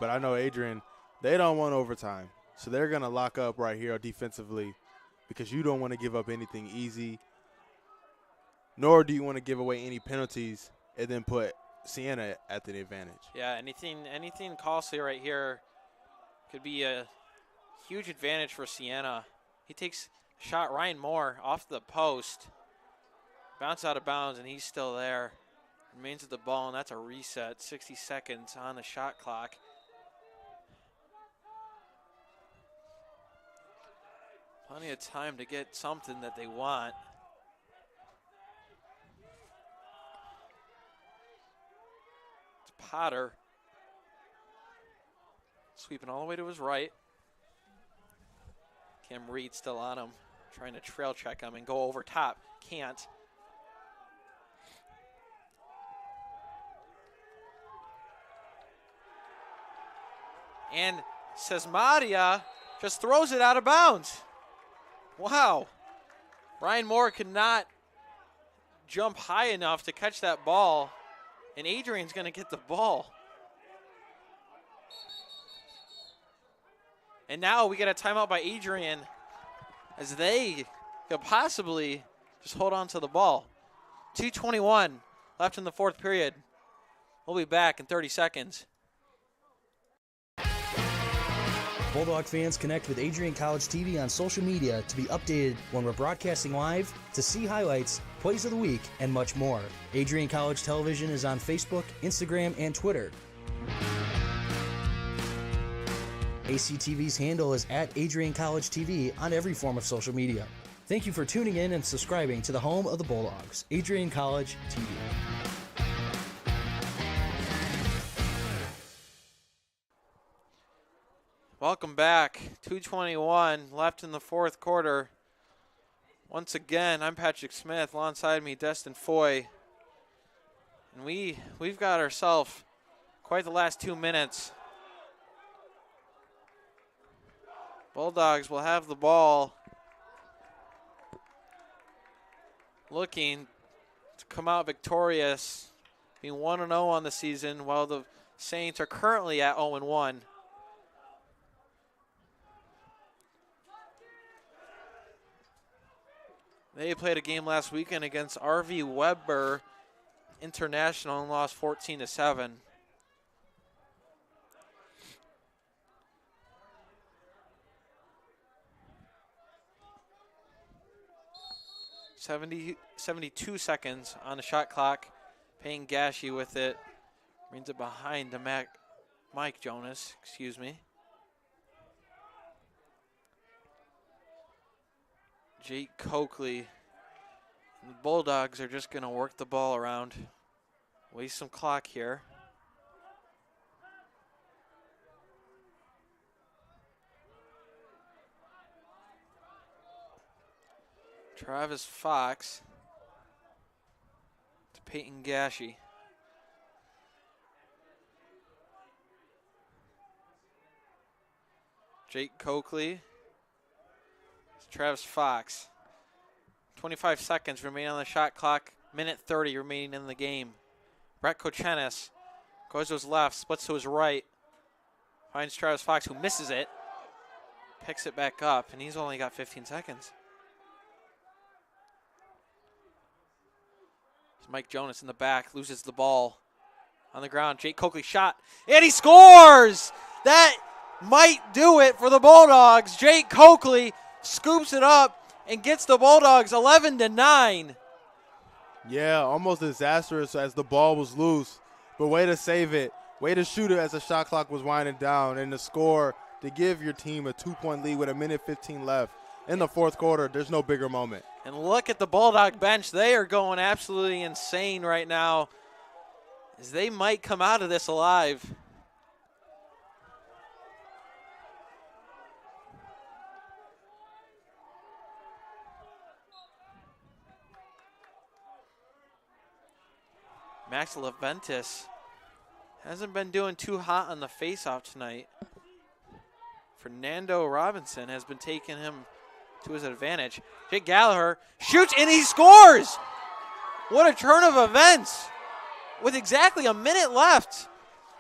But I know Adrian, they don't want overtime. So they're going to lock up right here defensively because you don't want to give up anything easy, nor do you want to give away any penalties and then put Siena at the advantage. Yeah, anything costly right here could be a huge advantage for Siena. He takes a shot, Ryan Moore, off the post. Bounce out of bounds, and he's still there. Remains with the ball, and that's a reset. 60 seconds on the shot clock. Plenty of time to get something that they want. It's Potter. Sweeping all the way to his right. Cam Reed still on him, trying to trail check him and go over top. Can't. And Sesmadia just throws it out of bounds. Wow. Ryan Moore could not jump high enough to catch that ball, and Adrian's going to get the ball. And now we get a timeout by Adrian as they could possibly just hold on to the ball. 2:21 left in the fourth period. We'll be back in 30 seconds. Bulldog fans, connect with Adrian College TV on social media to be updated when we're broadcasting live, to see highlights, plays of the week, and much more. Adrian College Television is on Facebook, Instagram, and Twitter. ACTV's handle is at Adrian College TV on every form of social media. Thank you for tuning in and subscribing to the home of the Bulldogs, Adrian College TV. Welcome back. 2:21 left in the fourth quarter. Once again, I'm Patrick Smith. Alongside me, Destin Foy. And we've got ourselves quite the last 2 minutes. Bulldogs will have the ball, looking to come out victorious, being 1-0 on the season, while the Saints are currently at 0-1. They played a game last weekend against R.V. Weber International and lost 14-7. – 72 seconds on the shot clock. Payne Gashi with it. Brings it behind to Mike Jonas, excuse me. Jake Coakley. The Bulldogs are just going to work the ball around. Waste some clock here. Travis Fox to Peyton Gashi. Jake Coakley. Travis Fox. 25 seconds remaining on the shot clock. Minute 30 remaining in the game. Brett Kochenis goes to his left, splits to his right. Finds Travis Fox, who misses it. picks it back up, and he's only got 15 seconds. It's Mike Jonas in the back, loses the ball on the ground. Jake Coakley shot, and he scores! That might do it for the Bulldogs. Jake Coakley scoops it up and gets the Bulldogs 11-9. Yeah, almost disastrous as the ball was loose, but way to save it. Way to shoot it as the shot clock was winding down, and the score to give your team a 2-point lead with 1:15 left in the fourth quarter. There's no bigger moment. And look at the Bulldog bench. They are going absolutely insane right now, as they might come out of this alive. Max Leventis hasn't been doing too hot on the faceoff tonight. Fernando Robinson has been taking him to his advantage. Jake Gallagher shoots and he scores! What a turn of events. With exactly a minute left,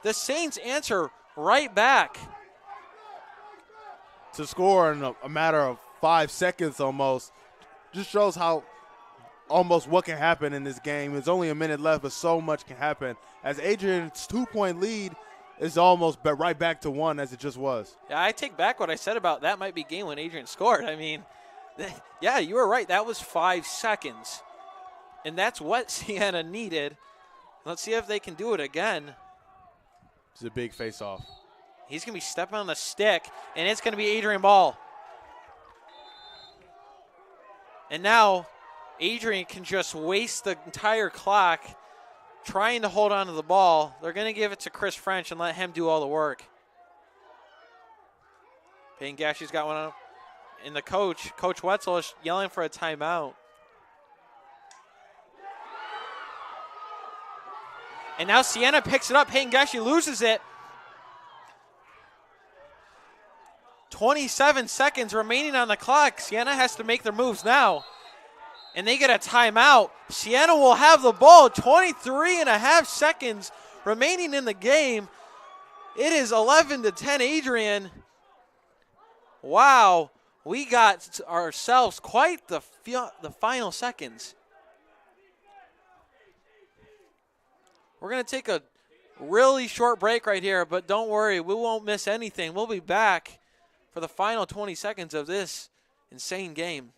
the Saints answer right back. To score in a matter of 5 seconds almost just shows how almost what can happen in this game. There's only a minute left, but so much can happen. As Adrian's 2-point lead is almost right back to 1 as it just was. Yeah, I take back what I said about that might be game when Adrian scored. I mean, yeah, you were right. That was 5 seconds. And that's what Siena needed. Let's see if they can do it again. It's a big face-off. He's going to be stepping on the stick, and it's going to be Adrian Ball. And now Adrian can just waste the entire clock trying to hold on to the ball. They're going to give it to Chris French and let him do all the work. Payne Gashy's got one on him. And the Coach Wetzel, is yelling for a timeout. And now Siena picks it up. Payne Gashy loses it. 27 seconds remaining on the clock. Siena has to make their moves now. And they get a timeout. Siena will have the ball. 23.5 seconds remaining in the game. It is 11-10 Adrian. Wow, we got ourselves quite the final seconds. We're going to take a really short break right here, but don't worry, we won't miss anything. We'll be back for the final 20 seconds of this insane game.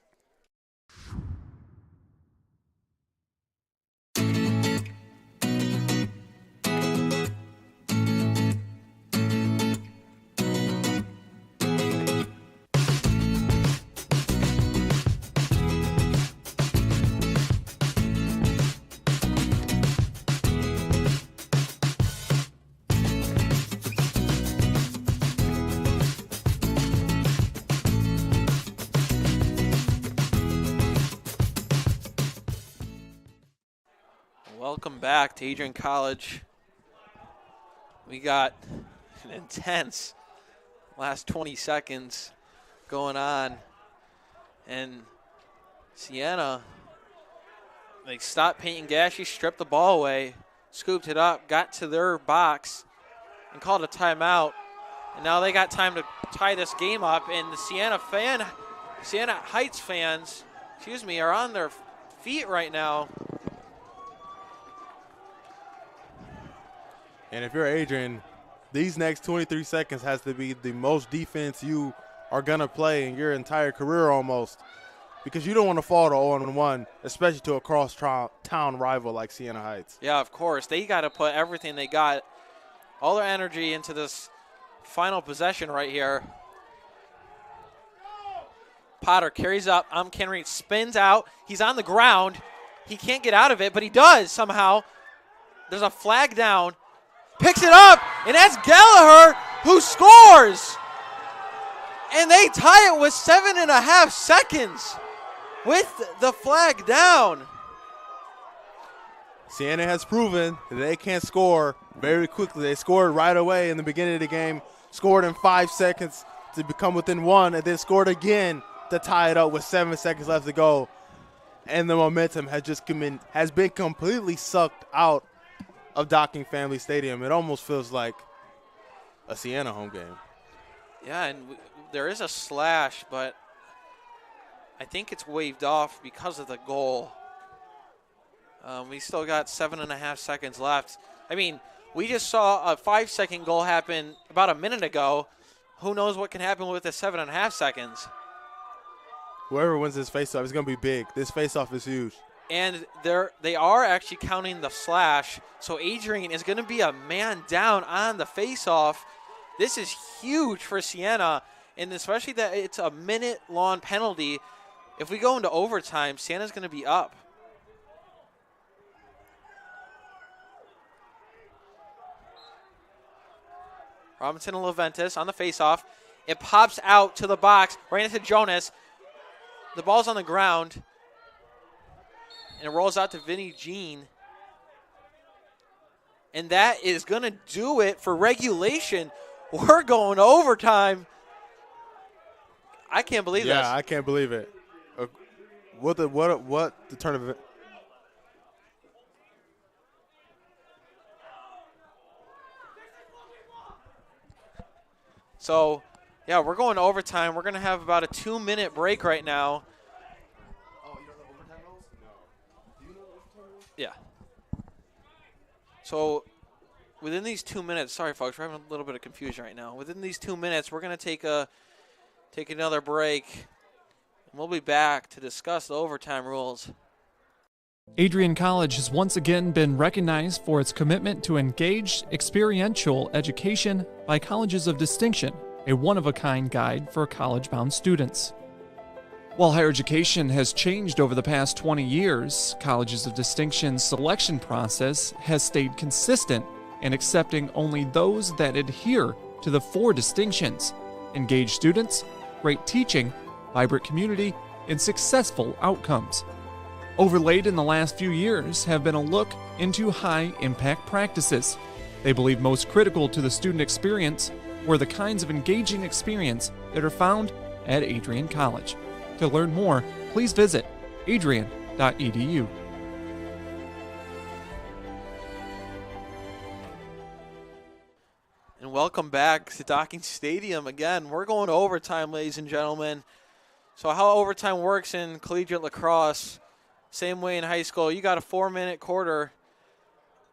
Welcome back to Adrian College. We got an intense last 20 seconds going on. And Siena, they stopped Peyton Gashy, stripped the ball away, scooped it up, got to their box, and called a timeout. And now they got time to tie this game up. And the Siena Heights fans, are on their feet right now. And if you're Adrian, these next 23 seconds has to be the most defense you are going to play in your entire career almost, because you don't want to fall to 0-1, especially to a cross-town rival like Siena Heights. Yeah, of course. They got to put everything they got, all their energy into this final possession right here. Potter carries up. Kenry spins out. He's on the ground. He can't get out of it, but he does somehow. There's a flag down. Picks it up, and that's Gallagher who scores. And they tie it with 7.5 seconds with the flag down. Siena has proven that they can score very quickly. They scored right away in the beginning of the game, scored in 5 seconds to become within 1, and then scored again to tie it up with 7 seconds left to go. And the momentum has been completely sucked out of Docking Family Stadium. It almost feels like a Siena home game. Yeah, and there is a slash, but I think it's waved off because of the goal. We still got 7.5 seconds left. I mean, we just saw a 5-second goal happen about a minute ago. Who knows what can happen with the 7.5 seconds? Whoever wins this faceoff is going to be big. This faceoff is huge. And they are actually counting the slash, so Adrian is going to be a man down on the faceoff. This is huge for Siena, and especially that it's a minute-long penalty. If we go into overtime, Siena's going to be up. Robinson and Leventis on the faceoff. It pops out to the box, right into Jonas. The ball's on the ground, and it rolls out to Vinny Jean. And that is going to do it for regulation. We're going to overtime. I can't believe this. Yeah, I can't believe it. What the turn of it? So, yeah, we're going to overtime. We're going to have about a 2-minute break right now. Oh, you don't know overtime rules? No. Do you know overtime rules? Yeah. So, within these 2 minutes, sorry folks, we're having a little bit of confusion right now. Within these 2 minutes, we're going to take another break, and we'll be back to discuss the overtime rules. Adrian College has once again been recognized for its commitment to engaged, experiential education by Colleges of Distinction, a one-of-a-kind guide for college-bound students. While higher education has changed over the past 20 years, Colleges of Distinction's selection process has stayed consistent in accepting only those that adhere to the 4 distinctions: engaged students, great teaching, vibrant community, and successful outcomes. Overlaid in the last few years have been a look into high-impact practices. They believe most critical to the student experience were the kinds of engaging experience that are found at Adrian College. To learn more, please visit adrian.edu. And welcome back to Docking Stadium again. We're going to overtime, ladies and gentlemen. So how overtime works in collegiate lacrosse, same way in high school. You got a 4-minute quarter,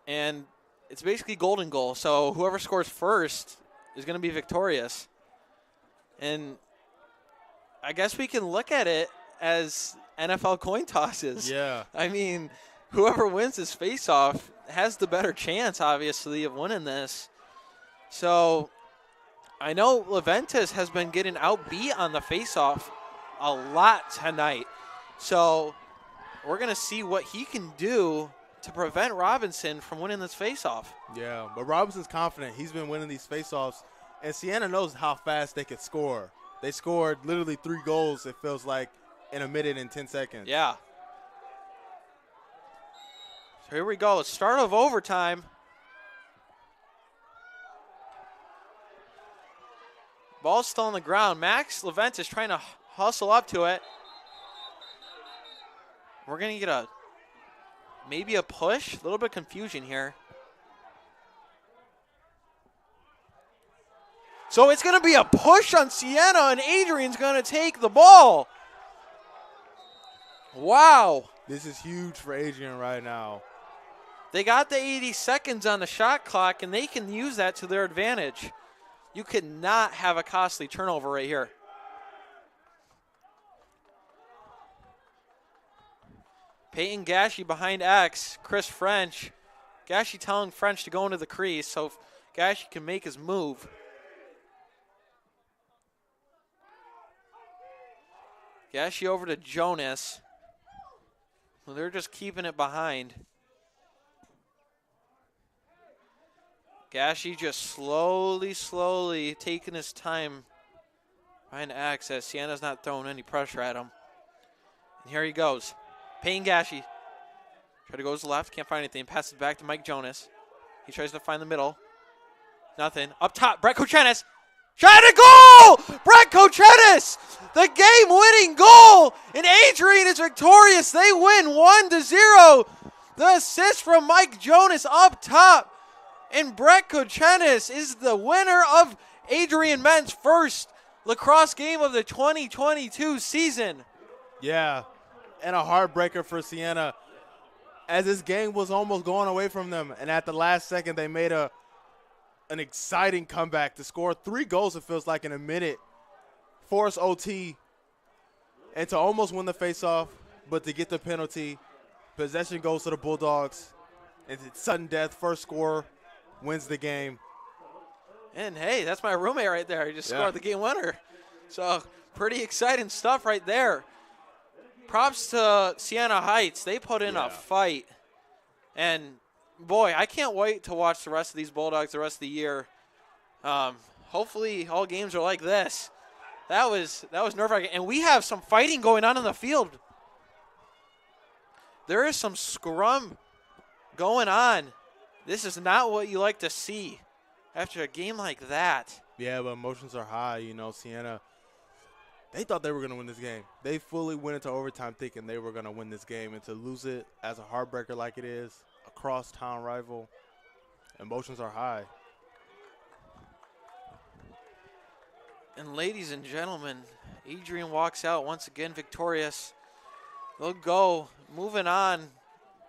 and it's basically golden goal. So whoever scores first is going to be victorious. And I guess we can look at it as NFL coin tosses. Yeah. I mean, whoever wins this face-off has the better chance, obviously, of winning this. So I know Leventis has been getting outbeat on the face-off a lot tonight. So we're going to see what he can do to prevent Robinson from winning this face-off. Yeah, but Robinson's confident. He's been winning these face-offs, and Siena knows how fast they can score. They scored literally 3 goals, it feels like, in a minute and 10 seconds. Yeah. So here we go. Start of overtime. Ball's still on the ground. Max Leventis trying to hustle up to it. We're going to get maybe a push. A little bit of confusion here. So it's going to be a push on Siena, and Adrian's going to take the ball. Wow. This is huge for Adrian right now. They got the 80 seconds on the shot clock, and they can use that to their advantage. You could not have a costly turnover right here. Peyton Gashi behind X. Chris French. Gashi telling French to go into the crease so Gashi can make his move. Gashi over to Jonas. Well, they're just keeping it behind. Gashi just slowly taking his time behind X as Siena's not throwing any pressure at him. And here he goes. Payne Gashi. Try to go to the left, can't find anything. Passes back to Mike Jonas. He tries to find the middle. Nothing. Up top, Brett Kochenis. Shot at goal! Brett Kochenis! The game-winning goal! And Adrian is victorious. They win 1-0. The assist from Mike Jonas up top. And Brett Kochenis is the winner of Adrian men's first lacrosse game of the 2022 season. Yeah, and a heartbreaker for Siena, as this game was almost going away from them, and at the last second they made an exciting comeback to score 3 goals, it feels like, in a minute, force OT, and to almost win the faceoff, but to get the penalty. Possession goes to the Bulldogs, and it's sudden death, first score wins the game. And hey, that's my roommate right there. He just scored the game winner. So pretty exciting stuff right there. Props to Siena Heights. They put in a fight. And, boy, I can't wait to watch the rest of these Bulldogs the rest of the year. Hopefully all games are like this. That was nerve-wracking. And we have some fighting going on in the field. There is some scrum going on. This is not what you like to see after a game like that. Yeah, but emotions are high. You know, Siena, they thought they were going to win this game. They fully went into overtime thinking they were going to win this game. And to lose it as a heartbreaker like it is, a cross-town rival, emotions are high. And ladies and gentlemen, Adrian walks out once again victorious. They'll go moving on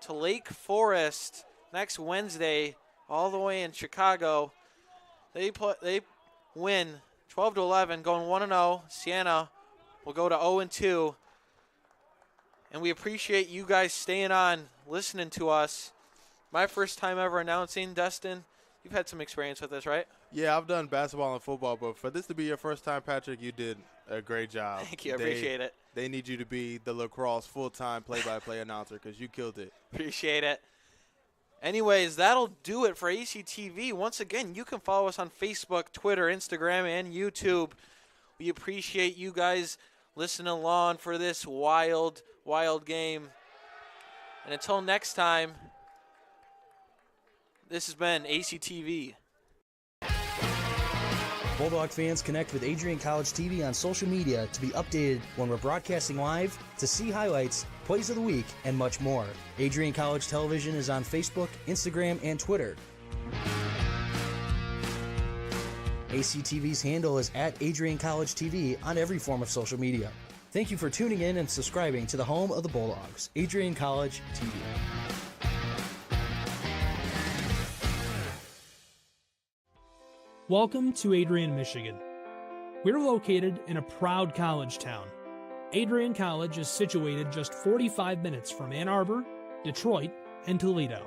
to Lake Forest next Wednesday, all the way in Chicago. They win 12-11, going 1-0. Siena will go to 0-2. And we appreciate you guys staying on, listening to us. My first time ever announcing. Dustin, you've had some experience with this, right? Yeah, I've done basketball and football, but for this to be your first time, Patrick, you did a great job. Thank you. I appreciate it. They need you to be the lacrosse full-time play-by-play announcer because you killed it. Appreciate it. Anyways, that'll do it for ACTV. Once again, you can follow us on Facebook, Twitter, Instagram, and YouTube. We appreciate you guys listening along for this wild, wild game. And until next time, this has been ACTV. Bulldog fans, connect with Adrian College TV on social media to be updated when we're broadcasting live, to see highlights, plays of the week, and much more. Adrian College Television is on Facebook, Instagram, and Twitter. ACTV's handle is at Adrian College TV on every form of social media. Thank you for tuning in and subscribing to the home of the Bulldogs, Adrian College TV. Welcome to Adrian, Michigan. We're located in a proud college town. Adrian College is situated just 45 minutes from Ann Arbor, Detroit, and Toledo.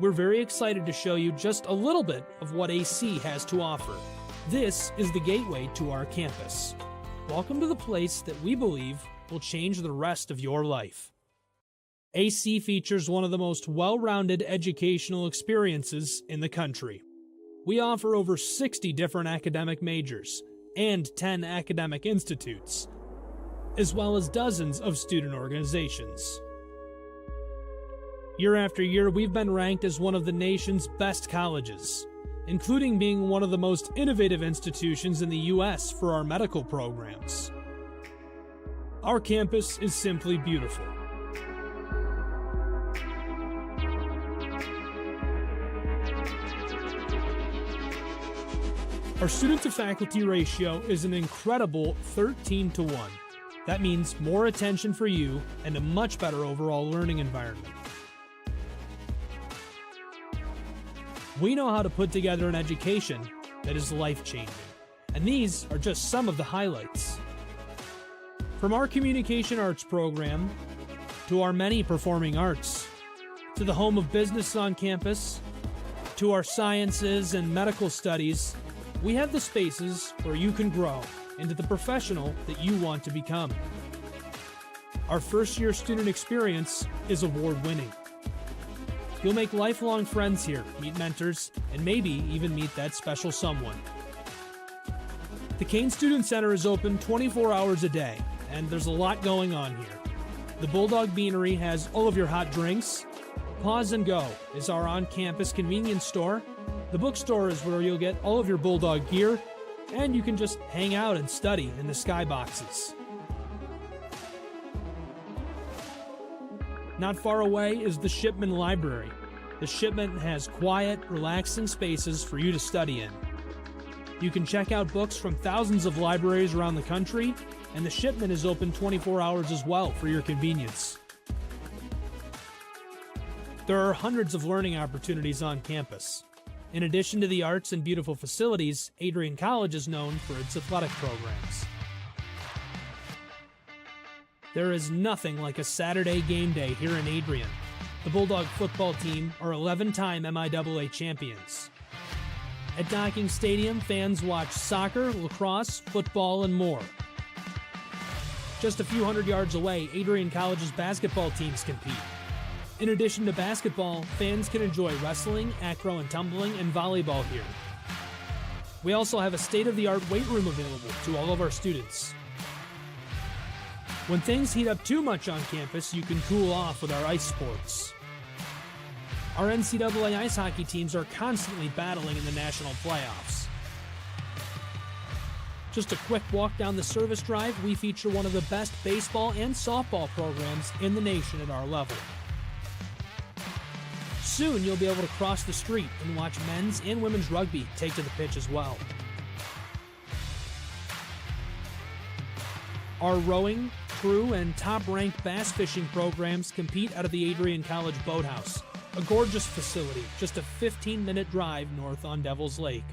We're very excited to show you just a little bit of what AC has to offer. This is the gateway to our campus. Welcome to the place that we believe will change the rest of your life. AC features one of the most well-rounded educational experiences in the country. We offer over 60 different academic majors and 10 academic institutes, as well as dozens of student organizations. Year after year, we've been ranked as one of the nation's best colleges, including being one of the most innovative institutions in the U.S. for our medical programs. Our campus is simply beautiful. Our student-to-faculty ratio is an incredible 13-to-1. That means more attention for you and a much better overall learning environment. We know how to put together an education that is life-changing, and these are just some of the highlights. From our communication arts program, to our many performing arts, to the home of business on campus, to our sciences and medical studies, we have the spaces where you can grow into the professional that you want to become. Our first-year student experience is award-winning. You'll make lifelong friends here, meet mentors, and maybe even meet that special someone. The Kane Student Center is open 24 hours a day, and there's a lot going on here. The Bulldog Beanery has all of your hot drinks. Pause and Go is our on-campus convenience store. The bookstore is where you'll get all of your Bulldog gear, and you can just hang out and study in the skyboxes. Not far away is the Shipman Library. The Shipman has quiet, relaxing spaces for you to study in. You can check out books from thousands of libraries around the country, and the shipment is open 24 hours as well for your convenience. There are hundreds of learning opportunities on campus. In addition to the arts and beautiful facilities, Adrian College is known for its athletic programs. There is nothing like a Saturday game day here in Adrian. The Bulldog football team are 11-time MIAA champions. At Docking Stadium, fans watch soccer, lacrosse, football, and more. Just a few hundred yards away, Adrian College's basketball teams compete. In addition to basketball, fans can enjoy wrestling, acro and tumbling, and volleyball here. We also have a state-of-the-art weight room available to all of our students. When things heat up too much on campus, you can cool off with our ice sports. Our NCAA ice hockey teams are constantly battling in the national playoffs. Just a quick walk down the service drive, we feature one of the best baseball and softball programs in the nation at our level. Soon you'll be able to cross the street and watch men's and women's rugby take to the pitch as well. Our rowing, crew, and top-ranked bass fishing programs compete out of the Adrian College Boathouse, a gorgeous facility just a 15-minute drive north on Devil's Lake.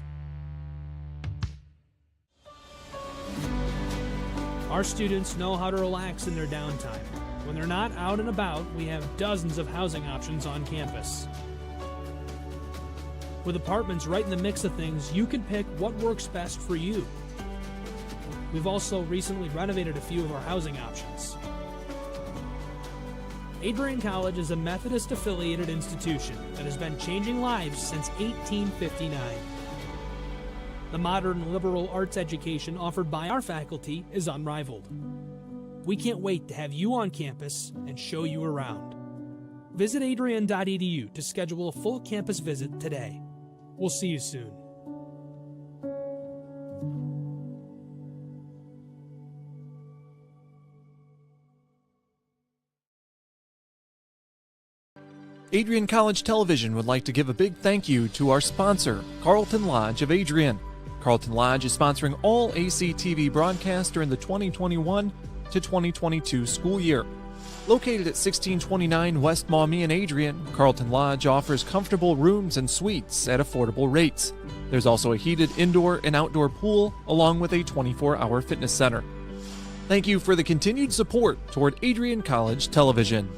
Our students know how to relax in their downtime. When they're not out and about, we have dozens of housing options on campus. With apartments right in the mix of things, you can pick what works best for you. We've also recently renovated a few of our housing options. Adrian College is a Methodist-affiliated institution that has been changing lives since 1859. The modern liberal arts education offered by our faculty is unrivaled. We can't wait to have you on campus and show you around. Visit adrian.edu to schedule a full campus visit today. We'll see you soon. Adrian College Television would like to give a big thank you to our sponsor, Carlton Lodge of Adrian. Carlton Lodge is sponsoring all ACTV broadcasts during the 2021 to 2022 school year. Located at 1629 West Maumee in Adrian, Carlton Lodge offers comfortable rooms and suites at affordable rates. There's also a heated indoor and outdoor pool, along with a 24-hour fitness center. Thank you for the continued support toward Adrian College Television.